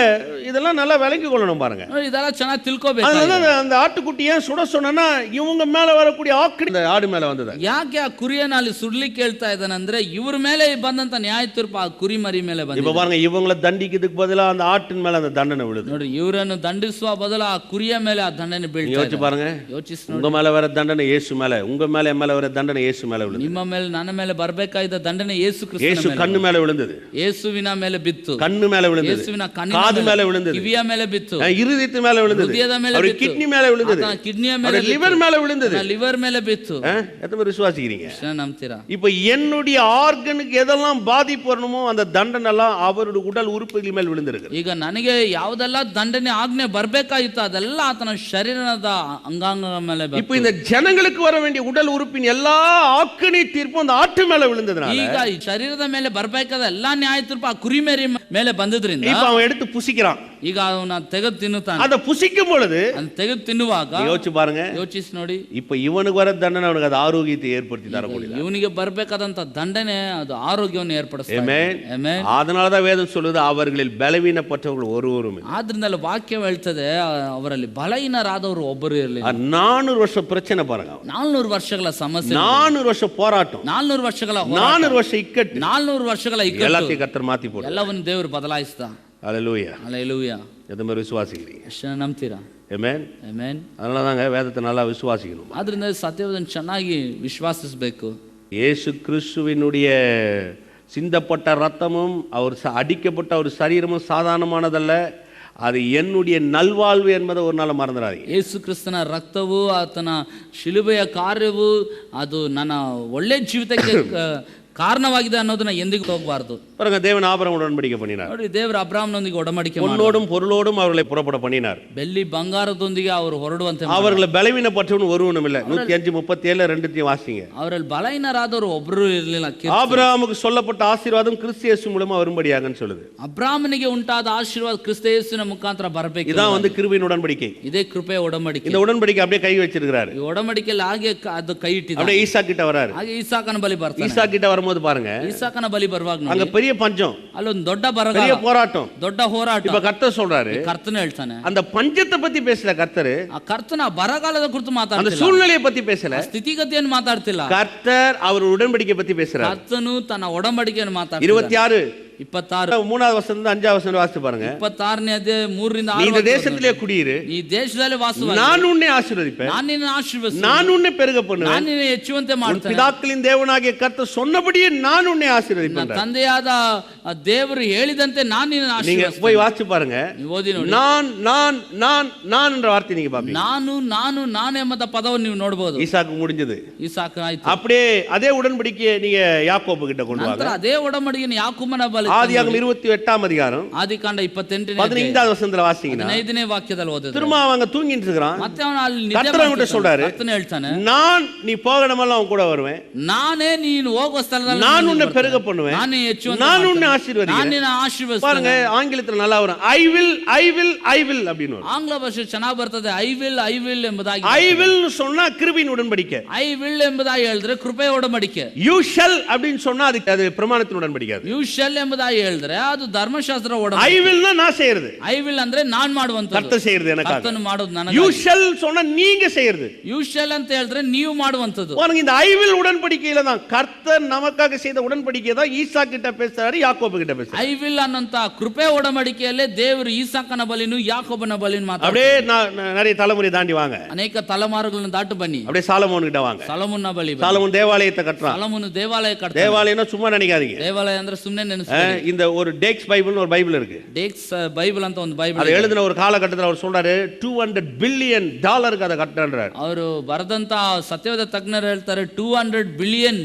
B: இதெல்லாம் நல்லா விளங்கி கொள்ளணும் பாருங்க.
A: ನೋಡಿ, ಇದೆಲ್ಲ ಚೆನ್ನಾಗಿ ತಿಳ್ಕೋಬೇಕು.
B: அதனால அந்த ஆட்டுக்குட்டி ஏன் சுட சொன்னா இவங்க மேல வரக்கூடிய ஆக்கடி இந்த ஆடு மேல வந்தது.
A: ಯಾಕೆ ಆ ಕುರಿಯನ್ನ ಅಲ್ಲಿ ಸುಡ್ಲಿಕ್ಕೆ ಹೇಳ್ತಾ ಇದ್ದಾನಂದ್ರೆ ಇವ್ರ ಮೇಲೆ ಬಂದಂತ ನ್ಯಾಯ ತೀರ್ಪು ಆ ಕುರಿ ಮರಿ ಮೇಲೆ
B: இப்ப
A: ಬಂದಿದೆ.
B: பாருங்க, இவங்கள தண்டிக்கிறதுக்கு பதிலா அந்த ஆட்டின் மேல அந்த தண்டனை விழுது.
A: ನೋಡಿ, ಇವರನ್ನು ದಂಡಿಸುವ ಬದಲು ಆ ಕುರಿಯ ಮೇಲೆ ಆ ದಂಡನೆ ಬೀಳ್ತಾ
B: யோசிச்சு
A: ಇದೆ.
B: பாருங்க,
A: ಯೋಚಿಸಿ
B: உங்க
A: ನೋಡಿ,
B: மேல வர தண்டனை இயேசு மேல, உங்க மேல என் மேல வர தண்டனை இயேசு மேல விழுது.
A: ನಿಮ್ಮ ಮೇಲೆ ನನ್ನ ಮೇಲೆ ಬರಬೇಕಾದ ದಂಡನೆ ಯೇಸು
B: இயேசு
A: ಕ್ರಿಸ್ತನ ಮೇಲೆ,
B: கண்ணு மேல விழுந்தது,
A: ಯೇಸುವಿನ ಮೇಲೆ ಬಿತ್ತು,
B: கண்ணு மேல விழுந்தது,
A: ಯೇಸುವಿನ
B: காது மேல
A: ಕಣ್ಣಿನ
B: விழுந்தது,
A: ಕಿವಿಯ ಮೇಲೆ ಬಿತ್ತು,
B: இருதயத்து மேல விழுந்தது,
A: ಹೃದಯದ ಮೇಲೆ
B: அவருடைய
A: ಬಿತ್ತು,
B: கிட்னி மேல விழுந்தது,
A: ಆತನ ಕಿಡ್ನಿಯ ಮೇಲೆ
B: அவருடைய லிவர் மேல விழுந்தது.
A: ಲಿವರ್ ಮೇಲೆ ಬಿತ್ತು.
B: எத்தனை பேர் விசுவாசிக்கிறீங்க?
A: ನಂಬ್ತೀರಾ?
B: இப்ப என்னுடைய ஆர்கனுக்கு எதெல்லாம் பாதிப்பு வரணுமோ அந்த தண்டனை எல்லாம் அவருடைய உடல் உறுப்புகள் மேல் விழுந்திருக்கு.
A: ಈಗ ನನಗೆ ಯಾವುದೆಲ್ಲ ದಂಡನೆ ಆಜ್ಞೆ ಬರ್ಬೇಕಾಗಿತ್ತು ಅದೆಲ್ಲ ಆತನ ಶರೀರದ ಅಂಗಾಂಗಗಳ ಮೇಲೆ ಬಂತು.
B: இப்ப இந்த ஜனங்களுக்கு வர வேண்டிய உடல் உறுப்பின் எல்லா ஆக்கணி தீர்ப்பும் அந்த ஆட்டு மேல விழுந்ததுனால
A: ಈಗ ಈ ಶರೀರದ ಮೇಲೆ ಬರ್ಬೇಕಾದ ಎಲ್ಲಾ ನ್ಯಾಯ ತೀರ್ಪು ಆ ಕುರಿ ಮೇರಿ ಮೇಲೆ ಬಂದಿದ್ರಿಂದ
B: இப்ப அவன் எடுத்து புசிக்கிறான்.
A: ಈಗ ಅವನ ತೆಗೆದು ತಿನ್ನುತ್ತಾನೆ.
B: அத புசிக்கும் பொழுது
A: ಅದನ್ನ ತೆಗೆದು ತಿನ್ನುವಾಗ
B: யோசிச்சு பாருங்க,
A: ಯೋಚಿಸಿ ನೋಡಿ,
B: இப்ப இவனுக்கு வர தண்டனை அவனுக்கு அது ஆரோக்கியத்தை ஏற்படுத்தி தரக்கூடியது.
A: ಇವನಿಗೆ ಬರ್ಬೇಕಾದಂತ ದಂಡನೆ ಅದು ಆರೋಗ್ಯವನ್ನು ಏರ್ಪಡಿಸ್ತದೆ. ಆಮೆನ್.
B: அதனாலதான் வேதம் சொல்லுது, அவர்களில் பலவீனப்பட்டவர்கள் ஒருவரும் இல்லை.
A: ಆದ್ರಿಂದಲೇ ವಾಕ್ಯ ಹೇಳ್ತದೆ, ಅವರಲ್ಲಿ ಬಲಹೀನರಾದವರು ಒಬ್ಬರು ಇರಲಿಲ್ಲ.
B: 400 வருஷம் பிரச்சனை பாருங்க,
A: 400 ವರ್ಷಗಳ ಸಮಸ್ಯೆ,
B: 400 வருஷம் போராட்டம்,
A: 400 ವರ್ಷಗಳ
B: 400 வருஷம் இக்கட்டு,
A: 400 ವರ್ಷಗಳ ಇಕ್ಕಟ್ಟು,
B: எல்லாத்தையும் கர்த்தர் மாத்தி போடு.
A: ಎಲ್ಲವನ್ನು ದೇವರು ಬದಲಾಯಿಸಿದ.
B: ஹல்லேலூயா.
A: ಹಲ್ಲೆಲೂಯಾ.
B: எந்த மாதிரி விசுவாசிக்கிறீங்க?
A: ಎಷ್ಟು ನಂಬ್ತೀರಾ?
B: ஆமென்.
A: ಆಮೆನ್.
B: அதனால தாங்க வேதத்தை நல்லா விசுவாசிக்கணும்.
A: ಆದ್ರಿಂದ ಸತ್ಯವನ್ನು ಚೆನ್ನಾಗಿ ವಿಶ್ವಾಸಿಸಬೇಕು.
B: இயேசு கிறிஸ்துவினுடைய சிந்தப்பட்ட ரத்தமும் அவர் அடிக்கப்பட்ட ஒரு சரீரமும் சாதாரணமானதல்ல, அது என்னுடைய நல்வாழ்வு என்பதை ஒரு நாள் மறந்துடாதீங்க.
A: ಯೇಸು ಕ್ರಿಸ್ತನ ರಕ್ತವು ಆತನ ಶಿಲುಬೆಯ ಕಾರ್ಯವು ಅದು ನನ್ನ ಒಳ್ಳೆ ಜೀವಿತಕ್ಕೆ ಕಾರಣವಾಗಿದೆ ಅನ್ನೋದನ್ನ ಎಂದಿಗೂ ಹೋಗಬಾರದು.
B: பாருங்க, தேவன் ஆபிரகாம் உடன்படிக்கை பண்ணினார்.
A: ನೋಡಿ, ದೇವರು ಅಬ್ರಾಮನೊಂದಿಗೆ ಒಡಂಬಡಿಕೆ
B: பொன்னோடும் பொருளோடும் அவர்களை புறப்பட பண்ணினார்.
A: ಬೆಳ್ಳಿ ಬಂಗಾರದೊಂದಿಗೆ ಅವರು ಹೊರಡುವಂತೆ
B: அவர்களை பலவீனப்பட்டவன் ஒருவனும் இல்லை. 105:37 ரெண்டுத்தையும் வாசிங்க.
A: ಅವರಲ್ಲಿ ಬಲಹೀನರಾದವರು ಒಬ್ಬರು ಇರಲಿಲ್ಲ.
B: ஆபிரகாமுக்கு சொல்லப்பட்ட ஆசீர்வாதம் கிறிஸ்து இயேசு மூலமா வரும்படியாகன்னு சொல்லுது.
A: ಅಬ್ರಾಮನಿಗೆ ಉಂಟಾದ ಆಶೀರ್ವಾದ ಕ್ರಿಸ್ತ ಯೇಸುವಿನ ಮುಖಾಂತರ ಬರಬೇಕು.
B: இதான் கிருபையின் உடன்படிக்கை.
A: ಇದೇ ಕೃಪೆಯ ಒಡಂಬಡಿಕೆ.
B: இந்த உடன்படிக்கை அப்படியே கை வச்சிருக்கிறாரு.
A: ಈ ಒಡಂಬಡಿಕೆಯಲ್ಲಿ ಹಾಗೆ ಅದು ಕೈ ಇಟ್ಟಿದ್ದಾರೆ.
B: அப்படியே ஈசா கிட்ட வராரு.
A: ಹಾಗೆ ಈಸಾಕನ ಬಲಿ ಬರ್ತಾನೆ.
B: ஈசா கிட்ட வரும்போது பாருங்க,
A: ಈಸಾಕನ ಬಲಿ ಬರುವಾಗ
B: அங்க பெரிய பஞ்சம்,
A: ಅಲ್ಲೊಂದು ದೊಡ್ಡ ಬರಗಾಲ,
B: பெரிய போராட்டம்,
A: ದೊಡ್ಡ ಹೋರಾಟ.
B: இப்ப கர்த்தர் சொல்றாரு,
A: ಕರ್ತನ ಹೇಳ್ತಾನೆ,
B: அந்த பஞ்சத்தை பத்தி பேசல கர்த்தர்,
A: ಆ ಕರ್ತನ ಬರಗಾಲದ ಕುರಿತು
B: அந்த
A: ಮಾತಾಡ್ತಿಲ್ಲ,
B: சூழ்நிலையை பத்தி பேசல,
A: ಸ್ಥಿತಿಗತಿಯನ್ನು ಮಾತಾಡ್ತಿಲ್ಲ.
B: கர்த்தர் அவர் உடன்படிக்கை பத்தி பேசுறார்.
A: ಕರ್ತನು ತನ್ನ ಒಡಂಬಡಿಕೆಯನ್ನು ಮಾತಾಡ್ತಿಲ್ಲ.
B: 26
A: 26
B: 3வது வசனத்துல 5வது வசனம் வாசித்து பாருங்க.
A: 26ನೇ ಅಧ್ಯಾಯ 3ರಿಂದ 6
B: நீ இந்த தேசத்திலே குடியிரு,
A: ಈ ದೇಶದಲ್ಲಿ ವಾಸವಾಗಿ
B: நான் உன்னை ஆசீர்வதிப்பேன்,
A: ನಾನು ನಿನ್ನ ಆಶೀರ್ವದಿಸುವೆನು,
B: நான் உன்னை பெருக பண்ணுவேன்,
A: ನಾನು ನಿನ್ನ ಹೆಚ್ಚುವಂತೆ
B: உன்
A: ಮಾಡ್ತೇನೆ,
B: பிதாக்களின் தேவனாகிய கர்த்தர் சொன்னபடியே நான் உன்னை ஆசீர்வதிப்பேன்.
A: ತಂದೆಯಾದ ದೇವರು ಹೇಳಿದಂತೆ ನಾನು ನಿನ್ನ
B: நீங்க
A: ಆಶೀರ್ವದಿಸುತ್ತೇನೆ.
B: போய் வாசிச்சு பாருங்க.
A: ನೀವು ಓದಿ ನೋಡಿ.
B: நான் நான் நான் நான் என்ற வார்த்தை நீங்க பாப்பீங்க.
A: ನಾನು ಎಂಬ ಪದವನ್ನು ನೀವು ನೋಡಬಹುದು.
B: ஈசாக்கு முடிஞ்சது.
A: ಈಸಾಕ ಆಯ್ತು.
B: அப்படியே அதே உடன்படிக்கையை நீங்க யாக்கோபு கிட்ட கொண்டு வாங்க.
A: ನಂತರ ಅದೇ ಒಡಂಬಡಿಕೆಯನ್ನು ಯಾಕೋಬನ ಬಳಿ
B: ஆதியாகமம் 28ஆம் அதிகாரம்
A: ಆದಿಕಾಂಡ 28ನೇ
B: 15வது வசனத்துல வாசிங்கன்னா
A: 15ನೇ ವಾಕ್ಯದಲ್ಲಿ ಓದಿದ್ರೆ
B: திரும்ப அவங்க தூங்கிட்டு இருக்கான்.
A: ಮತ್ತೆ ಅವನು ಅಲ್ಲಿ ನಿದ್ದೆ
B: கர்த்தர் அவன்கிட்ட சொல்றாரு,
A: ಕರ್ತನು ಹೇಳ್ತಾನೆ,
B: நான் நீ போகணுமெல்லாம் அவன் கூட வருவேன்,
A: ನಾನೇ ನೀನು ಹೋಗುವ ಸ್ಥಳದಲ್ಲಿ
B: நான் உன்னை பெருக பண்ணுவேன்,
A: ನಾನೇ ಹೆಚ್ಚುವಂತೆ
B: நான் உன்னை
A: ನಾನು
B: ஆசீர்வதிக்கிறேன்.
A: ನಿನ್ನ ಆಶೀರ್ವದಿಸುತ್ತೇನೆ.
B: பாருங்க, ஆங்கிலத்துல நல்லா வரும், I will I will I will அப்படின்னு வரும்.
A: ಆಂಗ್ಲ ಭಾಷೆ ಚೆನ್ನಾಗಿ ಬರ್ತದೆ. ಐ ವಿಲ್ ಎಂಬುದಾಗಿ.
B: ஐ வில் சொன்னா கிருபையின் உடன்படிக்கை.
A: ಐ ವಿಲ್ ಎಂಬುದಾಗಿ ಹೇಳಿದ್ರೆ ಕೃಪೆಯ ಒಡಂಬಡಿಕೆ.
B: யூ ஷல் அப்படின்னு சொன்னா அது பிரமாணத்தின் உடன்படிக்கை.
A: ಯು ಶಲ್ ಎಂಬುದಾಗಿ ಹೇಳಿದ್ರೆ ಅದು ಧರ್ಮಶಾಸ್ತ್ರ ಒಡಂಬಡಿಕೆ.
B: ஐ வில்னா நான் செய்யறது.
A: ಐ ವಿಲ್ ಅಂದ್ರೆ ನಾನ್ ಮಾಡುವಂತದ್ದು,
B: கர்த்தர் செய்யறது எனக்காக.
A: ಕರ್ತನು ಮಾಡೋದು ನನಗೆ.
B: யூ ஷல் சொன்னா நீங்க செய்யறது.
A: ಯು ಶಲ್ ಅಂತ ಹೇಳಿದ್ರೆ ನೀವು ಮಾಡುವಂತದ್ದು.
B: பாருங்க, இந்த ஐ வில் உடன்படிக்கையில தான் கர்த்தர் நமக்காக செய்த உடன்படிக்கை தான் ஈசா கிட்ட பேசுறாரு, யாக்கோபு கிட்ட பேசுறாரு.
A: ಐ ವಿಲ್ ಅನ್ನಂತ ಕೃಪೆ ಒಡಂಬಡಿಕೆಯಲ್ಲೇ ದೇವರು ಈಸಾಕನ ಬಲಿನು ಯಾಕೋಬನ ಬಲಿನು ಮಾತಾಡ್ತಾರೆ.
B: அப்படியே நிறைய தலைமுறை தாண்டி வாங்க,
A: ಅನೇಕ ತಲೆಮಾರುಗಳನ್ನು ದಾಟು ಬನ್ನಿ,
B: அப்படியே சாலமோன் கிட்ட வாங்க.
A: ಸೊಲೊಮೋನನ ಬಳಿ.
B: சாலமோன் தேவாலயத்தை கட்டுறான்.
A: ಸೊಲೊಮೋನ ದೇವಾಲಯ ಕಟ್ತಾನೆ.
B: தேவாலயம்னா சும்மா நினைக்காதீங்க,
A: ದೇವಾಲಯ ಅಂದ್ರೆ ಸುಮ್ಮನೆ ನೆನೆಸ್ಬೇಡಿ.
B: இந்த ஒரு டேக்ஸ் பைபிள்னு ஒரு பைபிள் இருக்கு.
A: டேக்ஸ் பைபிள் ಅಂತ ಒಂದು ಬೈಬಲ್
B: அதை எழுதின ஒரு காலகட்டத்தில் அவர் சொல்றாரு $200 பில்லியன் அதை கட்டறாரு.
A: ಅವರು ಬರೆದಂತ ಸತ್ಯವೇದ ತಜ್ಞರು ಹೇಳ್ತಾರೆ $200 ಬಿಲಿಯನ್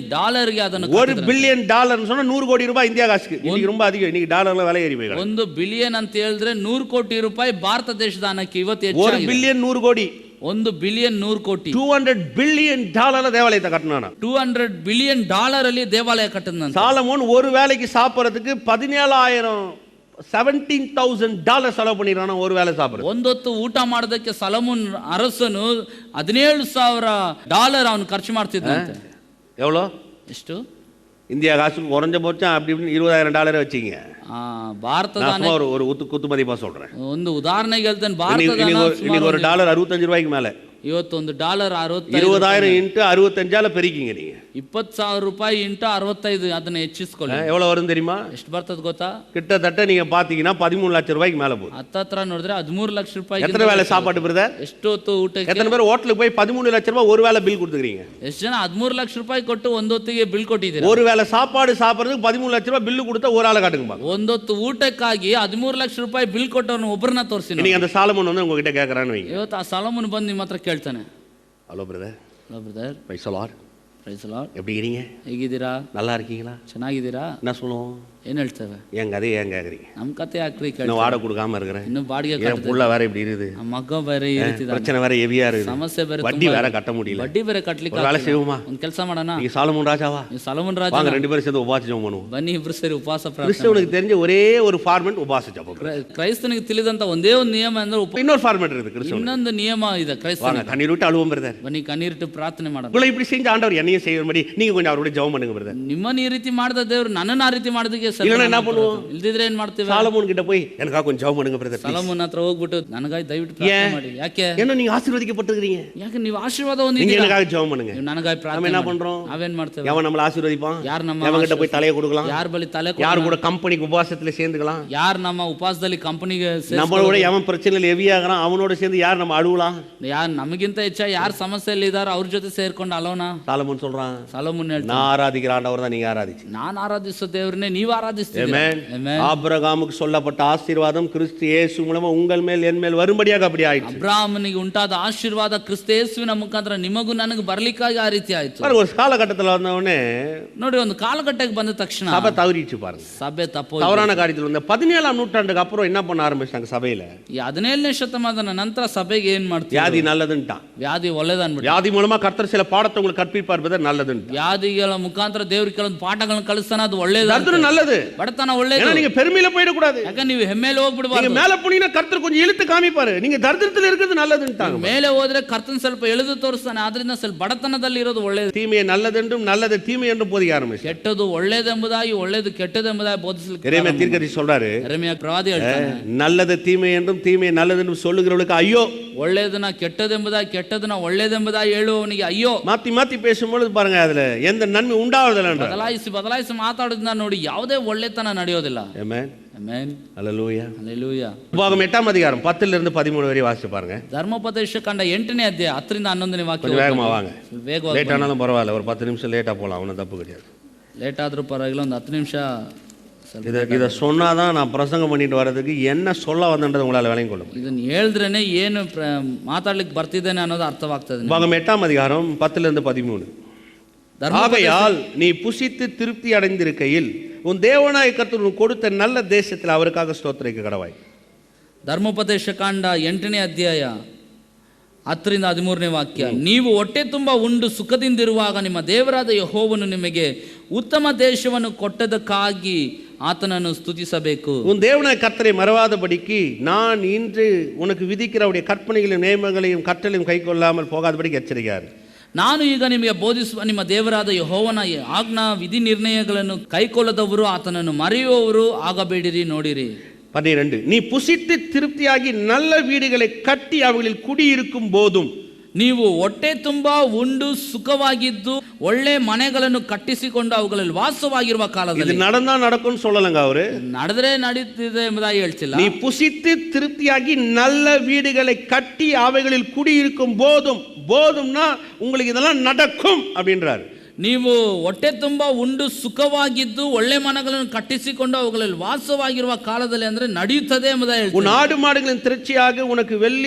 A: ಗೆ ಅದನ್ನು
B: $1 பில்லியன் சொன்னா 100 கோடி ரூபாய் இந்தியா காசுக்கு. இன்னைக்கு ரொம்ப அதிகம். இன்னைக்கு டாலர்ல விலை ஏறி போயிருக்கு.
A: 1 ಬಿಲಿಯನ್ ಅಂತ ಹೇಳಿದ್ರೆ 100 ಕೋಟಿ ರೂಪಾಯಿ ಭಾರತ ದೇಶದ ಹಣಕ್ಕೆ ಇವತ್ತು ಹೆಚ್ಚಾಗಿದೆ.
B: 1 பில்லியன் 100 கோடி.
A: 1 ಬಿಲಿಯನ್ 100 ಕೋಟಿ.
B: $200 பில்லியன் தேவாலயத்தை கட்டினானா.
A: $200 ಬಿಲಿಯನ್ ಅಲ್ಲಿ ದೇವಾಲಯ ಕಟ್ಟಿದಂತ.
B: சாலமோன் ஒரு வேளைக்கு சாப்பிடுறதுக்கு 17,000 செலவு பண்ணிறானா ஒரு வேளை சாப்பிடுறது.
A: ಒಂದೊತ್ತು ಊಟ ಮಾಡೋದಕ್ಕೆ ಸಲಮೋನ್ ಅರಸನು $17,000 ಅವನು ಖರ್ಚು ಮಾಡ್ತಿದ್ದಂತೆ.
B: எவ்வளோ?
A: ಎಷ್ಟು?
B: இந்தியா காசுக்கு குறைஞ்ச போச்சா அப்படி இப்படின்னு $20,000 வச்சிங்க.
A: ಭಾರತದ
B: ஒரு குத்து மதிப்பா சொல்றேன்.
A: ಒಂದು ಉದಾಹರಣೆಗೆ ಹೇಳ್ತೇನೆ. ಭಾರತದ
B: இன்னைக்கு ஒரு டாலர் $65 மேல.
A: ಇವತ್ತೊಂದು $65
B: 20,000 × 65 பெருக்கிங்க நீங்க.
A: 20,000 ರೂಪಾಯಿ × 65 ಅದನ್ನ ಹೆಚ್ಚಿಸ್ಕೊಳ್ಳಿ.
B: எவ்வளவு வரும் தெரியுமா?
A: ಎಷ್ಟು ಬರ್ತದೆ ಗೊತ್ತಾ?
B: கிட்டத்தட்ட நீங்க பாத்தீங்கன்னா 13 ಲಕ್ಷ ರೂಪಾಯಿಗೆ மேல போகுது.
A: ಹತ್ತತ್ರ ನೋಡಿದ್ರೆ 13 ಲಕ್ಷ ರೂಪಾಯಿ.
B: எத்தனை வேளை சாப்பாடு பிரதர்?
A: ಎಷ್ಟು ಹೊತ್ತು ಊಟಕ್ಕೆ?
B: எத்தனை பேர் ಹೋಟೆಲ್ಗೆ போய் 13 ಲಕ್ಷ ರೂಪಾಯಿ ஒரு வேளை பில் கொடுத்துக்கிறீங்க?
A: ಎಷ್ಟು ಜನ 13 ಲಕ್ಷ ರೂಪಾಯಿ ಕೊಟ್ಟು ಒಂದು ಹೊತ್ತಿಗೆ ಬಿಲ್ ಕೊಟ್ಟಿದ್ದೀರಾ?
B: ஒரு வேளை சாப்பாடு சாப்பிடுறதுக்கு 13 ಲಕ್ಷ ರೂಪಾಯಿ ಬಿಲ್ கொடுத்தா ஒரு ஆளை காட்டுங்க பாருங்க.
A: ಒಂದೊತ್ತು ಊಟಕ್ಕಾಗಿ 13 ಲಕ್ಷ ರೂಪಾಯಿ ಬಿಲ್ ಕೊಟ್ಟವನು ಒಬ್ಬರನ್ನ ತೋರಿಸಿ.
B: நீங்க அந்த சாலமோன் வந்து உங்ககிட்ட கேக்குறான்னு வைங்க.
A: ಇವತ್ತು ಆ ಸಾಲಮೋನ್ ಬಂದು ನಿಮ್ಮ ಹತ್ರ ಕೇಳ್ತಾನೆ.
B: Hello brother.
A: Hello brother.
B: Praise the Lord.
A: Praise the Lord.
B: எப்படி இருக்கீங்க?
A: ಹೇಗಿದ್ದೀರಾ?
B: நல்லா இருக்கீங்களா?
A: ಚೆನ್ನಾಗಿದ್ದೀರಾ?
B: என்ன சொல்லுவோம்?
A: ಏನು ಹೇಳ್ತೇವೆ?
B: என் கதையை ஏன் கேக்குறீங்க?
A: ನಮ್ಮ ಕತೆ ಯಾಕ್ರಿ ಕೇಳ್ತೀರಾ?
B: இன்னும் வாடகை கொடுக்காம இருக்கிறேன்.
A: இன்னும் ಬಾಡಿಗೆ
B: என் புள்ள வேற இப்படி இருக்குது.
A: ಮಗ ಬೇರೆ ಈ ರೀತಿ ಇದೆ.
B: பிரச்சனை வேற ஹெவியா இருக்குது.
A: ಸಮಸ್ಯೆ ಬೇರೆ.
B: வட்டி வேற கட்ட முடியல.
A: ಬಡ್ಡಿ ಬೇರೆ ಕಟ್ಟಲಿಕ್ಕೆ
B: ஒரு வேலை செய்வோமா?
A: ಒಂದು ಕೆಲಸ ಮಾಡೋಣ.
B: நீ சாலமோன் ராஜாவா?
A: நீ ಸಾಲಮೋನ್ ರಾಜ.
B: வாங்க ரெண்டு பேரும் சேர்ந்து உபவாச ஜெபம் பண்ணுவோம்.
A: ಬನ್ನಿ ಇಬ್ರು ಸೇರಿ ಉಪವಾಸ ಪ್ರಾರ್ಥನೆ.
B: கிறிஸ்தவனுக்கு தெரிஞ்ச ஒரே ஒரு ஃபார்மட் உபவாச ஜெபம்.
A: ಕ್ರೈಸ್ತನಿಗೆ ತಿಳಿದಂತ ಒಂದೇ ಒಂದು ನಿಯಮ ಅಂದ್ರೆ
B: இன்னொரு ஃபார்மட் இருக்குது கிறிஸ்தவனுக்கு.
A: ಇನ್ನೊಂದು ನಿಯಮ ಇದೆ ಕ್ರೈಸ್ತನಿಗೆ.
B: கண்ணீர் விட்டு அழுவோம் பிரதர்.
A: ಬನ್ನಿ ಕಣ್ಣೀರಿಟ್ಟು ಪ್ರಾರ್ಥನೆ ಮಾಡೋಣ.
B: உங்களை இப்படி செஞ்ச ஆண்டவர் என்னையும் செய்யும்படி நீங்க கொஞ்சம் அவரோட ஜெபம் பண்ணுங்க பிரதர்.
A: ನಿಮ್ಮನ್ನ ಈ ರೀತಿ ಮಾಡಿದ ದೇವರು ನನ್ನನ್ನ ಆ ರೀತಿ ಮಾಡೋದಕ್ಕೆ ಸರಿ.
B: இல்லனா என்ன பண்ணுவோம்?
A: ಇಲ್ದಿದ್ರೆ ಏನ್ ಮಾಡ್ತೀವಿ?
B: சாலமோன் கிட்ட போய் எனக்காக கொஞ்சம் ஜெபம் பண்ணுங்க பிரதர்.
A: ಸಾಲಮೋನ್ ಹತ್ರ ಹೋಗ್ಬಿಟ್ಟು ನನಗಾಗಿ ದಯವಿಟ್ಟು ಪ್ರಾರ್ಥನೆ ಮಾಡಿ. ಯಾಕೆ?
B: ஏன்னா நீங்க ஆசீர்வதிக்கப்பட்டிருக்கீங்க.
A: ಯಾಕೆ ನೀವು ಆಶೀರ್ವಾದ ಹೊಂದಿದ್ದೀರಾ?
B: நீங்க எனக்காக ஜெபம் பண்ணுங்க.
A: ನೀವು ನನಗಾಗಿ ಪ್ರಾರ್ಥನೆ
B: நம்ம என்ன பண்றோம்?
A: ನಾವೇನ್ ಮಾಡ್ತೇವೆ?
B: எவன் நம்மள ஆசீர்வதிப்பான்?
A: ಯಾರು ನಮ್ಮ
B: எவன் கிட்ட போய் தலையை கொடுக்கலாம்?
A: ಯಾರ ಬಳಿ ತಲೆ
B: யார் கூட கம்பெனிக்கு உபவாசத்துல சேர்ந்துக்கலாம்?
A: ಯಾರು ನಮ್ಮ ಉಪವಾಸದಲ್ಲಿ ಕಂಪನಿಗೆ
B: நம்மளோட எவன் பிரச்சனையில ஹெவியாகறான் அவனோட சேர்ந்து யார் நம்ம அழுவலாம்?
A: ಯಾರು ನಮಗಿಂತ ಹೆಚ್ಚಾಗಿ ಯಾರು ಸಮಸ್ಯೆಯಲ್ಲಿ ಇದ್ದಾರೋ ಅವ್ರ ಜೊತೆ ಸೇರ್ಕೊಂಡು ಅಲೋಣ.
B: சாலமோன் சொல்றான்.
A: ಸಾಲಮೋನ್ ಹೇಳ್ತಾನೆ,
B: நான் ஆராதிக்கிற ஆண்டவர் தான் நீங்க ஆராதிச்சு.
A: ನಾನು ಆರಾಧಿಸೋ ದೇವರನ್ನೇ ನೀವು ಆರಾಧಿಸ್ತೀರಾ.
B: ஆபிரகாமுக்கு சொல்லப்பட்ட ஆசீர்வாதம் கிறிஸ்து இயேசு மூலமா உங்கள் மேல் என் மேல் வரும்படியாக அப்படி ஆயிடுச்சு.
A: ಅಬ್ರಾಹ್ಮನಿಗೆ ಉಂಟಾದ ಆಶೀರ್ವಾದ ಕ್ರಿಸ್ತ ಯೇಸುವಿನ ಮುಖಾಂತರ ನಿಮಗೂ ನನಗೆ ಬರ್ಲಿಕ್ಕಾಗಿ ಆ ರೀತಿ ಆಯ್ತು.
B: ஒரு காலகட்டத்தில் வந்தவொடனே
A: ನೋಡಿ, ಒಂದು ಕಾಲಘಟ್ಟಕ್ಕೆ ಬಂದ ತಕ್ಷಣ
B: சபை தவறிச்சு பாருங்க.
A: ಸಭೆ ತಪ್ಪು
B: தவறான காரியத்தில் வந்த 17ஆம் நூற்றாண்டுக்கு அப்புறம் என்ன பண்ண ஆரம்பிச்சாங்க சபையில?
A: ಈ 17ನೇ ಶತಮಾನದ ನಂತರ ಸಭೆಗೆ ಏನ್ ಮಾಡ್ತೀವಿ?
B: வியாதி நல்லதுன்ட்டான்.
A: ವ್ಯಾಧಿ ಒಳ್ಳೆದನ್ಬಿಟ್ಟು
B: வியாதி மூலமா கர்த்தர் சில பாடத்தை உங்களுக்கு கற்பிப்பார் பதர் நல்லதுன்னு.
A: ವ್ಯಾಧಿಗಳ ಮುಖಾಂತರ ದೇವರಿಗೆ ಕೆಲವೊಂದು ಪಾಠಗಳನ್ನು ಕಲಿಸ್ತಾನೆ, ಅದು ಒಳ್ಳೇದು.
B: தரித்திரம் நல்லது,
A: ಬಡತನ ಒಳ್ಳೇದು.
B: ஏன்னா நீங்க பெருமையில போயிட கூடாது.
A: ಯಾಕಂದ್ರೆ ನೀವು ಹೆಮ್ಮೆಲೆ ಹೋಗ್ಬಿಡಬಾರದು.
B: நீங்க மேல போனீங்கன்னா கர்த்தர் கொஞ்சம் இழுத்து காமிப்பாரு. நீங்க தரித்திரத்தில் இருக்கிறது நல்லதுன்ட்டாங்க.
A: ಮೇಲೆ ಹೋದ್ರೆ ಕರ್ತನ ಸ್ವಲ್ಪ ಎಳೆದು ತೋರಿಸ್ತಾನೆ, ಆದ್ರಿಂದ ಸ್ವಲ್ಪ ಬಡತನದಲ್ಲಿ ಇರೋದು ಒಳ್ಳೇದು.
B: தீமையை நல்லதென்றும் நல்லது தீமை என்றும் போதிக்க ஆரம்பிச்சு.
A: ಕೆಟ್ಟದು ಒಳ್ಳೇದೆಂಬುದಾಗಿ ಒಳ್ಳೇದು ಕೆಟ್ಟದೆಂಬುದಾಗಿ ಬೋಧಿಸಲಿಕ್ಕೆ
B: எரேமியா தீர்க்கதரிசி சொல்றாரு,
A: ಯೆರೆಮೀಯ ಪ್ರವಾದಿ ಹೇಳ್ತಾನೆ,
B: நல்லது தீமை என்றும் தீமை நல்லது என்றும் சொல்லுகிறவளுக்கு ஐயோ.
A: ಒಳ್ಳೇದನ್ನ ಕೆಟ್ಟದೆಂಬುದಾಗಿ ಕೆಟ್ಟದನ್ನ ಒಳ್ಳೇದೆಂಬುದಾಗಿ ಹೇಳುವವನಿಗೆ ಅಯ್ಯೋ.
B: மாத்தி மாத்தி பேசும்போது பாருங்க அதுல எந்த நன்மை உண்டாவதில்லை.
A: ಬದಲಾಯಿಸಿ ಮಾತಾಡೋದನ್ನ ನೋಡಿ ಯಾವುದೇ ಒಳ್ಳೆತನ ನಡೆಯೋದಿಲ್ಲ.
B: ஆமென்.
A: ಆಮೆನ್.
B: ஹல்லேலூயா.
A: ಹಲ್ಲೆಲೂಯಾ.
B: உபாகமம் 8ஆம் அதிகாரம் 10 - 13 வரை வாசிச்சு பாருங்க.
A: ಧರ್ಮೋಪದೇಶ ಕಂಡ 8ನೇ ಅಧ್ಯಾಯ 10 - 11ನೇ ವಾಕ್ಯ.
B: கொஞ்சம் வேகமா வாங்க.
A: ವೇಗವಾಗಿ.
B: லேட் ஆனாலும் பரவாயில்ல, ஒரு 10 நிமிஷம் லேட்டா போலாம், அவன தப்பு கிடையாது.
A: ಲೇಟ್ ಆದ್ರೂ ಪರವಾಗಿಲ್ಲ, ಒಂದು 10 ನಿಮಿಷ.
B: இதை சொன்னாதான் நான் பிரசங்கம் பண்ணிட்டு வர்றதுக்கு என்ன சொல்ல வந்தேன்றது உங்களால விளங்கிக் கொள்ள முடியும்.
A: ಇದನ್ನ ಹೇಳಿದ್ರೇನೆ ಏನು ಮಾತಾಡ್ಲಿಕ್ಕೆ ಬರ್ತಿದ್ದೇನೆ ಅನ್ನೋದು ಅರ್ಥವಾಗ್ತದೆ.
B: உபாகமம் 8ஆம் அதிகாரம் 10 - 13. ஆகையால் நீ புசித்து திருப்தி அடைந்திருக்கையில் உன் தேவனாய கர்த்தர் உனக்கு கொடுத்த நல்ல தேசத்தில் அவருக்காக ஸ்தோத்திரிக்க கடவாய்.
A: ಧರ್ಮೋಪದೇಶ ಕಾಂಡ 8ನೇ ಅಧ್ಯಾಯ 10 - 13ನೇ ವಾಕ್ಯ. ನೀವು ಹೊಟ್ಟೆ ತುಂಬ ಉಂಡು ಸುಖದಿಂದಿರುವಾಗ ನಿಮ್ಮ ದೇವರಾದ ಯೆಹೋವನು ನಿಮಗೆ ಉತ್ತಮ ದೇಶವನ್ನು ಕೊಟ್ಟದಕ್ಕಾಗಿ ಆತನನ್ನು ಸ್ತುತಿಸಬೇಕು.
B: உன் தேவனாய கர்த்தரை மறவாதபடிக்கு நான் இன்று உனக்கு விதிக்கிற அவருடைய கற்பனைகளையும் நியமங்களையும் கட்டளையும் கைக்கொள்ளாமல் போகாதபடிக்கு எச்சரிக்கையார்.
A: ನಾನು ಈಗ ನಿಮಗೆ ಬೋಧಿಸುವ ನಿಮ್ಮ ದೇವರಾದ ಯೆಹೋವನ ಆಜ್ಞಾ ವಿಧಿ ನಿರ್ಣಯಗಳನ್ನು ಕೈಕೊಳ್ಳದವರು ಆತನನ್ನು ಮರೆಯುವವರು ಆಗಬೇಡಿರಿ. ನೋಡಿರಿ.
B: 12. நீ புசித்து திருப்தியாகி நல்ல வீடுகளை கட்டி அவைகளில் குடியிருக்கும் போதும்,
A: ನೀವು ಹೊಟ್ಟೆ ತುಂಬ ಉಂಡು ಸುಖವಾಗಿದ್ದು ಒಳ್ಳೆ ಮನೆಗಳನ್ನು ಕಟ್ಟಿಸಿಕೊಂಡು ಅವುಗಳಲ್ಲಿ ವಾಸವಾಗಿರುವ ಕಾಲದಲ್ಲಿ.
B: இது நடந்தா நடக்கும்னு சொல்லலங்க அவரு.
A: ನಡೆದ್ರೆ ನಡೀತಿದೆ ಎಂಬುದಾಗಿ ಹೇಳ್ತಿಲ್ಲ.
B: நீ புசித்து திருப்தியாகி நல்ல வீடுகளை கட்டி அவைகளில் குடியிருக்கும் போதும், போதும்னா உங்களுக்கு இதெல்லாம் நடக்கும் அப்படின்றாரு.
A: ನೀವು ಹೊಟ್ಟೆ ತುಂಬ ಉಂಡು ಸುಖವಾಗಿದ್ದು ಒಳ್ಳೆ ಮನೆಗಳನ್ನು ಕಟ್ಟಿಸಿಕೊಂಡು ಅವುಗಳಲ್ಲಿ ವಾಸವಾಗಿರುವ ಕಾಲದಲ್ಲಿ ಅಂದ್ರೆ ನಡೆಯುತ್ತದೆ ಎಂಬುದಾಗಿ ಹೇಳ್ತಾರೆ.
B: உன் ஆடு மாடுகளின் திரட்சியாக உனக்கு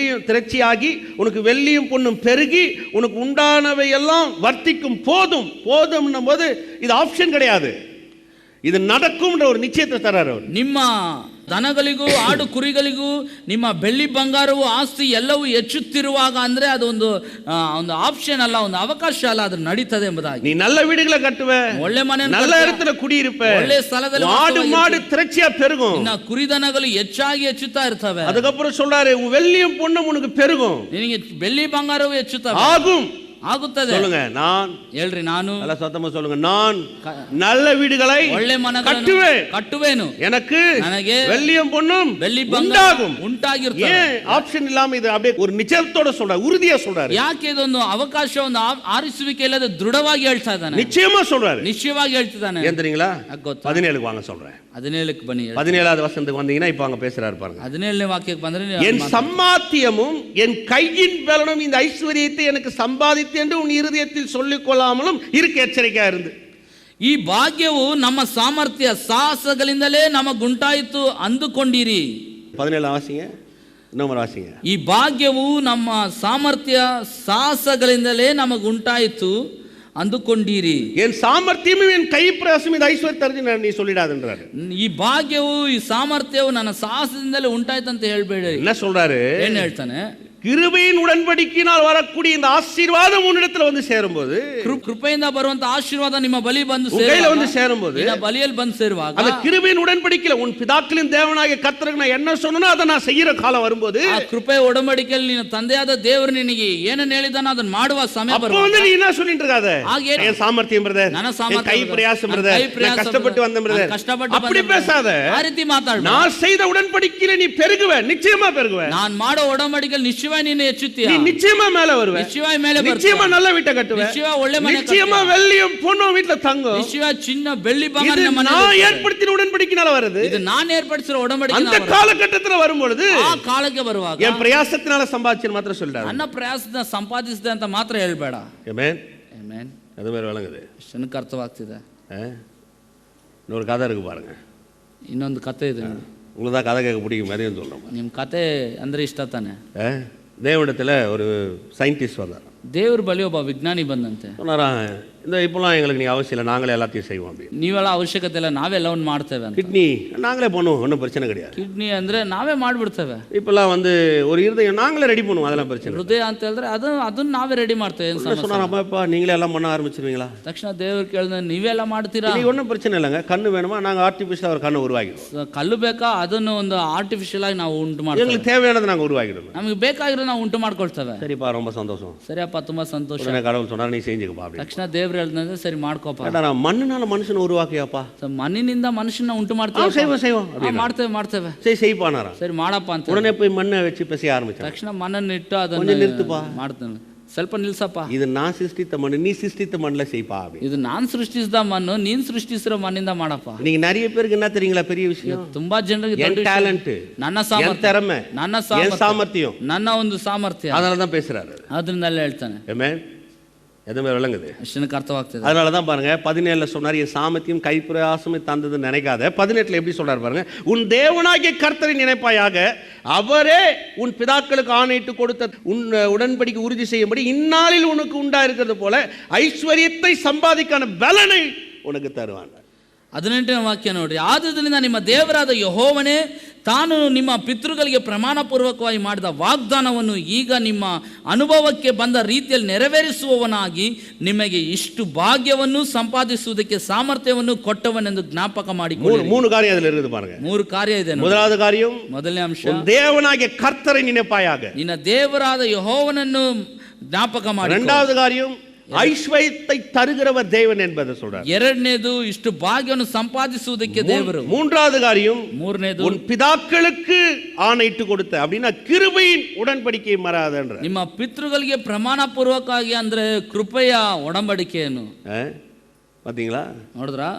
B: திரட்சியாகி உனக்கு வெள்ளியும் பொன்னும் பெருகி உனக்கு உண்டானவை எல்லாம் வர்த்திக்கும். போதும் போதும்னும் போது இது ஆப்ஷன் கிடையாது, இது நடக்கும்ன்ற ஒரு நிச்சயத்தை தராரு அவர்.
A: ನಿಮ್ಮ ದನಗಳಿಗೂ ಆಡು ಕುರಿಗಳಿಗೂ ನಿಮ್ಮ ಬೆಳ್ಳಿ ಬಂಗಾರವು ಆಸ್ತಿ ಎಲ್ಲವೂ ಹೆಚ್ಚುತ್ತಿರುವಾಗ ಅಂದ್ರೆ ಅದು ಒಂದು ಆಪ್ಷನ್ ಅಲ್ಲ, ಒಂದು ಅವಕಾಶ ಅಲ್ಲ, ಅದು ನಡೀತದೆ ಎಂಬುದಾಗಿ.
B: நீ நல்ல வீடுகளை கட்டுவ,
A: ಒಳ್ಳೆ ಮನೆ,
B: நல்ல இடத்துல குடியிருப்ப,
A: ಒಳ್ಳೆ ಸ್ಥಳದಲ್ಲಿ
B: ஆடு மாடு திரட்சியா பெருகும்,
A: ಇನ್ನ ಕುರಿದನಗಳು ಹೆಚ್ಚಾಗಿ ಹೆಚ್ಚುತ್ತಾ ಇರ್ತವೆ.
B: அதுக்கப்புறம் சொல்றாரு வெள்ளியும் பொன்னும் உனக்கு பெருகும்,
A: ನಿನಗೆ ಬೆಳ್ಳಿ ಬಂಗಾರವು ಹೆಚ್ಚುತ್ತವೆ,
B: ஆகும்,
A: ಆಗುತ್ತದೆ.
B: சொல்லுங்க, நான்
A: ಹೇಳ್ರಿ, ನಾನು
B: நல்ல சத்தமா சொல்லுங்க, நான் நல்ல வீடுகளை
A: ಒಳ್ಳೆ ಮನೆಗಳನ್ನು ಕಟ್ಟುವೆನು,
B: எனக்கு
A: ನನಗೆ
B: வெள்ளியும் பொன்னும்
A: ಬೆಳ್ಳಿ ಬಂಗಾರ ಉಂಟಾಗಿರ್ತವೆ.
B: ஏன் ஆப்ஷன் இல்லாம இது அப்படியே ஒரு நிச்சயத்தோட சொல்றாரு, உறுதியா சொல்றாரு.
A: ಯಾಕೆ ಇದೊಂದು ಅವಕಾಶ, ಒಂದು ಆರಿಸುವಿಕೆ ಇಲ್ಲದೆ ದೃಢವಾಗಿ ಹೇಳ್ತಾ ಇದ್ದಾನೆ,
B: நிச்சயமா சொல்றாரு,
A: ನಿಶ್ಚಯವಾಗಿ ಹೇಳ್ತಿದ್ದಾನೆ.
B: ஏன் தெரியுங்களா? 17க்கு வாங்க சொல்றேன்.
A: 17க்கு ಬನ್ನಿ.
B: 17வது வசனத்துக்கு வந்தீங்கன்னா இப்ப அங்க பேசுறாரு பாருங்க.
A: 17ನೇ ವಾಕ್ಯಕ್ಕೆ ಬಂದ್ರೆ,
B: என் சம்பாத்தியமும் என் கையின் பலனும் இந்த ஐஸ்வர்யத்தை எனக்கு சம்பாதித்து என்று உன் இருதயத்தில் சொல்லிக் கொள்ளாமலும் இருக்க எச்சரிக்கையா இருந்து.
A: ಈ ಭಾಗ್ಯವು ನಮ್ಮ ಸಾಮರ್ಥ್ಯ ಸಾಹಸಗಳಿಂದಲೇ ನಮಗುಂಟಾಯಿತು ಅಂದುಕೊಂಡಿರಿ.
B: 17 வாசிங்க, இன்னொரு வாசிங்க.
A: ಈ ಭಾಗ್ಯವು ನಮ್ಮ ಸಾಮರ್ಥ್ಯ ಸಾಹಸಗಳಿಂದಲೇ ನಮಗುಂಟಾಯಿತು ಅಂದುಕೊಂಡಿರಿ.
B: என் சாமர்த்தியமும் என் கை பிரயாசம் இந்த ஐஸ்வர்ய தருது நீ சொல்லிடாதுன்றாரு.
A: ಈ ಭಾಗ್ಯವು ಈ ಸಾಮರ್ಥ್ಯವು ನನ್ನ ಸಾಹಸದಿಂದಲೇ ಉಂಟಾಯ್ತು ಅಂತ ಹೇಳ್ಬೇಡಿ.
B: என்ன சொல்றாரு?
A: ಏನ್ ಹೇಳ್ತಾನೆ?
B: கிருபையின் உடன்படிக்கையினால் வரக்கூடிய இந்த ஆசீர்வாதம் உன்னிடத்துல வந்து சேரும்போது,
A: ಕೃಪೆಯಿಂದ ಬರುವಂತ ಆಶೀರ್ವಾದ ನಿಮ್ಮ ಬಲಿ ಬಂದು
B: சேரும்போது,
A: ಬಲಿಯಲ್ಲಿ ಬಂದು ಸೇರುವಾಗ,
B: அந்த கிருபையின் உடன்படிக்கையில உன் பிதாக்களின் தேவனாகிய கர்த்தருக்கு நான் என்ன சொன்னனோ அதை நான் செய்யற காலம் வரும்போது,
A: ಆ ಕೃಪೆ ಒಡಂಬಡಿಕೆಯಲ್ಲಿ ನಿನ್ನ ತಂದೆಯಾದ ದೇವರು ನಿನಗೆ ಏನನ್ನ ಹೇಳಿದಾನೋ ಅದನ್ನ ಮಾಡುವ ಸಮಯ ಬರುವಾಗ,
B: அப்ப வந்து நீ என்ன சொல்லிட்டு இருக்காத, என் சாமர்த்தியம் பிரதர்,
A: ನನ್ನ ಸಾಮರ್ಥ್ಯ,
B: கை பிரயாசம் பிரதர், நான் கஷ்டப்பட்டு வந்த பிரதர், அப்படி பேசாத.
A: ಆ ರೀತಿ ಮಾತಾಡ.
B: நான் செய்த உடன்படிக்கையில நீ பெருகுவ, நிச்சயமா பெருகுவ.
A: ನಾನು ಮಾಡೋ ಒಡಂಬಡಿಕೆಯಲ್ಲಿ ನಿಶ್ಚಯವಾಗಿ ನೀನು ಹೆಚ್ಚುತ್ತೀಯ,
B: நீ நிச்சயமா மேல வருவ,
A: ನಿಶ್ಚಯವಾಗಿ ಮೇಲೆ ಬರ್ತೀಯ,
B: நிச்சயமா நல்ல வீட்டை கட்டுவ,
A: ನಿಶ್ಚಯವಾಗಿ ಒಳ್ಳೆ ಮನೆ ಕಟ್ಟುವ,
B: நிச்சயமா வெள்ளியும் பொன்னும் வீட்ல தங்கும்.
A: ನಿಶ್ಚಯವಾಗಿ ಚಿನ್ನ ಬೆಳ್ಳಿ ಬಂಗಾರ ನಮ್ಮ ಮನೆಯಲ್ಲಿ
B: நான் ஏற்படுத்தின உடன்படிக்கையினால வருது.
A: ಇದು ನಾನು ಏರ್ಪಡಿಸಿರೋ ಒಡಂಬಡಿಕೆ.
B: அந்த காலகட்டத்துல வரும்பொழுது,
A: ಆ ಕಾಲಕ್ಕೆ ಬರುವಾಗ,
B: என் பிரயாசத்தினால சம்பாதிச்சேன்னு மாத்திரம் சொல்றாரு,
A: ನನ್ನ ಪ್ರಯಾಸದಿಂದ ಸಂಪಾದಿಸಿದೆ ಅಂತ ಮಾತ್ರ ಹೇಳ್ಬೇಡ.
B: Amen,
A: amen.
B: அது மாதிரி விளங்குது,
A: ಜನಕ್ಕೆ ಅರ್ಥವಾಗ್ತಿದೆ.
B: இன்னொரு கதை இருக்கு பாருங்க.
A: ಇನ್ನೊಂದು ಕತೆ ಇದೆ.
B: உங்களுக்கு தான் கதை கேட்க பிடிக்கும், அதையும் சொல்றோம்.
A: ನಿಮ್ಮ ಕತೆ ಅಂದ್ರೆ ಇಷ್ಟ ತಾನೆ?
B: தேவனிடத்துல ஒரு சயின்டிஸ்ட் வந்தார்.
A: ದೇವ್ರ ಬಳಿ ಒಬ್ಬ ವಿಜ್ಞಾನಿ ಬಂದಂತೆ.
B: சொன்னாரா, இந்த இப்போலாம் எங்களுக்கு நீ அவசியம் இல்லை, நாங்களே எல்லாத்தையும் செய்வோம் அப்படின்னு.
A: ನೀವೆಲ್ಲ ಅವಶ್ಯಕತೆ ಇಲ್ಲ, ನಾವೆಲ್ಲವನ್ನು ಮಾಡ್ತೇವೆ ಅಂತ.
B: கிட்னி நாங்களே பண்ணுவோம், ஒன்றும் பிரச்சனை கிடையாது.
A: ಕಿಡ್ನಿ ಅಂದ್ರೆ ನಾವೇ ಮಾಡ್ಬಿಡ್ತೇವೆ.
B: இப்பெல்லாம் வந்து ஒரு இருதயம் நாங்களே ரெடி பண்ணுவோம், அதெல்லாம் பிரச்சனை.
A: ಹೃದಯ ಅಂತ ಹೇಳಿದ್ರೆ ಅದನ್ನ ನಾವೇ ರೆಡಿ ಮಾಡ್ತೇವೆ. ಏನು ಸಮಸ್ಯೆ?
B: சொன்னார், அப்பா நீங்களே எல்லாம் பண்ண ஆரம்பிச்சிருவீங்களா?
A: ತಕ್ಷಣ ದೇವ್ರು ಕೇಳಿದ್ರೆ, ನೀವೆಲ್ಲ ಮಾಡ್ತೀರಾ?
B: நீ ஒன்றும் பிரச்சனை இல்லைங்க, கண்ணு வேணுமா, நாங்கள் ஆர்டிஃபிஷியலாக ஒரு கண்ணை உருவாக்கிடுவோம்.
A: ಕಲ್ಲು ಬೇಕಾ, ಅದನ್ನು ಒಂದು ಆರ್ಟಿಫಿಷಿಯಲ್ ಆಗಿ ನಾವು ಉಂಟು ಮಾಡ್ತೇವೆ.
B: எங்களுக்கு தேவையானதை நாங்கள் உருவாக்கிடுவோம்,
A: ನಮಗೆ ಬೇಕಾಗಿರೋ ನಾವು ಉಂಟು ಮಾಡ್ಕೊಳ್ತೇವೆ.
B: சரிப்பா, ரொம்ப சந்தோஷம்.
A: ಸರಿಯಪ್ಪ, ತುಂಬಾ ಸಂತೋಷ.
B: கடவுள் சொன்னார், நீ செஞ்சுக்கப்பா அப்படின்னு.
A: ತಕ್ಷಣ ದೇವ್ರು ಹೇಳಿದ್ರೆ, ಸರಿ ಮಾಡ್ಕೋಪ್ಪ.
B: நான் மண்ணுனால மனுஷனை உருவாக்கியாப்பா,
A: ಮಣ್ಣಿನಿಂದ ಮನುಷ್ಯನ ಉಂಟು ಮಾಡ್ತೇವೆ, ಮಾಡ್ತೇವೆ.
B: செய்ப்பானாரா?
A: ಸರಿ ಮಾಡಪ್ಪ ಅಂತ
B: உடனே போய் மண்ணை வச்சு பிசைய ஆரம்பிச்சான்.
A: ತಕ್ಷಣ ಮಣ್ಣನ್ನು ಇಟ್ಟು ಅದನ್ನ
B: கொஞ்சம் நிறுத்துப்பா,
A: ಮಾಡ್ತೇನೆ, ಸ್ವಲ್ಪ ನಿಲ್ಸಪ್ಪ,
B: இது நான் சிருஷ்டித்த மண்ணு, நீ சிருஷ்டித்த மண்ணில் செய்ப்பா.
A: ಇದು ನಾನ್ ಸೃಷ್ಟಿಸಿದ ಮಣ್ಣು, ನೀನ್ ಸೃಷ್ಟಿಸಿರೋ ಮಣ್ಣಿಂದ ಮಾಡಪ್ಪ.
B: நீங்க நிறைய பேருக்கு என்ன தெரியுங்களா பெரிய விஷயம்?
A: ತುಂಬಾ ಜನರಿಗೆ
B: என் டேலண்ட்,
A: ನನ್ನ
B: என் திறமை,
A: ನನ್ನ
B: சாமர்த்தியம்,
A: ನನ್ನ ಒಂದು ಸಾಮರ್ಥ್ಯ,
B: அதனால தான் பேசுறாரு.
A: ಅದನ್ನೆಲ್ಲ ಹೇಳ್ತಾನೆ.
B: ஆமென். எதுவுமே விளங்குது,
A: ಅಷ್ಟಕ್ಕೆ ಅರ್ಥವಾಗ್ತದೆ.
B: அதனால தான் பாருங்க 17 சொன்னார், என் சாமர்த்தியம் கைப்பிரயாசமே தந்ததுன்னு நினைக்காத. 18 எப்படி சொல்றாரு பாருங்க, உன் தேவனாகிய கர்த்தரை நினைப்பாயாக, அவரே உன் பிதாக்களுக்கு ஆணையிட்டு கொடுத்த உன் உடன்படிக்கை உறுதி செய்யும்படி இந்நாளில் உனக்கு உண்டா இருக்கிறது போல ஐஸ்வர்யத்தை சம்பாதிக்கான பலனை உனக்கு தருவான்.
A: 18ನೇ ವಾಕ್ಯ ನೋಡಿ. ಆದುದರಿಂದ ನಿಮ್ಮ ದೇವರಾದ ಯೆಹೋವನೇ ತಾನು ನಿಮ್ಮ ಪಿತೃಗಳಿಗೆ ಪ್ರಮಾಣ ಪೂರ್ವಕವಾಗಿ ಮಾಡಿದ ವಾಗ್ದಾನವನ್ನು ಈಗ ನಿಮ್ಮ ಅನುಭವಕ್ಕೆ ಬಂದ ರೀತಿಯಲ್ಲಿ ನೆರವೇರಿಸುವವನಾಗಿ ನಿಮಗೆ ಇಷ್ಟು ಭಾಗ್ಯವನ್ನು ಸಂಪಾದಿಸುವುದಕ್ಕೆ ಸಾಮರ್ಥ್ಯವನ್ನು ಕೊಟ್ಟವನೆಂದು ಜ್ಞಾಪಕ ಮಾಡಿಕೊಳ್ಳಿ.
B: 3 காரியம் அதில் இருக்குது பாருங்க.
A: 3 ಕಾರ್ಯ ಇದೆ.
B: முதலாவது காரியம்,
A: ಮೊದಲನೇ ಅಂಶ,
B: தேவனாகிய கர்த்தரை நினைப்பாயாக,
A: ನಿನ್ನ ದೇವರಾದ ಯೆಹೋವನನ್ನು ಜ್ಞಾಪಕ ಮಾಡಿ.
B: இரண்டாவது காரியம், ஐஸ்வர்யத்தை தருகிறவர் தேவன் என்பதை சொல்றார்.
A: ಎರಡನೇದು, ಇಷ್ಟು ಭಾಗ್ಯವನ್ನು ಸಂಪಾದಿಸುವುದಕ್ಕೆ ದೇವರು.
B: மூன்றாவது காரியம்,
A: ಮೂರನೇದು,
B: உன் பிதாக்களுக்கு ஆணையிட்டு கொடுத்த அப்படின்னா கிருபையின் உடன்படிக்கை மறாதன்ற.
A: ನಿಮ್ಮ ಪಿತೃಗಳಿಗೆ ಪ್ರಮಾಣ ಪೂರ್ವಕವಾಗಿ ಅಂದ್ರೆ ಕೃಪೆಯ ಒಡಂಬಡಿಕೆಯನ್ನು.
B: பாத்தீங்களா?
A: ನೋಡಿದ್ರಾ?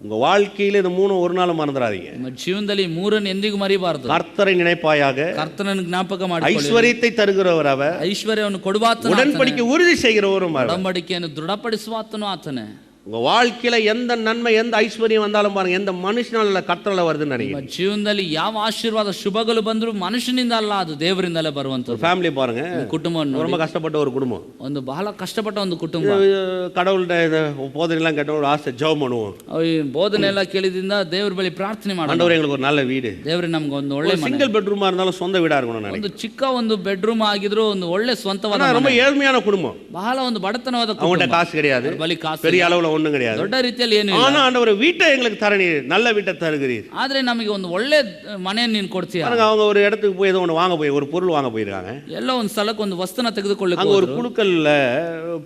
B: உங்க வாழ்க்கையில இந்த மூணு ஒரு நாள் மறந்துடாதீங்க.
A: ನಿಮ್ಮ ಜೀವನದಲ್ಲಿ ಮೂರನ್ನು ಎಂದಿಗೂ ಮರಿಬಾರದು.
B: கர்த்தரை நினைப்பாயாக.
A: ಕರ್ತನನ್ನು ಜ್ಞಾಪಕ ಮಾಡಿಕೊಳ್ಳಿ.
B: ஐஸ்வரியத்தை தருகிறவர் அவர்.
A: ಐಶ್ವರ್ಯವನ್ನು ಕೊಡುವಾತನು.
B: உடன்படிக்கை உறுதி செய்கிறவரும் அவர்.
A: ಒಡಂಬಡಿಕೆಯನ್ನು ದೃಢಪಡಿಸುವಾತನು ಆತನೇ.
B: உங்க வாழ்க்கையில எந்த நன்மை எந்த ஐஸ்வர்யம் வந்தாலும் பாருங்க, எந்த மனுஷனால கர்த்தரால வருதுன்னு நினைக்கிறேன்.
A: ನಿಮ್ಮ ಜೀವನದಲ್ಲಿ ಯಾವ ಆಶೀರ್ವಾದ ಶುಭಗಳು ಬಂದರೂ ಮನುಷ್ಯನಿಂದ ಅಲ್ಲ, ಅದು ದೇವರಿಂದಲೇ ಬರುವಂತದ್ದು.
B: ஃபேமிலி பாருங்க,
A: ಕುಟುಂಬವನ್ನು
B: ரொம்ப கஷ்டப்பட்ட ஒரு குடும்பம்,
A: ಒಂದು ಬಹಳ ಕಷ್ಟಪಟ್ಟ ಒಂದು ಕುಟುಂಬ.
B: கடவுள்கிட்ட போதனைலாம் கேட்ட ஒரு ஆசை, ஜெபம் பண்ணுவோம்.
A: ಈ ಬೋಧನೆ ಎಲ್ಲ ಕೇಳಿದಿಂದ ದೇವರ ಬಳಿ ಪ್ರಾರ್ಥನೆ ಮಾಡೋಣ.
B: ஆண்டவரே எங்களுக்கு ஒரு நல்ல வீடு,
A: ದೇವರೇ ನಮಗೆ ಒಂದು ಒಳ್ಳೆ ಮನೆ,
B: சிங்கிள் பெட்ரூமா இருந்தாலும் சொந்த வீடா இருக்கணும் நினைக்கிறேன்.
A: ಒಂದು ಚಿಕ್ಕ ಒಂದು ಬೆಡ್ರೂಮ್ ಆಗಿದ್ರು ಒಂದು ಒಳ್ಳೆ ಸ್ವಂತವಾದ
B: ரொம்ப ஏழ்மையான குடும்பம்,
A: ಬಹಳ ಒಂದು ಬಡತನವಾದ ಕುಟುಂಬ.
B: அவங்கள்ட்ட காசு கிடையாது,
A: ಬಳಿ ಕಾಸು
B: பெரிய அளவுல ஒண்ணும் கிடையாது,
A: ದೊಡ್ಡ ರೀತಿಯಲ್ಲಿ ಏನು ಇಲ್ಲ.
B: ஆனா ஆண்டவர் வீட்டை எங்களுக்கு தரீர், நல்ல வீட்டை தருகிறீர்.
A: ಆದ್ರೆ ನಮಗೆ ಒಂದು ಒಳ್ಳೆ ಮನೆಯನ್ನು ನೀನು ಕೊಡ್ತೀಯ.
B: அவங்க ஒரு இடத்துக்கு போய் ஏதோ ஒன்று வாங்க போய் ஒரு பொருள் வாங்க போயிருக்காங்க.
A: ಎಲ್ಲೋ ಒಂದು ಸ್ಥಳಕ್ಕೆ ಒಂದು ವಸ್ತುನ ತೆಗೆದುಕೊಳ್ಳಕ್ಕೆ
B: அங்க ஒரு குழுக்கல்ல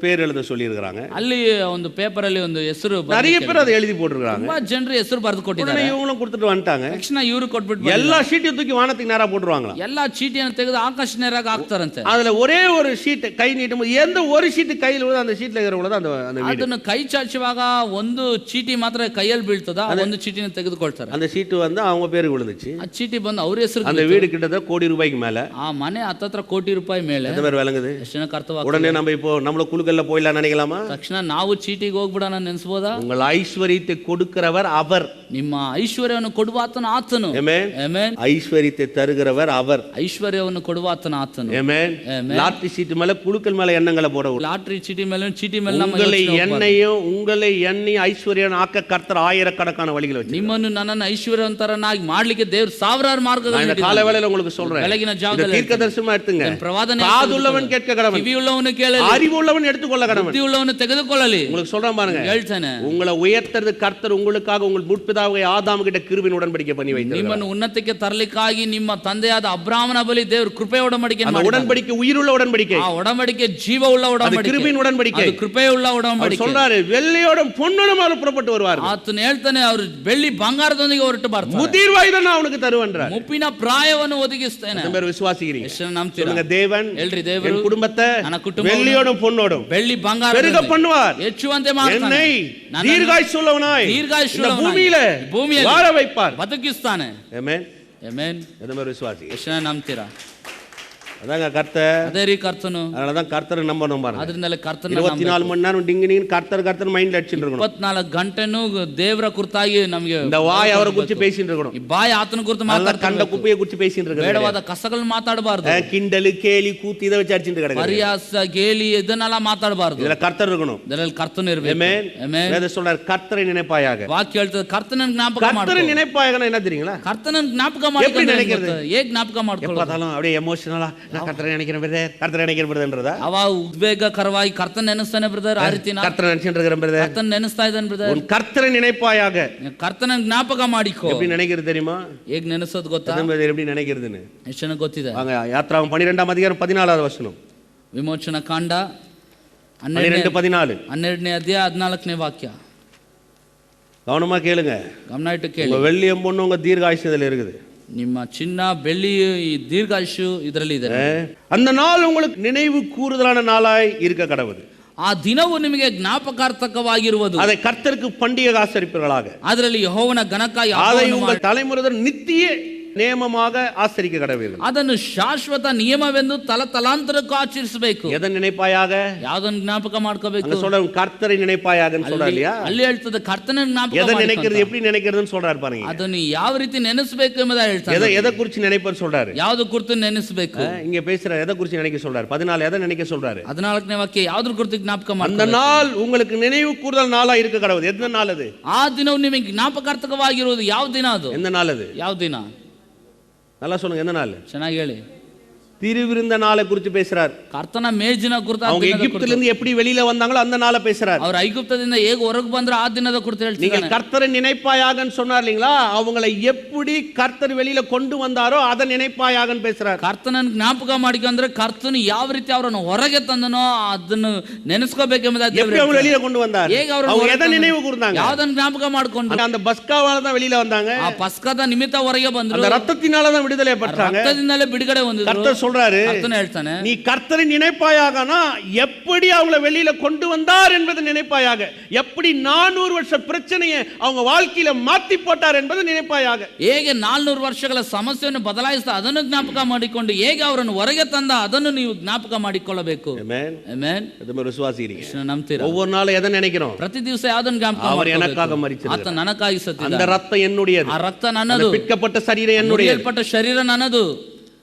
B: பேர் எழுத சொல்லி இருக்காங்க.
A: ಅಲ್ಲಿ ಒಂದು ಪೇಪರ್ ಅಲ್ಲಿ ಒಂದು ಹೆಸರು,
B: நிறைய பேர் அதை எழுதி போட்டுருக்காங்க.
A: ತುಂಬಾ ಜನರು ಹೆಸರು ಬರೆದು ಕೊಟ್ಟಿದ್ದಾರೆ.
B: இவங்களும் கொடுத்துட்டு வந்துட்டாங்க.
A: ತಕ್ಷಣ ಇವರು ಕೊಟ್ಬಿಟ್ಟು
B: எல்லா ஷீட்டையும் தூக்கி வானத்துக்கு நேரா போட்டுருவாங்களா.
A: ಎಲ್ಲಾ ಚೀಟಿಯನ್ನು ತೆಗೆದು ಆಕಾಶ ನೇರಾಗ ಹಾಕ್ತಾರಂತೆ.
B: அதுல ஒரே ஒரு ஷீட் கை நீட்டும், எந்த ஒரு ஷீட் கையில் விழுது அந்த ஷீட்ல இருக்கிறவங்க அந்த வீடு.
A: ಅದನ್ನು ಕೈ ಚಾಚುವಾಗ ಒಂದು ಚೀಟಿ ಮಾತ್ರ ಕೈಯಲ್ಲಿ ಬೀಳ್ತದ, ಒಂದು ಚೀಟಿನ ತೆಗೆದುಕೊಳ್ತಾರೆ.
B: அந்த ஷீட் வந்து அவங்க பேருக்கு விழுந்துச்சு.
A: ಆ ಚೀಟಿ ಬಂದು ಅವ್ರ ಹೆಸರು.
B: அந்த வீடு கிட்டத்தட்ட கோடி ரூபாய்க்கு மேல.
A: ಆ ಮನೆ ಹತ್ತತ್ರ ಕೋಟಿ ರೂಪಾಯಿ ಮೇಲೆ.
B: எந்த பேர் விளங்குது?
A: ಎಷ್ಟು ಜನಕ್ಕೆ ಅರ್ಥವಾಗ್ತದೆ?
B: உடனே நம்ம இப்போ நம்மள குழுக்கல்ல போயிடலாம் நினைக்கலாமா?
A: ತಕ್ಷಣ ನಾವು ಚೀಟಿಗೆ ಹೋಗ್ಬಿಡೋಣ ನೆನೆಸಬಹುದಾ?
B: உங்கள் ஐஸ்வரியத்தை கொடுக்கிறவர் அவர்.
A: ನಿಮ್ಮ ಐಶ್ವರ್ಯವನ್ನು ಕೊಡುವಾತನು ಆತನು.
B: ಆಮೆನ್.
A: ಆಮೆನ್.
B: ஐஸ்வரியத்தை தருகிறவர் அவர்.
A: ಐಶ್ವರ್ಯವನ್ನು ಕೊಡುವಾತನು ಆತನು.
B: ಆಮೆನ್. லாட்டரி சீட் மேல குழுக்கள் மேல எண்ணங்களை போட.
A: ಲಾಟರಿ ಚೀಟಿ ಮೇಲೆ ಚೀಟಿ ಮೇಲೆ ನಮ್ಮ
B: உங்களை எண்ணி ஐஸ்வர்யம் ஆக்க கர்த்தர் ஆயிரக்கணக்கான வழிகளை வச்சிருக்கார்.
A: ನಿಮ್ಮನ್ನು ನನ್ನನ್ನು ಐಶ್ವರ್ಯವಂತರನ್ನಾಗಿ ಮಾಡ್ಲಿಕ್ಕೆ ದೇವರು ಸಾವಿರಾರು ಮಾರ್ಗಗಳನ್ನು
B: காலை வேளையில உங்களுக்கு சொல்றேன்.
A: ಬೆಳಗಿನ ಜಾವದಲ್ಲಿ
B: தீர்க்கதரிசனமா எடுத்துங்க.
A: ಪ್ರವಾದನೆ
B: காதுள்ளவன் கேட்க கடவன்,
A: ಕಿವಿಯುಳ್ಳವನು ಕೇಳಲಿ,
B: அறிவுள்ளவன் எடுத்துக்கொள்ள கடவன்,
A: ಬುದ್ಧಿಯುಳ್ಳವನು ತೆಗೆದುಕೊಳ್ಳಲಿ.
B: உங்களுக்கு சொல்றேன் பாருங்க,
A: ಹೇಳ್ತಾನೆ,
B: உங்களை உயர்த்தறது கர்த்தர் உங்களுக்காக உங்கள் முற்பிதாவை ஆதாம் கிட்ட கிருபையின் உடன்படிக்கை பண்ணி வைத்தார்.
A: ನಿಮ್ಮನ್ನು ಉನ್ನತಕ್ಕೆ ತರಲಿಕ್ಕಾಗಿ ನಿಮ್ಮ ತಂದೆಯಾದ ಅಬ್ರಾಮನ ಬಳಿ ದೇವರು ಕೃಪೆಯ ಉಡಂಬಡಿಕೆ ಮಾಡಿದ್ದಾನೆ.
B: உடன்படிக்கை உயிருள்ள உடன்படிக்கை,
A: ಆ ಉಡಂಬಡಿಕೆ ಜೀವವುಳ್ಳ ಉಡಂಬಡಿಕೆ,
B: கிருபையின் உடன்படிக்கை,
A: ಅದು ಕೃಪೆಯುಳ್ಳ ಉಡಂಬಡಿಕೆ.
B: சொல்றாரு வெள்ளியோடும் பொன்னோடும் அவர் புறப்பட்டு வருவார்.
A: ಆತನು ಹೇಳ್ತಾನೆ, ಅವರು ಬೆಳ್ಳಿ ಬಂಗಾರದೊಂದಿಗೆ ಹೊರಟು ಬರ್ತಾರೆ.
B: முதிர் வயதை நான் அவனுக்கு தருவேன்றார்.
A: ಮುಪ್ಪಿನ ಪ್ರಾಯವನ್ನು ಒದಗಿಸ್ತೇನೆ.
B: நம்ம விசுவாசிக்கிறீங்க?
A: ಎಷ್ಟು ನಂಬ್ತೀರಾ?
B: சொல்லுங்க, தேவன்
A: ಹೇಳ್ರಿ, ದೇವರು
B: என் குடும்பத்தை
A: ನನ್ನ ಕುಟುಂಬ
B: வெள்ளியோடும் பொன்னோடும்
A: ಬೆಳ್ಳಿ ಬಂಗಾರ
B: பெருக பண்ணுவார்,
A: ಹೆಚ್ಚುವಂತೆ ಮಾಡ್ತಾನೆ.
B: என்னை தீர்காயுள்ளவனாய்
A: ದೀರ್ಘಾಯುಷ್ಯವುಳ್ಳವನಾಗಿ ಭೂಮಿಯಲ್ಲಿ
B: வாழ வைப்பார்,
A: ಬದುಕಿಸ್ತಾನೆ.
B: ஆமென்.
A: ಆಮೆನ್.
B: எந்த மாதிரி விசுவாசி?
A: ಎಷ್ಟು ನಂಬ್ತೀರಾ?
B: அதாங்க கர்த்தர்.
A: ಅದೇ ರೀ ಕರ್ತನು.
B: அதனாலதான் கர்த்தரை நம்பணும் பாருங்க.
A: ಅದರಿಂದಲೇ ಕರ್ತನ
B: 24 மணி நேரம் டிங்கினின் கர்த்தர் மைண்ட்ல அடிச்சிட்டு இருக்கணும்.
A: 24 ಗಂಟೆನೂ ದೇವರ ಕುರಿತಾಗಿ ನಮಗೆ
B: இந்த வாய் அவரை குறித்து பேசிட்டு இருக்கணும்.
A: ಈ ಬಾಯಿ ಆತನ ಕುರಿತು ಮಾತಾಡ್ತಾ,
B: கண்ட குப்பையை குறித்து பேசிட்டு இருக்கணும்.
A: ಬೇಡವಾದ ಕಸಗಳನ್ನು ಮಾತಾಡಬಾರದು.
B: கிண்டல் கேலி கூத்து இதை வச்சு அடிச்சிட்டு கிடக்கு.
A: ಪರಿಹಾಸ ಗೇಲಿ ಇದನ್ನೆಲ್ಲ ಮಾತಾಡಬಾರದು.
B: இதுல கர்த்தர் இருக்கணும்.
A: ಇದರಲ್ಲಿ ಕರ್ತನ ಇರಬೇಕು.
B: ஆமென்.
A: ಆಮೆನ್.
B: வேதம் சொல்றார், கர்த்தரை நினைப்பாயாக.
A: ವಾಕ್ಯ ಹೇಳ್ತದೆ, ಕರ್ತನ ಜ್ಞಾಪಕ ಮಾಡ್ಕೊ.
B: கர்த்தரை நினைப்பாயாக என்ன தெரியுங்களா?
A: ಕರ್ತನ ಜ್ಞಾಪಕ ಮಾಡ್ಕೊ.
B: எப்படி நினைக்கிறது?
A: ಹೇಗೆ ಜ್ಞಾಪಕ ಮಾಡ್ಕೊಳ್ಳೋದು?
B: எப்பதாலும் அப்படியே எமோஷனலா நான் கர்த்தரை நினைக்கிறேன் பிரதர், கர்த்தரை நினைக்கிறேன் பிரதர்ன்றதா?
A: ಅವ ಉದ್ವೇಗಕರವಾಗಿ ಕರ್ತನ ನೆನೆಸ್ತಾನೆ ಬ್ರದರ್, ಆ ರೀತಿ
B: கர்த்தரை நினைச்சிட்டு இருக்கிறேன் பிரதர்,
A: ಕರ್ತನ ನೆನೆಸ್ತಾ ಇದ್ದಾನೆ ಬ್ರದರ್.
B: உன் கர்த்தரை நினைப்பாயாக.
A: ಕರ್ತನ ಜ್ಞಾಪಕ ಮಾಡಿಕೋ.
B: எப்படி நினைக்கிறது தெரியுமா?
A: ಹೇಗೆ ನೆನೆಸೋದು ಗೊತ್ತಾ?
B: எப்படி நினைக்கிறதுன்னு
A: ಎಷ್ಟು ಜನಕ್ಕೆ ಗೊತ್ತಿದೆ?
B: வாங்க, யாத்ராகமம் 12ஆம் அதிகாரம் 14வது வசனம்.
A: ವಿಮೋಚನಾ ಕಾಂಡ
B: 12:14.
A: 12ನೇ ಅಧ್ಯಾಯ 14ನೇ ವಾಕ್ಯ.
B: கவனமா கேளுங்க,
A: ಗಮನ ಇಟ್ಟು ಕೇಳಿ.
B: உங்க வெள்ளியம் பொண்ணு உங்க தீர்காயுஷ்யத்துல இருக்குது.
A: ನಿಮ್ಮ ಚಿನ್ನ ಬೆಳ್ಳಿ ಈ ದೀರ್ಘಾಯುಷು ಇದರಲ್ಲಿ ಇದೆ.
B: அந்த நாள் உங்களுக்கு நினைவு கூறுதலான நாளாய் இருக்க கடவுது.
A: ಆ ದಿನವು ನಿಮಗೆ ಜ್ಞಾಪಕಾರ್ಥಕವಾಗಿರುವುದು.
B: அதை கர்த்தருக்கு பண்டிகை ஆசரிப்பீர்களாக.
A: ಅದರಲ್ಲಿ ಯೆಹೋವನ ಘನಕ್ಕಾಗಿ
B: அதை உங்கள் தலைமுறையினர் நித்திய நியமமாக ஆசரிக்க கடவீர்கள்.
A: ಅದನ್ನು ಶಾಶ್ವತ ನಿಯಮವೆಂದು ತಲಾಂತರಕ್ಕೂ ಆಚರಿಸಬೇಕು.
B: எதன் நினைப்பாயாக?
A: ಯಾವುದನ್ನು ಜ್ಞಾಪಕ ಮಾಡ್ಕೋಬೇಕು?
B: சொல்ற கர்த்தரை நினைப்பாயாகன்னு சொல்றாரு இல்லையா?
A: ಅಲ್ಲಿ ಹೇಳ್ತದೆ ಕರ್ತನ ಜ್ಞಾಪಕ
B: எதை நினைக்கிறது, எப்படி நினைக்கிறதுன்னு சொல்றாரு பாருங்க.
A: ಅದನ್ನು ಯಾವ ರೀತಿ ನೆನೆಸಬೇಕು ಎಂಬುದನ್ನು ಹೇಳ್ತಾನೆ.
B: எதை குறித்து நினைப்பன்னு சொல்றாரு.
A: ಯಾವುದು ಕುರಿತು ನೆನೆಸಬೇಕು?
B: இங்க பேசுற எதை குறித்து நினைக்க சொல்றாரு? 14 எதை நினைக்க சொல்றாரு?
A: 14ನೇ ವಾಕ್ಯ ಯಾವ್ದ್ರ ಕುರಿತು ಜ್ಞಾಪಕ ಮಾಡಿ.
B: அந்த நாள் உங்களுக்கு நினைவு கூறுதல் நாளா இருக்க கடவுது. எந்த நாள் அது?
A: ಆ ದಿನವು ನಿಮಗೆ ಜ್ಞಾಪಕಾರ್ಥಕವಾಗಿರುವುದು. ಯಾವ ದಿನ ಅದು?
B: எந்த நாள் அது?
A: ಯಾವ ದಿನ?
B: நல்லா சொல்லுங்க, எந்த நாள்?
A: ಚೆನ್ನಾಗಿ ಹೇಳಿ.
B: திருவிருந்த நாளை குறித்து பேசுறார்.
A: ಕರ್ತನ ಮೇಜಿನ ಕುರಿತು.
B: அவங்க எகிப்தில இருந்து எப்படி வெளியில வந்தாங்களோ அந்த நாளை பேசுறார்.
A: ಅವರು ಐಗುಪ್ತದಿಂದ ಹೇಗೆ ಹೊರಗೆ ಬಂದ್ರು ಆ ದಿನದ ಕುರಿತು ಹೇಳ್ತಾರೆ.
B: நீங்கள் கர்த்தரை நினைப்பாயாகன்னு சொன்னார் இல்லீங்களா? அவங்களை எப்படி கர்த்தர் வெளியில கொண்டு வந்தாரோ அதை நினைப்பாயாகன்னு பேசுறார்.
A: ಕರ್ತನನ್ನು ಜ್ಞಾಪಕ ಮಾಡಿಕೊಂಡ್ರೆ ಕರ್ತನು ಯಾವ ರೀತಿ ಅವರನ್ನು ಹೊರಗೆ ತಂದನೋ ಅದನ್ನು ನೆನೆಸ್ಕೋಬೇಕೆಂಬುದಾಗಿ
B: எப்படி அவங்க வெளியில கொண்டு வந்தார்?
A: ಹೇಗೆ
B: அவங்க எதை நினைவு கூர்ந்தாங்க?
A: ಯಾವ್ದನ್ನು ಜ್ಞಾಪಕ ಮಾಡ್ಕೊಂಡು?
B: அந்த பஸ்காவால தான் வெளியில வந்தாங்க.
A: ಆ ಪಸ್ಕದ ನಿಮಿತ್ತ ಹೊರಗೆ ಬಂದ್ರು.
B: அந்த ரத்தத்தினால தான் விடுதலை பெற்றாங்க.
A: ರಕ್ತದಿಂದಲೇ ಬಿಡುಗಡೆ ಹೊಂದಿದ್ರು.
B: கர்த்தர் சொல்றாரு,
A: ಕರ್ತನು ಹೇಳ್ತಾನೆ,
B: நீ கர்த்தரை நினைப்பாயாகனா எப்படி அவங்கள வெளியில கொண்டு வந்தார் என்பதை நினைப்பாயாக, எப்படி 400 வருஷ பிரச்சனையை அவங்க வாழ்க்கையில மாத்தி போட்டார் என்பதை நினைப்பாயாக.
A: ಹೇಗೆ 400 ವರ್ಷಗಳ ಸಮಸ್ಯೆಯನ್ನು ಬದಲಾಯಿಸಿದ ಅದನ್ನು ಜ್ಞಾಪಕ ಮಾಡಿಕೊಂಡು ಹೇಗೆ ಅವರನ್ನು ಹೊರಗೆ ತಂದ ಅದನ್ನು ನೀವು ಜ್ಞಾಪಕ ಮಾಡಿಕೊಳ್ಳಬೇಕು.
B: ஆமென்.
A: ಆಮೆನ್.
B: எதுமே விசுவாசிக்கிறீங்க?
A: ನಂಬ್ತೀರಾ?
B: ஒவ்வொரு நாளும் எதை நினைக்கிறோம்?
A: ಪ್ರತಿ ದಿವಸ ಯಾವ್ದನ್ನು ಜ್ಞಾಪಕ
B: அவர்
A: ಮಾಡ್ಕೊಳ್ಬೇಕು?
B: எனக்காக மரித்தார்,
A: ಆತ ನನಗಾಗಿ ಸತ್ತಿದ್ದಾನೆ,
B: அந்த ரத்தம் என்னுடையது,
A: ಆ ರಕ್ತ ನನ್ನದು,
B: பிற்கப்பட்ட சரீரம் என்னுடையது.
A: ಮುರಿಯಲ್ಪಟ್ಟ ಶರೀರ ನನ್ನದು.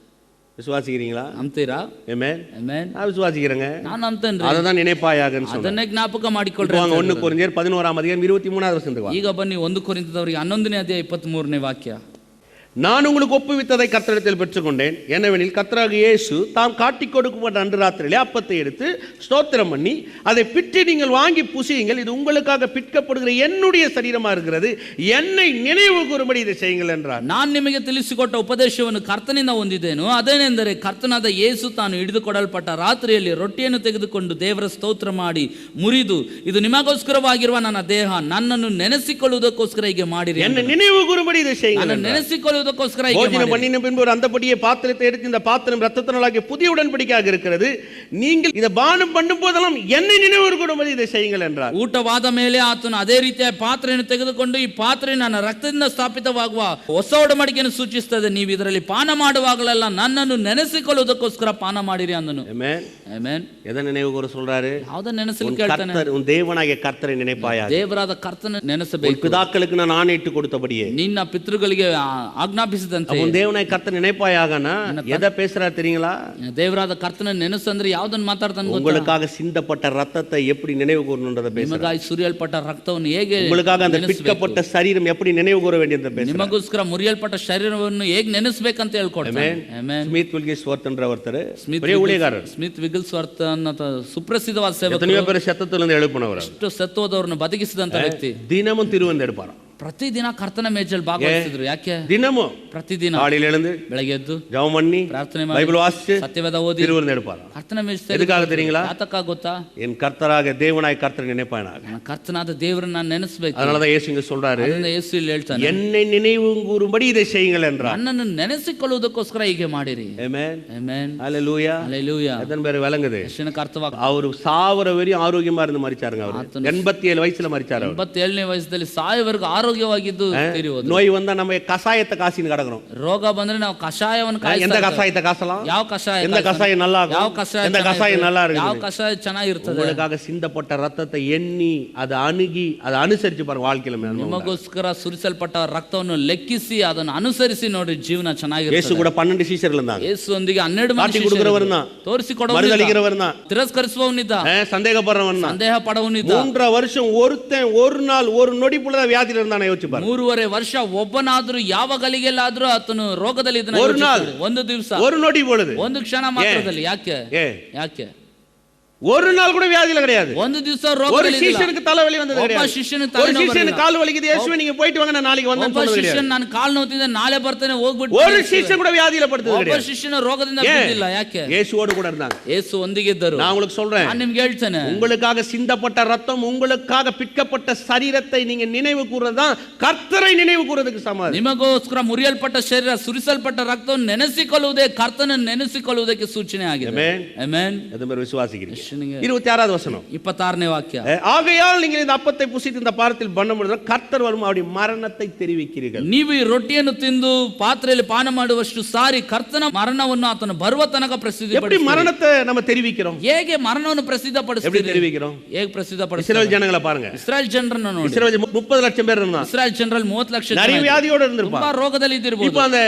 B: விசுவாசிக்கிறீங்களா?
A: ನಂಬ್ತೀರಾ?
B: ஆமென்.
A: ಆಮೆನ್.
B: நான் விசுவாசிக்கிறேங்க.
A: ನಾನು ನಂಬ್ತೇನ್ರಿ.
B: அததான் நினைப்பாயாகன்னு சொல்றேன்.
A: ಅದನ್ನೇ ಜ್ಞಾಪಕ ಮಾಡಿಕೊಳ್ಳ್ರಿ.
B: 1 கொரிந்தியர் 11ஆம் அதிகாரம் 23வது வசனத்துக்கு வாங்க.
A: ಈಗ ಬನ್ನಿ 1 ಕೊರಿಂಥದವರಿಗೆ 11ನೇ ಅಧ್ಯಾಯ 23ನೇ ವಾಕ್ಯ.
B: நான் உங்களுக்கு ஒப்புவித்ததை கர்த்தரிடத்தில் பெற்றுக்கொண்டேன், என்னவெனில் கர்த்தராகிய இயேசு தாம் காட்டிக் கொடுக்கப்பட்ட அன்று ராத்திரியிலே அப்பத்தை எடுத்து ஸ்தோத்திரம் பண்ணி அதை பிட்டு நீங்கள் வாங்கி புசியுங்கள், இது உங்களுக்காக பிற்கப்படுகிற என்னுடைய சரீரமா இருக்கிறது, என்னை நினைவு கூறும்படி இதை செய்யுங்கள் என்றார்.
A: ನಾನು ನಿಮಗೆ ತಿಳಿಸಿಕೊಟ್ಟ ಉಪದೇಶವನ್ನು ಕರ್ತನಿಂದ ಹೊಂದಿದ್ದೇನು, ಅದೇನೆಂದರೆ ಕರ್ತನಾದ ಯೇಸು ತಾನು ಹಿಡಿದುಕೊಡಲ್ಪಟ್ಟ ರಾತ್ರಿಯಲ್ಲಿ ರೊಟ್ಟಿಯನ್ನು ತೆಗೆದುಕೊಂಡು ದೇವರ ಸ್ತೋತ್ರ ಮಾಡಿ ಮುರಿದು, ಇದು ನಿಮಗೋಸ್ಕರವಾಗಿರುವ ನನ್ನ ದೇಹ, ನನ್ನನ್ನು ನೆನೆಸಿಕೊಳ್ಳುವುದಕ್ಕೋಸ್ಕರ ಹೀಗೆ ಮಾಡಿರಿ.
B: என்னை நினைவு கூறும்படி இதை செய்யுங்கள்.
A: ನೆನೆಸಿಕೊಳ್ಳುವುದಕ್ಕೋಸ್ಕರ ಹೀಗೆ
B: போஜனம்
A: ಮಾಡಿರಿ.
B: பண்ணின பின்பு ஒரு அந்தபடியே பாத்திரத்தை எடுத்து, இந்த பாத்திரம் இரத்தத்தினாலாகிய புதிய உடன்படிக்கையாக இருக்கிறது, நீங்கள் இதை பானம் பண்ணும் போதெல்லாம் என்னை நினைவு கூறும்படி இதை செய்யுங்கள் என்றார்.
A: ಊಟವಾದ ಮೇಲೆ ಆತನು ಅದೇ ರೀತಿಯ ಪಾತ್ರೆಯನ್ನು ತೆಗೆದುಕೊಂಡು, ಈ ಪಾತ್ರೆ ನನ್ನ ರಕ್ತದಿಂದ ಸ್ಥಾಪಿತವಾಗುವ ಹೊಸ ಒಡಂಬಡಿಕೆಯನ್ನು ಸೂಚಿಸುತ್ತದೆ, ನೀವು ಇದರಲ್ಲಿ ಪಾನ ಮಾಡುವಾಗಲೆಲ್ಲ ನನ್ನನ್ನು ನೆನೆಸಿಕೊಳ್ಳುವುದಕ್ಕೋಸ್ಕರ ಪಾನ ಮಾಡಿರಿ ಅಂದನು.
B: ஆமென்.
A: ಆಮೆನ್.
B: எதை நினைவு கூற சொல்றாரு?
A: ಯಾವುದನ್ನು ನೆನೆಸಲು ಕೇಳ್ತಾನೆ?
B: உன் தேவனாகிய கர்த்தரை நினைப்பாயாக.
A: ದೇವರಾದ ಕರ್ತನ
B: உன்
A: ನೆನೆಸಬೇಕು.
B: பிதாக்களுக்கு நான் ஆணையிட்டு கொடுத்தபடியே,
A: ನಿನ್ನ ಪಿತೃಗಳಿಗೆ ಆಜ್ಞಾಪಿಸಿದಂತೆ.
B: உன் தேவனாய் கர்த்தர் நினைப்பாயாகனா எதை பேசுறாரு தெரியுங்களா?
A: ದೇವರಾದ ಕರ್ತನ ನೆನೆಸು ಅಂದ್ರೆ ಯಾವ್ದನ್ನ ಮಾತಾಡ್ತಾನೆ ಗೊತ್ತಾ?
B: உங்களுக்காக சிந்தப்பட்ட ரத்தத்தை எப்படி நினைவு கூறணும்ன்றத பேசுறாரு.
A: ನಿಮಗಾಗಿ ಸುರಿಯಲ್ಪಟ್ಟ ರಕ್ತವನ್ನು ಹೇಗೆ
B: உங்களுக்காக அந்த
A: ನೆನೆಸಬೇಕು?
B: பிற்கப்பட்ட சரீரம் எப்படி நினைவு கூற வேண்டியதை பேசுறாரு.
A: ನಿಮಗೋಸ್ಕರ ಮುರಿಯಲ್ಪಟ್ಟ ಶರೀರವನ್ನು ಹೇಗೆ ನೆನೆಸಬೇಕಂತ ಹೇಳ್ಕೊಡ್ತಾನೆ. ಆಮೆನ್.
B: ஸ்மித் வில்கிஸ்வர்த் என்ற ஒருத்தர்
A: ಸ್ಮಿತ್
B: பெரிய ஊழியக்காரர்.
A: ಸ್ಮಿತ್ ವಿಗಲ್ಸ್ವರ್ತ್ ಅನ್ನೋ ಸುಪ್ರಸಿದ್ಧವಾದ ಸೇವಕ,
B: எத்தனையோ பேர் சத்தத்திலிருந்து எழுப்பினவர்.
A: ಎಷ್ಟು ಸತ್ತೋದವ್ರನ್ನ ಬದುಕಿಸಿದಂತ ವ್ಯಕ್ತಿ.
B: தினமும் திருவந்து எடுப்பாராம்.
A: ಪ್ರತಿದಿನ ಕರ್ತನ ಮೇಜಲ್ಲಿ ಭಾಗವಹಿಸಿದ್ರು. ಯಾಕೆ?
B: தினமும்
A: ಪ್ರತಿದಿನ
B: காலையில எழுந்து
A: ಬೆಳಗ್ಗೆ ಎದ್ದು
B: ஜெபம் பண்ணி
A: ಪ್ರಾರ್ಥನೆ ಮಾಡಿ
B: பைபிள் வாசிச்சு
A: ಸತ್ಯವೇದ ಓದಿ
B: திருவந்து எடுப்பாராம்.
A: ಕರ್ತನ ಮೇಜ್
B: எதுக்காக தெரியுங்களா?
A: ಯಾತಕ್ಕಾಗ ಗೊತ್ತಾ?
B: என் கர்த்தராக தேவனாய் கர்த்தரை நினைப்பானாக.
A: ನನ್ನ ಕರ್ತನಾದ தேவರನ್ನ ನಾನು ನೆನೆಸಬೇಕು.
B: அதனாலதான் இயேசு இங்க சொல்றாரு,
A: ಅದರಿಂದ ಯೇಸು ಇಲ್ಲಿ ಹೇಳ್ತಾನೆ,
B: என்னை நினைவு கூறும்படி இதை செய்யுங்கள் என்றார்.
A: ನನ್ನನ್ನು ನೆನೆಸಿಕೊಳ್ಳುವುದಕ್ಕೋಸ್ಕರ ಹೀಗೆ ಮಾಡಿರಿ.
B: ஆமென்.
A: ಆಮೆನ್.
B: ஹalleluya.
A: ಹಲ್ಲೆಲೂಯಾ.
B: எத்தனை பேர் விளங்குது?
A: ಯೆಶುವಿನ ಅರ್ಥವಾಗ್ತದೆ.
B: அவரு சாவர வரையும் ஆரோக்கியமா இருந்து மரிச்சாருங்க. அவரு 87 வயசுல மரிச்சாரு.
A: 87ನೇ ವಯಸ್ಸಲ್ಲಿ ಸಾಯುವವರೆಗೂ ಆರೋಗ್ಯವಾಗಿದ್ದು ತೀರಿ ಹೋದ್ರು.
B: நோய் வந்தா நம்ம கசாயத்தை காசின்னு கிடக்குறோம்.
A: ರೋಗ ಬಂದ್ರೆ ನಾವು ಕಷಾಯವನ್ನು
B: எந்த
A: ಕಾಯಿಸ್ತಾ ಇದ್ದೇವೆ.
B: கசாயத்தை காசலாம்?
A: ಯಾವ ಕಷಾಯ?
B: எந்த கசாயம் நல்லா
A: ಯಾವ
B: இருக்கும்?
A: ಕಷಾಯ
B: எந்த கசாயம் நல்லா
A: ಯಾವ
B: இருக்கு?
A: ಕಷಾಯ ಚೆನ್ನಾಗಿರ್ತದೆ?
B: உங்களுக்காக சிந்தப்பட்ட ரத்தத்தை எண்ணி அதை அணுகி அதை அனுசரிச்சு பாருங்க வாழ்க்கையில.
A: ನಿಮಗೋಸ್ಕರ ಸುರಿಸಲ್ಪಟ್ಟ ರಕ್ತವನ್ನು ಲೆಕ್ಕಿಸಿ ಅದನ್ನು ಅನುಸರಿಸಿ ನೋಡಿ, ಜೀವನ ಚೆನ್ನಾಗಿರುತ್ತೆ.
B: இயேசு கூட 12 சீஷர்கள் இருந்தாங்க.
A: ಯೇಸುವೊಂದಿಗೆ 12
B: காட்டி
A: ಮಂದಿ
B: கொடுக்கிறவர் தான்,
A: ತೋರಿಸಿಕೊಡುವವನಿದ್ದ,
B: மறுதலிக்கிறவர் தான்,
A: ತಿರಸ್ಕರಿಸುವವನಿದ್ದ,
B: சந்தேகப்படுறவன் தான்.
A: ಸಂದೇಹ ಪಡುವವನಿದ್ದ.
B: 3 வருஷம் ஒருத்தன் ஒரு நாள் ஒரு நொடி பொழுது வியாதியில இருந்தானே யோசிச்சு பாருங்க.
A: 3.5 ವರ್ಷ ಒಬ್ಬನಾದ್ರೂ ಯಾವ ಗಳಿಗೆಲ್ಲಾದ್ರೂ ಆತನು ರೋಗದಲ್ಲಿ ಇದ್ದಾನೆ.
B: ஒரு நாள்,
A: ಒಂದು ದಿವಸ,
B: ஒரு நொடி பொழுது,
A: ಒಂದು ಕ್ಷಣ ಮಾತ್ರದಲ್ಲಿ. ಯಾಕೆ? ಯಾಕೆ?
B: ஒரு நாள் கூட வியாதியில கிடையாது.
A: ಒಂದು ದಿವಸ
B: ஒரு
A: ರೋಗದಲ್ಲಿ
B: சீஷனுக்கு தலைவலி வந்தது
A: ಒಬ್ಬ
B: கிடையாது.
A: ಶಿಷ್ಯನಿಗೆ
B: ஒரு
A: ತಲೆನೋವು
B: சீஷனுக்கு
A: ಬರಲಿಲ್ಲ.
B: கால் வலிக்குது, இயேசுவே நீங்க போயிட்டு வாங்க நான் நாளைக்கு வந்தேன்னு
A: ಒಬ್ಬ
B: சொன்னது கிடையாது.
A: ಶಿಷ್ಯನ್ ನಾನು ಕಾಲು ನೋವ್ತಿದ್ದೆ ನಾಳೆ ಬರ್ತೇನೆ ಹೋಗ್ಬಿಟ್ಟು.
B: ஒரு சீஷன் கூட வியாதியில படுத்தது
A: ಒಬ್ಬ
B: கிடையாது.
A: ಶಿಷ್ಯನ ರೋಗದಿಂದ ಬಿದ್ದಿಲ್ಲ. ಯಾಕೆ?
B: இயேசுவோடு கூட இருந்தாங்க.
A: ಯೇಸು ಒಂದಿಗೆ ಇದ್ದರು.
B: நான் உங்களுக்கு சொல்றேன்,
A: ನಾನು ನಿಮ್ಗೆ ಹೇಳ್ತೇನೆ,
B: உங்களுக்காக சிந்தப்பட்ட ரத்தம், உங்களுக்காக பிற்கப்பட்ட சரீரத்தை நீங்க நினைவு கூறதான் கர்த்தரை நினைவு கூறதுக்கு சமம்.
A: ನಿಮಗೋಸ್ಕರ ಮುರಿಯಲ್ಪಟ್ಟ ಶರೀರ, ಸುರಿಸಲ್ಪಟ್ಟ ರಕ್ತವನ್ನು ನೆನೆಸಿಕೊಳ್ಳುವುದೇ ಕರ್ತನನ್ನು ನೆನೆಸಿಕೊಳ್ಳುವುದಕ್ಕೆ ಸೂಚನೆ ಆಗಿದೆ. ಆಮೆನ್.
B: அது மாதிரி விசுவாசிக்கிறீங்க.
A: ಯೆಶುವಿಗೆ
B: 26வது வசனம்.
A: 26ನೇ ವಾಕ್ಯ.
B: ஆகையால் நீங்கள் இந்த அப்பத்தை புசித்து இந்த பாரத்தில் பண்ணும்போது கர்த்தர் வரும் அவருடைய மரணத்தை தெரிவிக்கிறீர்கள்.
A: ನೀವು ಈ ರೊಟ್ಟಿಯನ್ನು ತಿಂದು ಪಾತ್ರೆಯಲ್ಲಿ ಪಾನ ಮಾಡುವಷ್ಟು ಸಾರಿ ಕರ್ತನ ಮರಣವನ್ನು ಆತನು ಬರುವ ತನಕ ಪ್ರಸಿದ್ಧಿ
B: எப்படி மரணத்தை நம்ம தெரிவிக்கிறோம்?
A: ಹೇಗೆ ಮರಣವನ್ನು
B: எப்படி
A: ಪ್ರಸಿದ್ಧಪಡಿಸ್ತೀವಿ?
B: தெரிவிக்கிறோம்?
A: ಹೇಗೆ ಪ್ರಸಿದ್ಧಪಡಿಸ್ತೀವಿ?
B: இஸ்ரவேல் ஜனங்களை பாருங்க.
A: ಇಸ್ರಾಯೇಲ್ ಜನರನ್ನು ನೋಡಿ.
B: இஸ்ரவேல் 30 லட்சம் பேர் இருந்தாங்க.
A: ಇಸ್ರಾಯೇಲ್ ಜನರಲ್ಲಿ 30 ಲಕ್ಷ
B: நிறைய
A: ಜನ
B: வியாதியோட இருந்திருப்பாங்க.
A: ತುಂಬಾ ರೋಗದಲ್ಲಿ ಇದ್ದಿರಬಹುದು.
B: இப்போ அந்த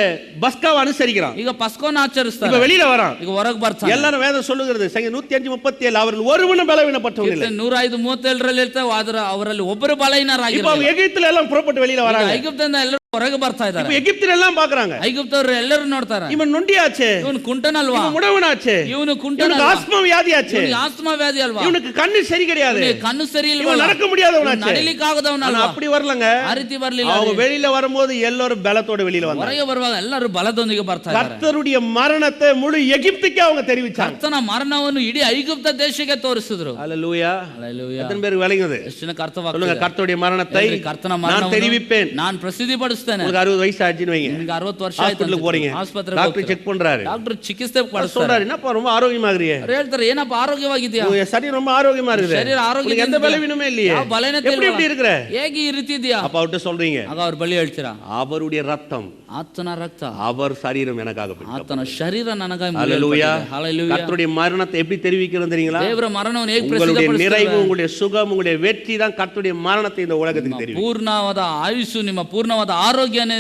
B: பஸ்காவை அனுசரிக்கிறான்.
A: ಈಗ ಪಸ್ಕೋನ ಆಚರಿಸ್ತಾರೆ.
B: இப்போ வெளியில வரான்.
A: ಈಗ ಹೊರಗೆ ಬರ್ತಾನೆ.
B: எல்லாரும் வேதம் சொல்லுகிறது சங்கீதம் 105:37 அவர்கள் ஒருவனும் பலவீனப்பட்டவர்கள் இல்லை.
A: 105:37 ಇರ್ತವೆ. ಆದ್ರೆ ಅವರಲ್ಲಿ ಒಬ್ಬರು ಬಲಹೀನರಾಗಿದ್ದಾರೆ.
B: இப்போ எகிப்துல எல்லாம் புறப்பட்டு வெளியில வராங்க.
A: ಐಗುಪ್ತದಿಂದ ಎಲ್ಲರೂ ಹೊರಗೆ ಬರ್ತಾ ಇದ್ದಾರೆ.
B: இப்போ எகிப்தில எல்லாம் பார்க்கறாங்க.
A: ಐಗುಪ್ತವರು ಎಲ್ಲರೂ ನೋಡ್ತಾರೆ,
B: இவன் நொண்டியாச்சே,
A: ಇವನು ಕುಂಟನಲ್ವಾ,
B: இவன் முடவனாச்சே,
A: ಇವನು
B: இவனுக்கு
A: ಕುಂಟನಲ್ವಾ,
B: ஆஸ்மா வியாதியாச்சே,
A: ಇವನಿಗೆ ಆಸ್ತಮಾ ವ್ಯಾಧಿ ಅಲ್ವಾ,
B: இவனுக்கு கண்ணு சரி கிடையாது,
A: ಇವನಿಗೆ ಕಣ್ಣು ಸರಿ
B: இவன்
A: ಇಲ್ವಾ,
B: நடக்க முடியாதவனாச்சே.
A: ನಡಿಲಿಕ್ಕೆ ಆಗದವನಲ್ವಾ.
B: அப்படி வரலங்க.
A: ಆ ರೀತಿ ಬರಲಿಲ್ಲ.
B: அவங்க வெளியில வரும்போது எல்லாரும் பலத்தோட வெளியில வந்தாங்க.
A: ಹೊರಗೆ ಬರುವಾಗ ಎಲ್ಲರೂ ಬಲದೊಂದಿಗೆ ಬರ್ತಾ ಇದ್ದಾರೆ.
B: கர்த்தருடைய மரணத்தை முழு எகிப்துக்கு அவங்க தெரிவிச்சாங்க.
A: ಕರ್ತನ ಮರಣವನ್ನು ಇಡೀ ಐಗುಪ್ತ ದೇಶಕ್ಕೆ ತೋರಿಸಿದ್ರು.
B: ஹalleluya.
A: ಹalleluya.
B: எத்தனை பேர் விளங்குது?
A: ಎಷ್ಟು ಜನಕ್ಕೆ ಅರ್ಥವಾಗ್ತದೆ?
B: சொல்லுங்க, கர்த்தருடைய மரணத்தை
A: ಕರ್ತನ
B: நான்
A: ಮರಣವನ್ನು
B: தெரிவிப்பேன்.
A: ನಾನು ಪ್ರಸಿದ್ಧಿಪಡಿಸ್ತೇನೆ. ತೋರಿಸ್ತೇನೆ.
B: உங்களுக்கு 60 ವಯಸ್ಸು ಆச்சுன்னு வைங்க,
A: ನಿಮಗೆ 60 ವರ್ಷ
B: ஹாஸ்பிடலுக்கு போறீங்க,
A: ಆಸ್ಪತ್ರೆಗೆ
B: டாக்டர் செக் பண்றாரு,
A: ಡಾಕ್ಟರ್ ಚಿಕಿತ್ಸೆ ಕೊಡ್ತಾರೆ.
B: சொல்றாரு, என்னப்பா ரொம்ப ஆரோக்கியமா இருக்கீங்க,
A: ಅವ್ರು ಹೇಳ್ತಾರೆ ಏನಪ್ಪ ಆರೋಗ್ಯವಾಗಿದ್ಯಾ,
B: உங்க சரீரம் ரொம்ப ஆரோக்கியமா இருக்குது,
A: ಶರೀರ ಆರೋಗ್ಯ,
B: எந்த பலவீனமே இல்லையே,
A: ಯಾವ ಬಲಹೀನತೆ
B: எப்படி இப்படி இருக்கிற,
A: ಹೇಗೆ ಈ ರೀತಿ ಇದೆಯಾ?
B: அப்ப அவர்ட்ட சொல்றீங்க,
A: ಆಗ ಅವ್ರ ಬಳಿ ಹೇಳ್ತೀರಾ,
B: அவருடைய ரத்தம்,
A: ಆತನ ರಕ್ತ,
B: அவர் சரீரம் எனக்காக
A: ಆತನ ಶರೀರ ನನಗಾಗಿ
B: ஹalleluya.
A: ஹalleluya.
B: கர்த்தருடைய மரணத்தை எப்படி தெரிவிக்கிறது தெரியுங்களா?
A: ದೇವರ ಮರಣವನ್ನು ಹೇಗೆ
B: உங்களுடைய நிறைவு,
A: ಪ್ರಸಿದ್ಧಪಡಿಸುತ್ತಾರೆ?
B: உங்களுடைய சுகம், உங்களுடைய வெற்றி தான் கர்த்தருடைய மரணத்தை இந்த உலகத்துக்கு தெரியும்.
A: ಪೂರ್ಣವಾದ ಆಯುಸ್ಸು, ನಿಮ್ಮ ಪೂರ್ಣವಾದ ಆರೋಗ್ಯನೇ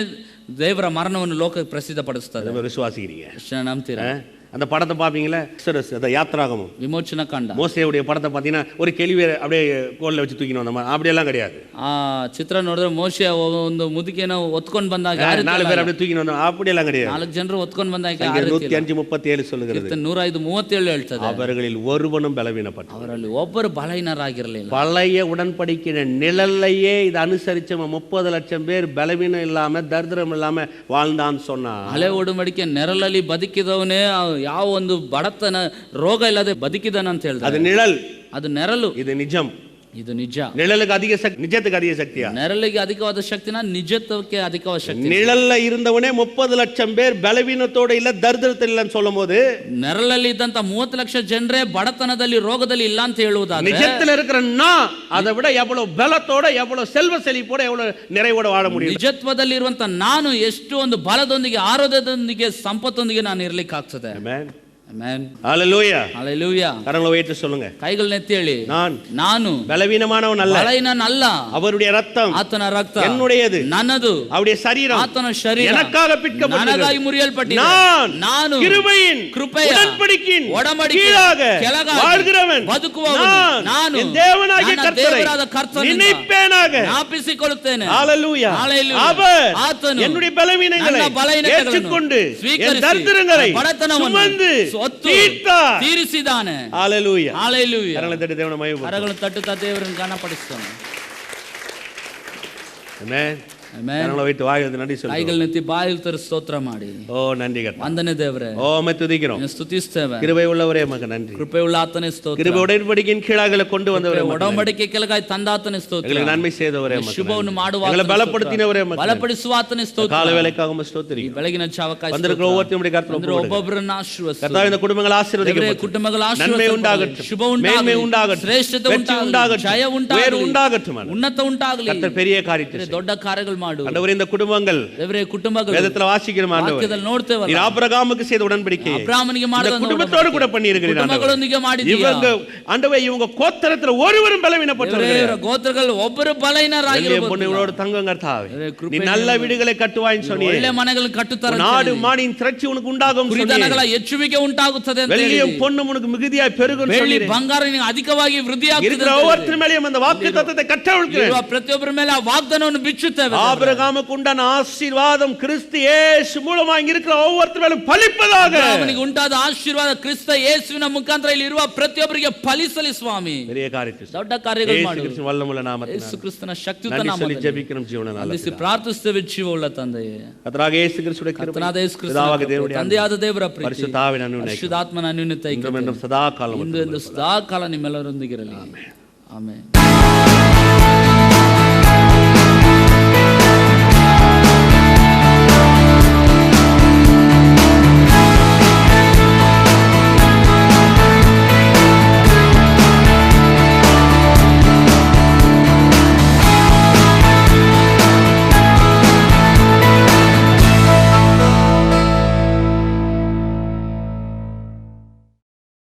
A: ದೇವರ ಮರಣವನ್ನು ಲೋಕಕ್ಕೆ ಪ್ರಸಿದ್ಧಪಡಿಸುತ್ತದೆ.
B: நம்ம விசுவாசிக்கிறீங்க?
A: ನಂಬ್ತೀರಾ?
B: அந்த படத்தை பாப்பீங்களா, எக்ஸோடஸ், அந்த யாத்ராகமம்,
A: ವಿಮೋಚನ ಕಂಡ,
B: மோசேயுடைய படத்தை பார்த்தீங்கன்னா ஒரு கேள்வியை அப்படியே கோல்ல வச்சு தூக்கின்னு வந்த மாதிரி அப்படியெல்லாம் கிடையாது.
A: ಆ ಚಿತ್ರ ನೋಡಿದ್ರೆ ಮೋಶೆ ಒಂದು ಮುದುಕಿನ ಒತ್ಕೊಂಡು ಬಂದಾಗ
B: 4 பேர் அப்படியே தூக்கின்னு வந்தோம், அப்படியெல்லாம் கிடையாது.
A: 4 ಜನರು ಒತ್ಕೊಂಡು ಬಂದಾಗ
B: 105:37 சொல்லுகிறது,
A: 105:37 ಹೇಳ್ತದೆ,
B: அவர்களில் ஒருவனும் பலவீனப்பட்டான்.
A: ಅವರಲ್ಲಿ ಒಬ್ಬರು ಬಲಹೀನರಾಗಿರಲಿಲ್ಲ.
B: பழைய உடன்படிக்கிற நிழல்லையே இதை அனுசரிச்ச 30 லட்சம் பேர் பலவீனம் இல்லாம தரித்திரம் இல்லாம வாழ்ந்தான்னு சொன்னா,
A: ಹಳೆ ಒಡಂಬಡಿಕೆ ನೆರಳಲ್ಲಿ ಬದುಕಿದವನೇ ಯಾವ ಒಂದು ಬಡತನ ರೋಗ ಇಲ್ಲದೆ ಬದುಕಿದಾನ ಅಂತ ಹೇಳ್ತಾರೆ.
B: அது நிழல்,
A: ಅದು ನೆರಳು,
B: இது நிஜம்.
A: ಇದು ನಿಜ.
B: நிழலுக்கு அதிக சக்தி, நிஜத்துக்கு அதிக சக்தியா?
A: ನೆರಳಿಗೆ ಅಧಿಕವಾದ ಶಕ್ತಿನ ನಿಜತ್ವಕ್ಕೆ ಅಧಿಕವಾದ ಶಕ್ತಿ.
B: நிழல்ல இருந்தவனே 30 லட்சம் பேர் பலவீனத்தோட இல்ல தரித்திரத்தில் இல்லன்னு சொல்லும் போது,
A: ನೆರಳಲ್ಲಿ ಇದ್ದಂತ 30 ಲಕ್ಷ ಜನರೇ ಬಡತನದಲ್ಲಿ ರೋಗದಲ್ಲಿ ಇಲ್ಲ ಅಂತ ಹೇಳುವುದಾದ್ರೆ,
B: நிஜத்துல இருக்கிற நான் அதை விட எவ்வளவு பலத்தோட, எவ்வளவு செல்வ செழிப்போட, எவ்வளவு நிறைவோட வாழ முடியும்?
A: ನಿಜತ್ವದಲ್ಲಿ ಇರುವಂತ ನಾನು ಎಷ್ಟು ಒಂದು ಬಲದೊಂದಿಗೆ, ಆರೋಗ್ಯದೊಂದಿಗೆ, ಸಂಪತ್ತೊಂದಿಗೆ ನಾನು ಇರ್ಲಿಕ್ಕೆ ಆಗ್ತದೆ.
B: Amen.
A: Amen.
B: Hallelujah.
A: Hallelujah.
B: கரங்களை உயர்த்தி சொல்லுங்க,
A: ಕೈಗಳನ್ನ ಎತ್ತಿ ಹೇಳಿ,
B: ನಾನು பலவீனமானவன் அல்ல,
A: ಬಲಹೀನನಲ್ಲ,
B: அவருடைய ரத்தம்,
A: ಆತನ ರಕ್ತ
B: என்னுடையது,
A: ನನ್ನದು,
B: அவருடைய சரீரம்,
A: ಆತನ ಶರೀರ
B: எனக்காக பிற்கப்பட்டது,
A: ನನಗಾಗಿ ಮುರಿಯಲ್ಪಟ್ಟಿದೆ, ನಾನು
B: கிருபையின்,
A: ಕೃಪೆಯ,
B: உடன்படிக்கையின்
A: ಒಡಂಬಡಿಕೆ
B: கீழாக வாழ்கிறவன்,
A: ಬದುಕುವವನು ನಾನು,
B: என் தேவனாகிய
A: ದೇವರಾದ
B: கர்த்தரை
A: ಕರ್ತನಿಂದ
B: நினைப்பேனாக,
A: ஞாಪಿಸಿಕೊಳ್ಳುತ್ತೇನೆ.
B: ஹalleluya.
A: Hallelujah.
B: அவர்
A: ಆತನು
B: என்னுடைய பலவீனங்களை
A: ನನ್ನ ಬಲಹೀನತೆಗಳನ್ನು
B: ஏற்றுக்கொண்டு
A: ಸ್ವೀಕರಿಸಿ,
B: என் தரித்திரங்களை
A: ಬಡತನವನ್ನು
B: சுமந்து
A: ಹೊತ್ತು
B: தீர்த்தார்.
A: ತೀರಿಸಿದಾನೆ.
B: ஹalleluya.
A: Hallelujah.
B: கரங்களை தட்டி தேவனை மகிமைப்படுத்துவோம்.
A: ಕರಗಳನ್ನು ತಟ್ಟುತ್ತಾ ದೇವರನ್ನು ಘನಪಡಿಸೋಣ.
B: Amen.
A: Amen.
B: கரங்களை வைத்து வாயிலிருந்து நன்றி சொல்லுங்க.
A: ಕೈಗಳನ್ನ ಎತ್ತಿ ಬಾಯಲ್ಲಿ ತರ ಸ್ತೋತ್ರ ಮಾಡಿ,
B: ஓ நன்றி கர்த்தா,
A: ವಂದನೆ ದೇವರೇ,
B: ஓ உம்மை துதிக்கிறோம்.
A: ನಿನ್ನ ಸ್ತುತಿಸ್ತೇವೆ.
B: கிருபை உள்ளவரே உமக்கு நன்றி.
A: ಕೃಪೆಯುಳ್ಳ ಆತನೇ ಸ್ತೋತ್ರ.
B: கிருபை உடன்படிக்கையின் கீழாக கொண்டு வந்தவரே உமக்கு நன்றி.
A: ಒಡಂಬಡಿಕೆ ಕೆಳಗಾಗಿ ತಂದಾತನೇ ಸ್ತೋತ್ರ.
B: எங்களுக்கு நன்மை செய்தவரே உமக்கு நன்றி.
A: ಶುಭವನ್ನು ಮಾಡುವ
B: எங்களை பலப்படுத்தினவரೇ உமக்கு நன்றி.
A: ಬಲಪಡಿಸುವ ಆತನೇ ಸ್ತೋತ್ರ.
B: கால வேளைக்காக உம்மை
A: ಈ
B: ஸ்தோத்திரிக்கிறோம்.
A: ಬೆಳಗಿನ ಜಾವಕ್ಕಾಗಿ
B: வந்திருக்கிற ஒவ்வொருத்தரும் உம்முடைய கரத்தில் ஒப்புக்கொடுக்கிறோம்.
A: ಒಬ್ಬೊಬ್ಬರನ್ನ ಆಶೀರ್ವದಿಸು.
B: கர்த்தாவே, இந்த குடும்பங்கள் ஆசீர்வதிக்கப்படட்டும்.
A: ಕುಟುಂಬಗಳ
B: நன்மை
A: ಆಶೀರ್ವಾದ
B: உண்டாகட்டும்,
A: ಶುಭ
B: மேன்மை
A: ಉಂಟಾಗಲಿ,
B: உண்டாகட்டும்,
A: ಶ್ರೇಷ್ಠತೆ
B: வெற்றி
A: ಉಂಟಾಗಲಿ,
B: உண்டாகட்டும்,
A: ಜಯ
B: உயர்வு
A: ಉಂಟಾಗಲಿ,
B: உண்டாகட்டும்.
A: ಉನ್ನತ ಉಂಟಾಗಲಿ.
B: கர்த்தர் பெரிய காரியத்தை செய்யும்.
A: ದೊಡ್ಡ ಕಾರ್ಯಗಳು ಮಾಡು.
B: ஆண்டவரே, இந்த குடும்பங்கள்
A: ದೇವರೇ, ಕುಟುಂಬಗಳು
B: வேதத்துல வாசிக்கிறோம் ஆண்டவரே.
A: ವಾಕ್ಯದಲ್ಲಿ ನೋಡ್ತೇವಲ್ಲ,
B: நீர் ஆபிரகாமுக்கு செய்த உடன்படிக்கை
A: ಅಬ್ರಾಮನಿಗೆ
B: இந்த
A: ಮಾಡಿದ
B: குடும்பத்தோடு கூட பண்ணி இருக்கிறீர் ஆண்டவரே.
A: ಕುಟುಂಬಗಳೊಂದಿಗೆ ಮಾಡಿದ್ದೀಯ.
B: இவங்க ஆண்டவரே, இவங்க கோத்திரத்துல ஒருவரும் பலவீனப்பட்டவர்கள்
A: ಇವರ ಗೋತ್ರಗಳು ಒಬ್ಬರು ಬಲಹೀನರಾಗಿರಬಹುದು.
B: பொண்ணுகளோடு தங்கம் கர்த்தாவே,
A: கிருபை
B: நீ நல்ல வீடுகளை கட்டுவாய்ன்னு சொன்னீர்.
A: ಒಳ್ಳೆ ಮನೆಗಳನ್ನು ಕಟ್ಟುತ್ತಾರೆ.
B: நாடு மானின் திரட்சி உனக்கு உண்டாகும்
A: ಕುರಿದನಗಳ ಹೆಚ್ಚುವಿಕೆ ಉಂಟಾಗುತ್ತದೆ ಅಂತ ಹೇಳಿ,
B: வெள்ளியும் பொன்னும் உனக்கு மிகுதியாய் பெருகும்
A: ಬೆಳ್ಳಿ
B: சொன்னீர்.
A: ಬಂಗಾರ ನಿನಗೆ ಅಧಿಕವಾಗಿ ವೃದ್ಧಿಯಾಗುತ್ತದೆ.
B: இருக்கிற ஒவ்வொருத்தர் மேலேயும் அந்த வாக்குத்தத்தத்தை கட்டவிழ்க்கிறேன்.
A: ಇರುವ ಪ್ರತಿಯೊಬ್ಬರ ಮೇಲೆ ಆ ವಾಗ್ದಾನವನ್ನು ಬಿಚ್ಚುತ್ತೇವೆ.
B: ஆபிரகாமுக்கு உண்டான ஆசீர்வாதம் கிறிஸ்து இயேசு மூலமா இங்க இருக்கிற ஒவ்வொருத்தர் மேலும் பலிப்பதாக.
A: ಅವನಿಗೆ ಉಂಟಾದ ಆಶೀರ್ವಾದ ಕ್ರಿಸ್ತ ಯೇಸುವಿನ ಮುಖಾಂತರ ಇಲ್ಲಿ ಇರುವ ಪ್ರತಿಯೊಬ್ಬರಿಗೆ ಫಲಿಸಲಿ ಸ್ವಾಮಿ.
B: பெரிய காரியத்தை
A: ದೊಡ್ಡ ಕಾರ್ಯಗಳು ಮಾಡು.
B: ಯೇಸು ಕ್ರಿಸ್ತನ ವಲ್ಲಮುಳ್ಳ ನಾಮத்தில்
A: ಯೇಸು ಕ್ರಿಸ್ತನ ಶಕ್ತಿಯುತ
B: நன்றி சொல்லி
A: ನಾಮದಲ್ಲಿ
B: ஜெபிக்கிறோம் ஜீவனால.
A: ವಂದಿಸಿ ಪ್ರಾರ್ಥಿಸುತ್ತೇವೆ ಜೀವವುಳ್ಳ ತಂದೆಯೇ.
B: கர்த்தராகிய இயேசு கிறிஸ்துவின் கிருபை,
A: ಕರ್ತನಾದ ಯೇಸು ಕ್ರಿಸ್ತನ
B: பிதாவாகிய தேவனுடைய ಅನ್ಯೋನ್ಯ,
A: ತಂದೆಯಾದ ದೇವರ ಪ್ರೀತಿ,
B: பரிசுத்தாவின் ಅನ್ಯೋನ್ಯ,
A: ಪರಿಶುದ್ಧಾತ್ಮನ ಅನ್ಯೋನ್ಯತೆ
B: இன்றும் என்றும் சதா காலம்
A: ಇಂದು ಎಂದು ಸದಾ ಕಾಲ ನಿಮ್ಮೆಲ್ಲರೊಂದಿಗಿರಲಿ. ಆಮೆನ್.